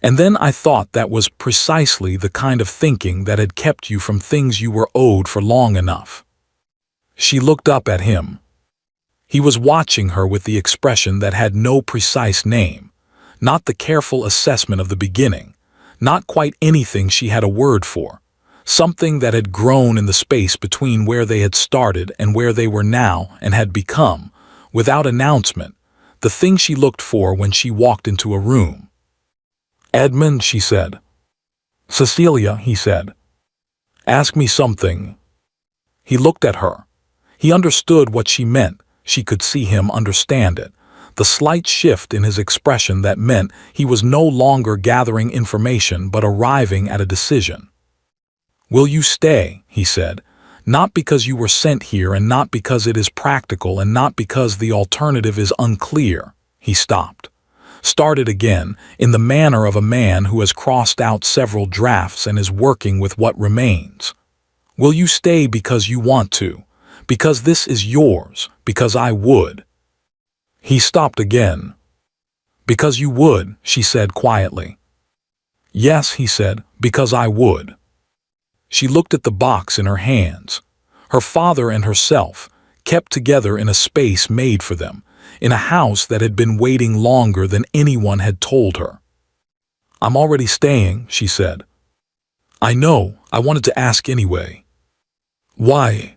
"And then I thought that was precisely the kind of thinking that had kept you from things you were owed for long enough." She looked up at him. He was watching her with the expression that had no precise name, not the careful assessment of the beginning, not quite anything she had a word for, something that had grown in the space between where they had started and where they were now and had become, without announcement, the thing she looked for when she walked into a room. "Edmund," she said. "Cecilia," he said. "Ask me something." He looked at her. He understood what she meant. She could see him understand it. The slight shift in his expression that meant he was no longer gathering information but arriving at a decision. "Will you stay?" he said. "Not because you were sent here and not because it is practical and not because the alternative is unclear." He stopped. Started again, in the manner of a man who has crossed out several drafts and is working with what remains. "Will you stay because you want to? Because this is yours, because I would." He stopped again. "Because you would," she said quietly. "Yes," he said, "because I would." She looked at the box in her hands. Her father and herself, kept together in a space made for them, in a house that had been waiting longer than anyone had told her. "I'm already staying," she said. "I know, I wanted to ask anyway." "Why?"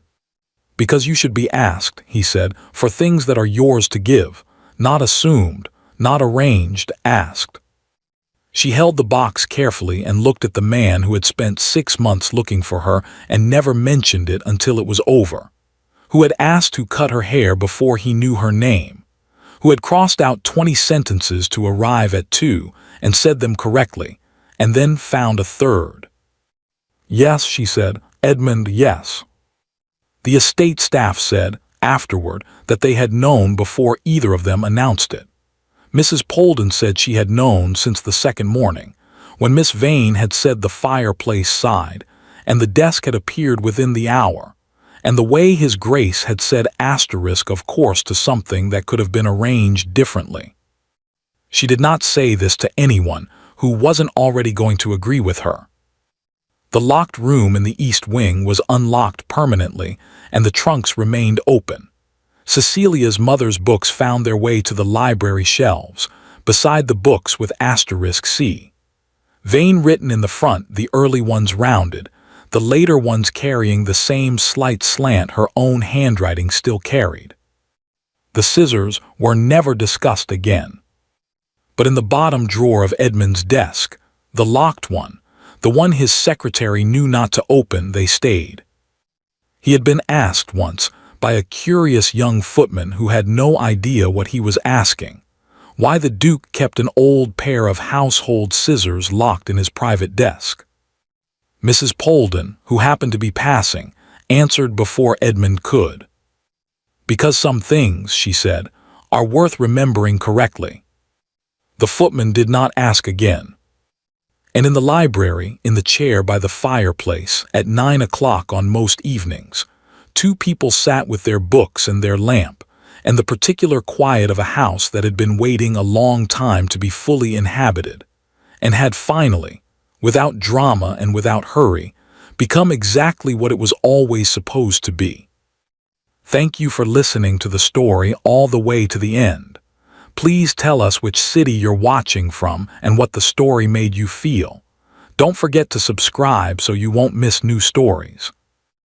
"Because you should be asked," he said, "for things that are yours to give, not assumed, not arranged, asked." She held the box carefully and looked at the man who had spent 6 months looking for her and never mentioned it until it was over, who had asked who cut her hair before he knew her name, who had crossed out 20 sentences to arrive at 2 and said them correctly, and then found a third. "Yes," she said, "Edmund, yes." The estate staff said, afterward, that they had known before either of them announced it. Mrs. Polden said she had known since the second morning, when Miss Vane had said the fireplace sighed, and the desk had appeared within the hour, and the way His Grace had said asterisk of course to something that could have been arranged differently. She did not say this to anyone who wasn't already going to agree with her. The locked room in the east wing was unlocked permanently, and the trunks remained open. Cecilia's mother's books found their way to the library shelves, beside the books with asterisk C. Vane written in the front, the early ones rounded, the later ones carrying the same slight slant her own handwriting still carried. The scissors were never discussed again. But in the bottom drawer of Edmund's desk, the locked one, the one his secretary knew not to open, they stayed. He had been asked once, by a curious young footman who had no idea what he was asking, why the Duke kept an old pair of household scissors locked in his private desk. Mrs. Polden, who happened to be passing, answered before Edmund could. "Because some things," she said, "are worth remembering correctly." The footman did not ask again. And in the library, in the chair by the fireplace, at 9 o'clock on most evenings, two people sat with their books and their lamp, and the particular quiet of a house that had been waiting a long time to be fully inhabited, and had finally, without drama and without hurry, become exactly what it was always supposed to be. Thank you for listening to the story all the way to the end. Please tell us which city you're watching from and what the story made you feel. Don't forget to subscribe so you won't miss new stories.